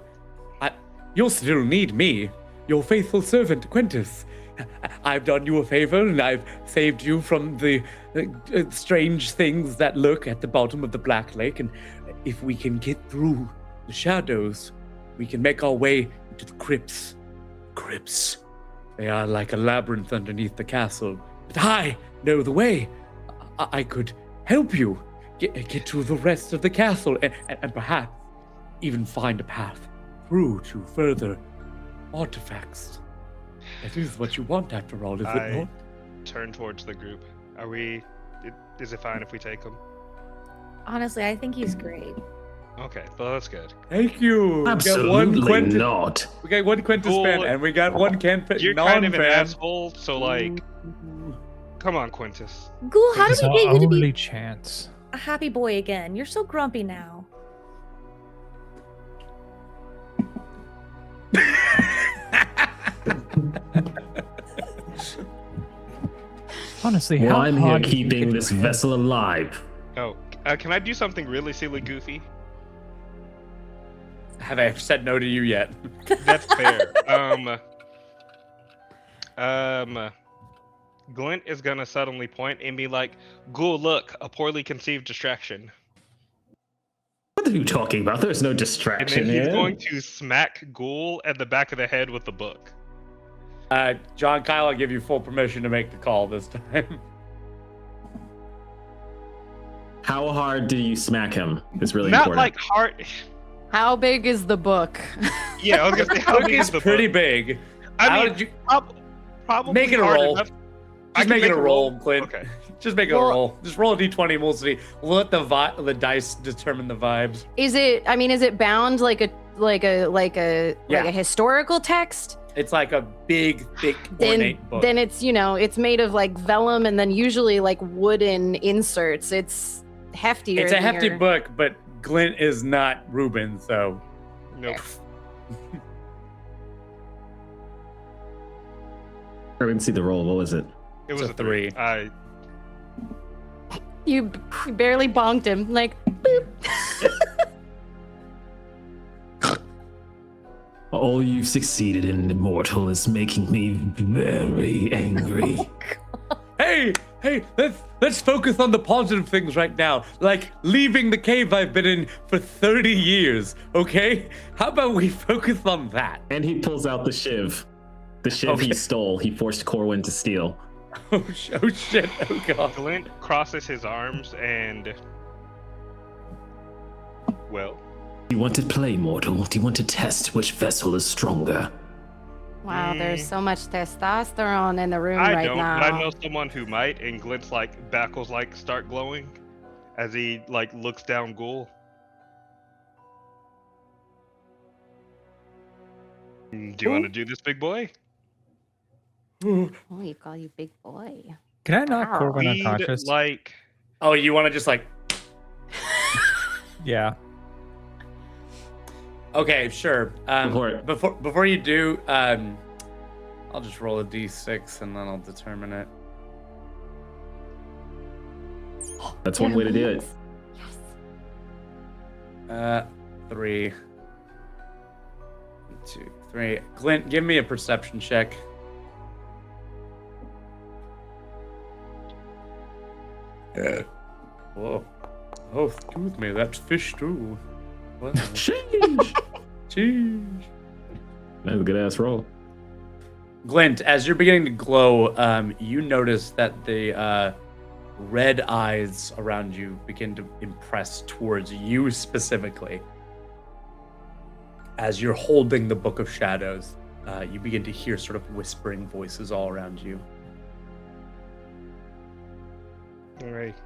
Speaker 2: You'll still need me, your faithful servant, Quintus. I've done you a favor, and I've saved you from the strange things that lurk at the bottom of the Black Lake. And if we can get through the shadows, we can make our way into the crypts. They are like a labyrinth underneath the castle. But I know the way. I could help you get to the rest of the castle and perhaps even find a path through to further artifacts. That is what you want after all, is it not?
Speaker 3: Turn towards the group. Is it fine if we take him?
Speaker 4: Honestly, I think he's great.
Speaker 3: Okay, well, that's good.
Speaker 2: Thank you.
Speaker 9: Absolutely not.
Speaker 2: We got one Quintus
Speaker 3: Cool.
Speaker 2: fan, and we got one
Speaker 3: You're kind of an asshole, so like, come on, Quintus.
Speaker 4: Ghoul, how do
Speaker 5: It's
Speaker 4: we
Speaker 5: our
Speaker 4: get you to
Speaker 5: only
Speaker 4: be
Speaker 5: chance.
Speaker 4: a happy boy again? You're so grumpy now.
Speaker 5: Honestly,
Speaker 9: Well,
Speaker 5: how
Speaker 9: I'm here
Speaker 5: hard do you
Speaker 9: keeping
Speaker 5: think
Speaker 9: this
Speaker 5: your head-
Speaker 9: vessel alive.
Speaker 3: Oh, can I do something really silly, goofy?
Speaker 2: Have I said no to you yet?
Speaker 3: That's fair. Glint is gonna suddenly point and be like, "Ghoul, look, a poorly conceived distraction."
Speaker 9: What are you talking about? There's no
Speaker 3: And
Speaker 9: distraction
Speaker 3: then he's
Speaker 9: here.
Speaker 3: going to smack Ghoul at the back of the head with the book.
Speaker 2: John Kyle, I'll give you full permission to make the call this time.
Speaker 6: How hard do you smack him? Is really
Speaker 3: Not
Speaker 6: important.
Speaker 3: like hard.
Speaker 1: How big is the book?
Speaker 3: Yeah, I was gonna say, how
Speaker 2: Book
Speaker 3: big
Speaker 2: is
Speaker 3: is the
Speaker 2: pretty
Speaker 3: book?
Speaker 2: big.
Speaker 3: I
Speaker 2: How
Speaker 3: mean,
Speaker 2: did you
Speaker 3: probably
Speaker 2: make it a
Speaker 3: hard
Speaker 2: roll?
Speaker 3: enough. I
Speaker 2: Just
Speaker 3: can
Speaker 2: make it a roll, Clint.
Speaker 3: Okay.
Speaker 2: Just make it
Speaker 1: Well-
Speaker 2: a roll. Just roll a d20 and we'll see. We'll let the dice determine the vibes.
Speaker 1: Is it? I mean, is it bound like a
Speaker 2: Yeah.
Speaker 1: historical text?
Speaker 2: It's like a big, thick,
Speaker 1: Then,
Speaker 2: ornate book.
Speaker 1: then it's it's made of like vellum and then usually like wooden inserts. It's heftier.
Speaker 2: It's a
Speaker 1: than
Speaker 2: hefty
Speaker 1: your-
Speaker 2: book, but Glint is not Reuben, so
Speaker 3: Nope.
Speaker 6: I didn't see the roll. What was it?
Speaker 3: It was
Speaker 2: It's a
Speaker 3: a 3.
Speaker 2: three.
Speaker 1: You barely bonked him. Like, boop.
Speaker 9: All you've succeeded in, Immortal, is making me very angry.
Speaker 2: hey, let's focus on the positive things right now. Like leaving the cave I've been in for 30 years, okay? How about we focus on that?
Speaker 6: And he pulls out the shiv. The shiv
Speaker 2: Okay.
Speaker 6: he stole. He forced Corwin to steal.
Speaker 2: Oh shit, oh god.
Speaker 3: Glint crosses his arms and, well,
Speaker 9: Do you want to play, mortal? Do you want to test which vessel is stronger?
Speaker 1: Wow, there's so much testosterone in the room
Speaker 3: I
Speaker 1: right
Speaker 3: don't,
Speaker 1: now.
Speaker 3: but I know someone who might, and Glint's like backles like start glowing as he like looks down Ghoul. Do you want to do this, big boy?
Speaker 1: Oh, you call you big boy.
Speaker 5: Can I knock
Speaker 1: Wow.
Speaker 5: Corbin
Speaker 3: We'd
Speaker 5: unconscious?
Speaker 3: like
Speaker 2: Oh, you want to just like
Speaker 5: Yeah.
Speaker 2: okay, sure.
Speaker 6: Before it.
Speaker 2: Before you do, I'll just roll a d6 and then I'll determine it.
Speaker 6: That's one way to do it.
Speaker 1: Yes.
Speaker 2: 3, 2, 3. Glint, give me a perception check. Whoa. Oh, excuse me, that's fish too. Wow.
Speaker 6: Sheesh.
Speaker 2: Jeez.
Speaker 6: That was a good ass roll.
Speaker 2: Glint, as you're beginning to glow, you notice that the red eyes around you begin to impress towards you specifically. As you're holding the Book of Shadows, you begin to hear sort of whispering voices all around you.
Speaker 3: all right.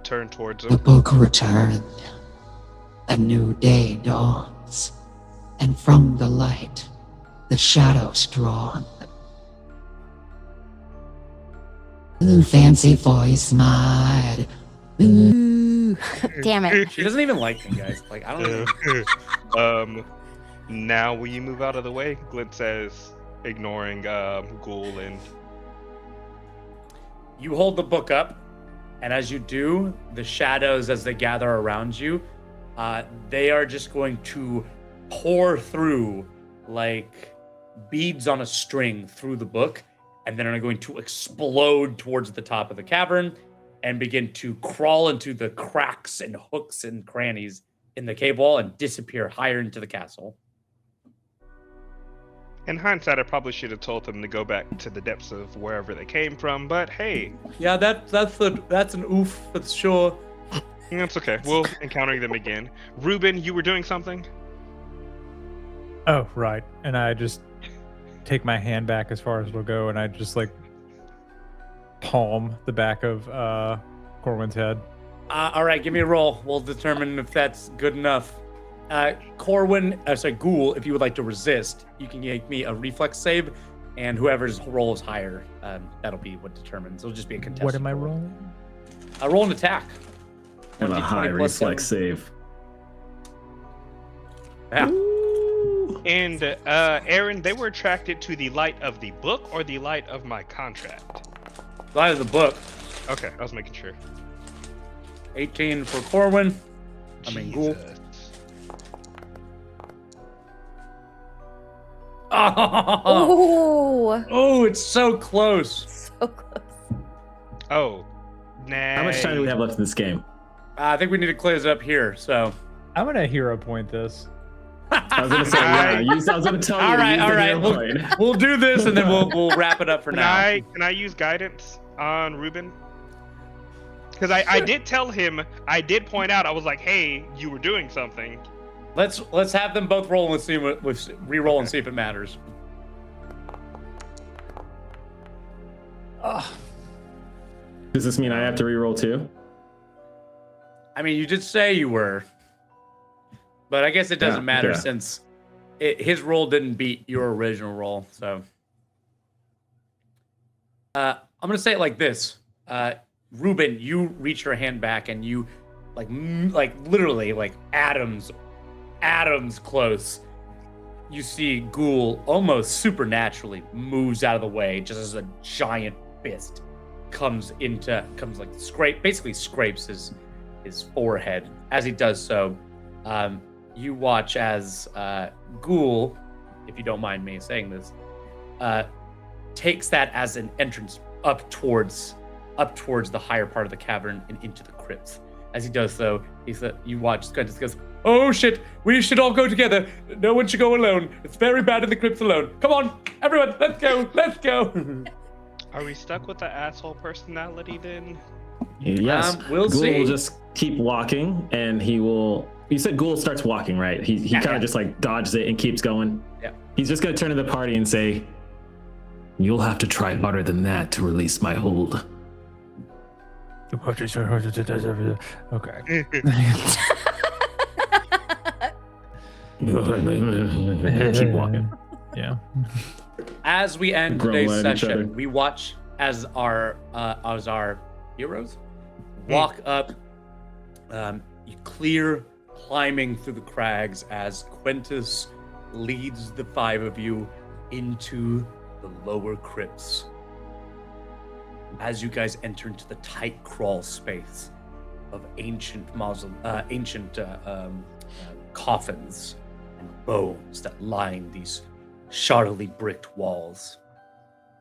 Speaker 3: Turn towards
Speaker 8: The
Speaker 3: him.
Speaker 8: book returned. A new day dawns, and from the light, the shadows drawn. Ooh, fancy voice mod. Ooh.
Speaker 1: Damn it.
Speaker 2: She doesn't even like me, guys. Like, I don't know.
Speaker 3: Now will you move out of the way? Glint says, ignoring Ghoul and
Speaker 2: You hold the book up, and as you do, the shadows, as they gather around you, they are just going to pour through like beads on a string through the book, and then are going to explode towards the top of the cavern and begin to crawl into the cracks and hooks and crannies in the cave wall and disappear higher into the castle.
Speaker 3: In hindsight, I probably should have told them to go back to the depths of wherever they came from, but hey.
Speaker 2: Yeah, that's an oof for sure.
Speaker 3: That's okay. We'll encounter them again. Ruben, you were doing something?
Speaker 5: Oh, right. And I just take my hand back as far as it'll go, and I just like palm the back of Corwin's head.
Speaker 2: All right, give me a roll. We'll determine if that's good enough. Ghoul, if you would like to resist, you can make me a reflex save, and whoever's roll is higher, that'll be what determines. It'll just be a contested.
Speaker 5: What am I
Speaker 2: roll.
Speaker 5: rolling?
Speaker 2: Roll an attack.
Speaker 6: And a
Speaker 2: 1d20
Speaker 6: high
Speaker 2: plus
Speaker 6: reflex
Speaker 2: 7.
Speaker 6: save.
Speaker 2: Yeah.
Speaker 3: And Aaron, they were attracted to the light of the book or the light of my contract?
Speaker 2: Light of the book.
Speaker 3: Okay, I was making sure.
Speaker 2: 18 for Corwin. Ghoul.
Speaker 3: Jesus.
Speaker 2: Oh, it's so close.
Speaker 4: So close.
Speaker 3: Oh, nah.
Speaker 6: How much time do we have left in this game?
Speaker 2: I think we need to close it up here. So.
Speaker 5: I'm gonna hero point this.
Speaker 6: I was gonna say, yeah. I was gonna tell you.
Speaker 2: All right,
Speaker 6: to use
Speaker 2: all
Speaker 6: the
Speaker 2: right.
Speaker 6: hero point.
Speaker 2: We'll do this, and then we'll wrap it up for
Speaker 3: Can
Speaker 2: now.
Speaker 3: I use guidance on Ruben? Because I did tell him, I did point out, I was like, hey, you were doing something.
Speaker 2: Let's have them both roll and see what re-roll and see if it matters.
Speaker 6: Does this mean I have to reroll too?
Speaker 2: I mean, you did say you were, but I guess it doesn't matter
Speaker 6: yeah.
Speaker 2: since his roll didn't beat your original roll. So I'm gonna say it like this: Ruben, you reach your hand back and you like literally like atoms close. You see Ghoul almost supernaturally moves out of the way just as a giant fist basically scrapes his forehead. As he does so, you watch as Ghoul, if you don't mind me saying this, takes that as an entrance up towards the higher part of the cavern and into the crypts. As he does so, you watch Squintus goes, "Oh shit, we should all go together. No one should go alone. It's very bad in the crypts alone. Come on, everyone, let's go."
Speaker 3: Are we stuck with the asshole personality then?
Speaker 6: Yes.
Speaker 2: We'll
Speaker 6: Ghoul
Speaker 2: see.
Speaker 6: will just keep walking, and he will. You said Ghoul starts walking, right? He kind of just like dodges it and keeps going.
Speaker 2: Yeah.
Speaker 6: He's just gonna turn to the party and say,
Speaker 9: You'll have to try harder than that to release my hold.
Speaker 5: Okay.
Speaker 6: keep walking.
Speaker 5: Yeah.
Speaker 2: As we end
Speaker 6: Grumble
Speaker 2: today's
Speaker 6: at each other.
Speaker 2: session, we watch as our heroes walk up, clear climbing through the crags as Quintus leads the five of you into the lower crypts. As you guys enter into the tight crawl space of ancient coffins and bones that line these shoddily bricked walls.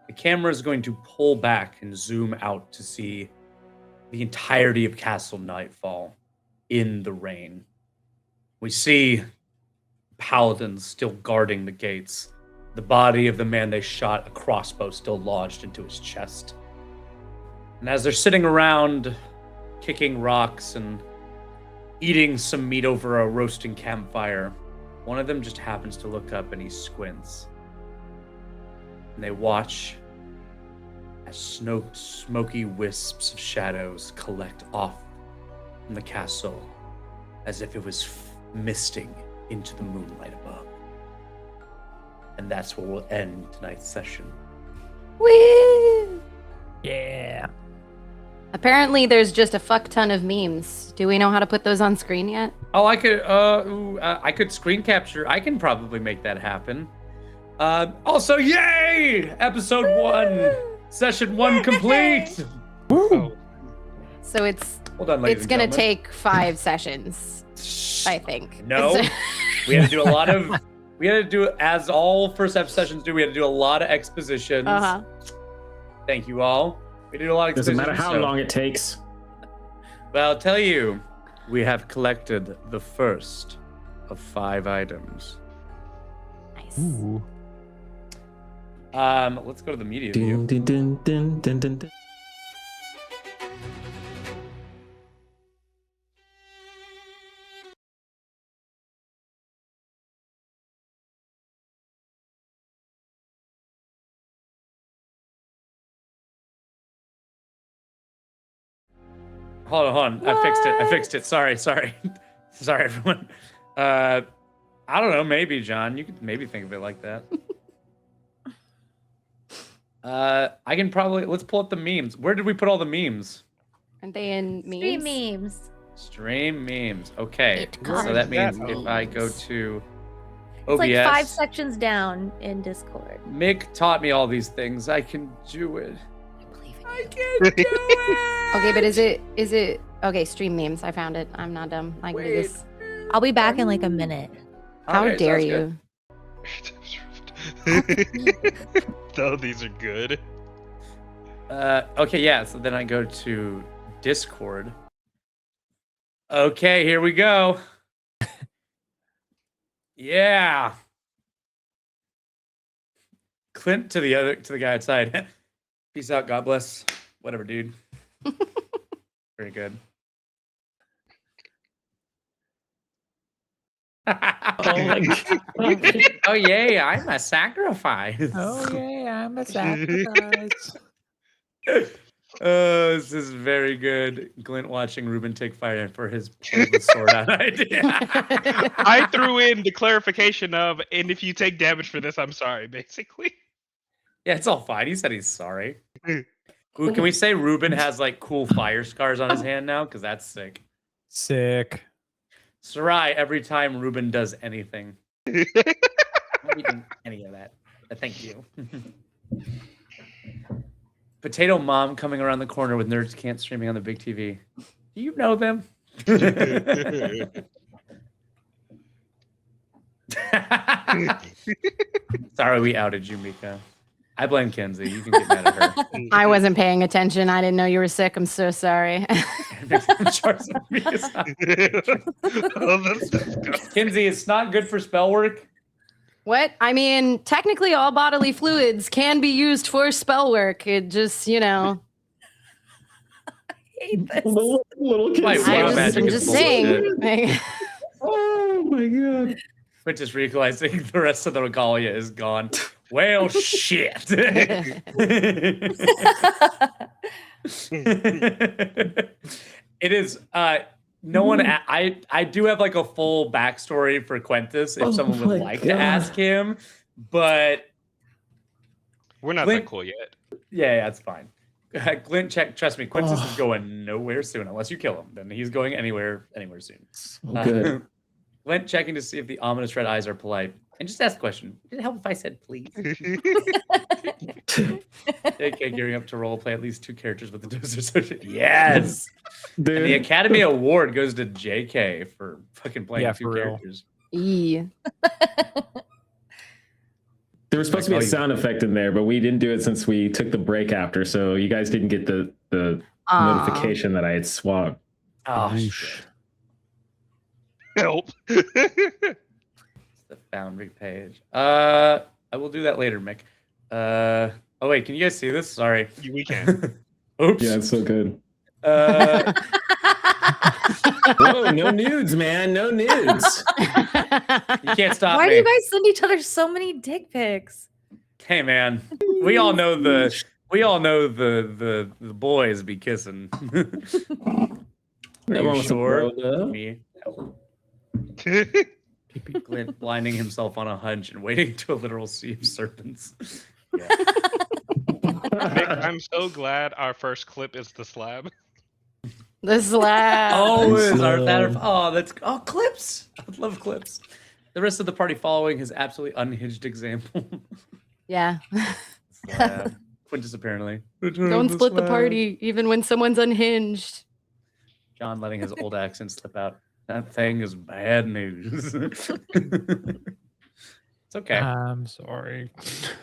Speaker 2: The camera is going to pull back and zoom out to see the entirety of Castle Nightfall in the rain. We see paladins still guarding the gates, the body of the man they shot, a crossbow still lodged into his chest. And as they're sitting around, kicking rocks and eating some meat over a roasting campfire, one of them just happens to look up and he squints. And they watch as smoky wisps of shadows collect off from the castle as if it was misting into the moonlight above. And that's where we'll end tonight's session.
Speaker 1: Woo!
Speaker 5: Yeah.
Speaker 1: Apparently, there's just a fuck ton of memes. Do we know how to put those on screen yet?
Speaker 2: Oh, I could screen capture. I can probably make that happen. Also, yay! Episode 1, session 1 complete.
Speaker 3: Oh,
Speaker 1: So it's
Speaker 2: Hold on, ladies
Speaker 1: it's
Speaker 2: and
Speaker 1: gonna
Speaker 2: gentlemen.
Speaker 1: take 5 sessions, I think.
Speaker 2: No, we had to do a lot of. We had to do, as all first ep sessions do. We had to do a lot of expositions.
Speaker 1: Uh-huh.
Speaker 2: Thank you all. We did a lot of
Speaker 6: Doesn't
Speaker 2: expositions.
Speaker 6: matter how long it takes.
Speaker 2: But I'll tell you, we have collected the first of 5 items.
Speaker 1: Nice.
Speaker 5: Ooh.
Speaker 2: Let's go to the media view.
Speaker 6: Dun, dun, dun, dun, dun, dun.
Speaker 2: Hold on. I fixed it. Sorry, everyone. I don't know. Maybe, John, you could maybe think of it like that. I can probably let's pull up the memes. Where did we put all the memes?
Speaker 1: Aren't they in memes?
Speaker 4: Stream memes.
Speaker 2: Stream memes. Okay,
Speaker 1: It
Speaker 2: so that means
Speaker 3: got
Speaker 2: if I go to
Speaker 4: It's
Speaker 2: OBS,
Speaker 4: like 5 sections down in Discord.
Speaker 2: Mick taught me all these things. I can do it.
Speaker 1: I can't do it. Okay, but is it okay? Stream memes. I found it. I'm not dumb. I can do this.
Speaker 4: I'll be back in like a minute.
Speaker 1: How
Speaker 2: Okay,
Speaker 1: dare
Speaker 2: sounds
Speaker 1: you?
Speaker 2: good.
Speaker 3: No, these are good.
Speaker 2: Okay, yeah. So then I go to Discord. Okay, here we go. Yeah. Clint to the guy outside. Peace out. God bless. Whatever, dude. Very good.
Speaker 6: Oh my God.
Speaker 2: Oh yay! I'm a sacrifice.
Speaker 5: Oh yeah, I'm a sacrifice.
Speaker 2: This is very good. Glint watching Ruben take fire for his pull the sword out idea.
Speaker 3: I threw in the clarification of, and if you take damage for this, I'm sorry, basically.
Speaker 2: Yeah, it's all fine. He said he's sorry. Ooh, can we say Ruben has like cool fire scars on his hand now? Because that's sick.
Speaker 5: Sick.
Speaker 2: Sarai, every time Ruben does anything. I'm not even any of that. But thank you. Potato Mom coming around the corner with Nerdscant streaming on the big TV. Do you know them? Sorry, we outed you, Mika. I blame Kenzie. You can get mad at her.
Speaker 1: I wasn't paying attention. I didn't know you were sick. I'm so sorry.
Speaker 3: Oh, that's disgusting.
Speaker 2: Kenzie, it's not good for spell work.
Speaker 1: What? I mean, technically, all bodily fluids can be used for spell work. It just, you know.
Speaker 4: I hate this.
Speaker 6: Little kids.
Speaker 2: Wait, wild magic
Speaker 1: I'm
Speaker 2: is
Speaker 1: just
Speaker 2: bullshit.
Speaker 1: saying.
Speaker 6: Oh my God.
Speaker 2: But just realizing the rest of the regalia is gone. Well, shit. It is. No one. I do have like a full backstory for Quintus if someone would like to ask him, but
Speaker 3: We're not
Speaker 2: Glint-
Speaker 3: that cool yet.
Speaker 2: yeah, it's fine. Glint, trust me, Quintus is going nowhere soon unless you kill him. Then he's going anywhere soon.
Speaker 6: Oh, good.
Speaker 2: Glint checking to see if the ominous red eyes are polite. And just ask a question. Did it help if I said please? JK gearing up to role play at least 2 characters with the Dozer Associate. Yes!
Speaker 6: Dude.
Speaker 2: And the Academy Award goes to JK for fucking playing
Speaker 5: Yeah,
Speaker 2: 2
Speaker 5: for real.
Speaker 2: characters.
Speaker 1: E.
Speaker 6: There was supposed to be a sound effect in there, but we didn't do it since we took the break after, so you guys didn't get the notification that I had swapped.
Speaker 2: Oh, shit.
Speaker 3: Help.
Speaker 2: The Foundry page. I will do that later, Mick. Oh, wait, can you guys see this? Sorry.
Speaker 3: We can.
Speaker 2: Oops.
Speaker 6: Yeah, it's so good.
Speaker 2: Uh,
Speaker 6: Whoa, no nudes, man. No nudes.
Speaker 2: you can't stop
Speaker 4: Why do
Speaker 2: me.
Speaker 4: you guys send each other so many dick pics?
Speaker 2: Hey, man. We all know the boys be kissing. Are
Speaker 6: That
Speaker 2: you
Speaker 6: one was
Speaker 2: sure?
Speaker 6: a
Speaker 2: Me. Glint blinding himself on a hunch and wading to a literal sea of serpents. Yeah.
Speaker 3: Nick, I'm so glad our first clip is the slab.
Speaker 1: The slab.
Speaker 2: Oh, is our,
Speaker 6: Slab.
Speaker 2: that's clips. I love clips. The rest of the party following his absolutely unhinged example.
Speaker 1: Yeah.
Speaker 2: Slab. Quintus apparently.
Speaker 1: Don't split the
Speaker 2: slab.
Speaker 1: party, even when someone's unhinged.
Speaker 2: John letting his old accent slip out. That thing is bad news. It's okay.
Speaker 5: I'm sorry.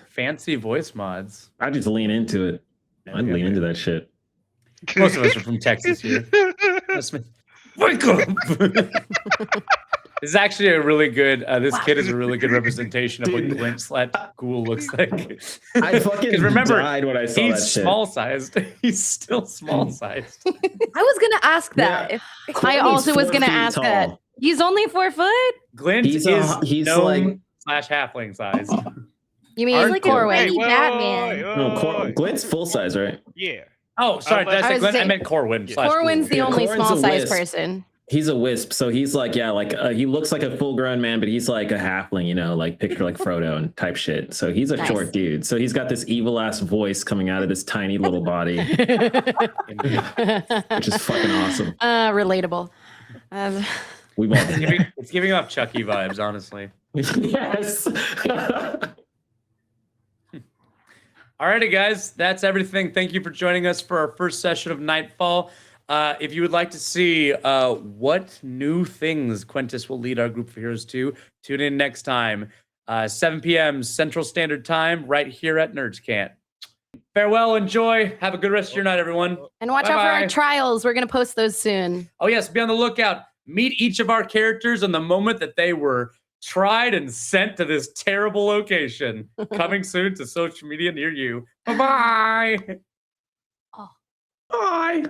Speaker 2: Fancy voice mods.
Speaker 6: I just lean into it. I'd lean into that shit.
Speaker 2: Most of us are from Texas here. Wake up! This is actually a really good. This kid is a really good representation of what Glint/Ghoul looks like.
Speaker 6: I fucking
Speaker 2: 'Cause remember,
Speaker 6: died when I saw
Speaker 2: he's
Speaker 6: that shit.
Speaker 2: small sized. He's still small sized.
Speaker 4: I was gonna ask that.
Speaker 6: Yeah.
Speaker 4: If,
Speaker 1: I
Speaker 6: He's
Speaker 1: also was
Speaker 6: 4
Speaker 1: gonna
Speaker 6: feet
Speaker 1: ask
Speaker 6: tall.
Speaker 1: that. He's only 4 foot.
Speaker 2: Glint
Speaker 6: He's
Speaker 2: is
Speaker 6: like
Speaker 2: gnome/halfling sized.
Speaker 1: You mean
Speaker 2: Aren't
Speaker 4: like
Speaker 1: Corwin?
Speaker 4: a mini Batman.
Speaker 6: No, Glint's full size, right?
Speaker 3: Yeah.
Speaker 2: Oh, sorry. Did I
Speaker 1: I
Speaker 2: say
Speaker 1: was
Speaker 2: Glint? I
Speaker 1: saying-
Speaker 2: meant Corwin.
Speaker 1: Corwin's the
Speaker 6: Yeah,
Speaker 1: only
Speaker 6: Corwin's a
Speaker 1: small sized
Speaker 6: wisp.
Speaker 1: person.
Speaker 6: He's a wisp, so he's like, yeah, like he looks like a full-grown man, but he's like a halfling, you know, like picture like Frodo and type shit. So he's a
Speaker 1: Nice.
Speaker 6: short dude. So he's got this evil ass voice coming out of this tiny little body, which is fucking awesome.
Speaker 1: Relatable.
Speaker 6: We've all
Speaker 2: It's giving off Chucky vibes, honestly.
Speaker 6: yes.
Speaker 2: Alrighty, guys, that's everything. Thank you for joining us for our first session of Nightfall. If you would like to see what new things Quintus will lead our group of heroes to, tune in next time, 7 p.m. Central Standard Time, right here at Nerdscant. Farewell, enjoy, have a good rest of your night, everyone.
Speaker 1: And watch out for
Speaker 2: Bye-bye.
Speaker 1: our trials. We're going to post those soon.
Speaker 2: Oh yes, be on the lookout. Meet each of our characters in the moment that they were tried and sent to this terrible location. Coming soon to social media near you. Bye-bye.
Speaker 6: Bye.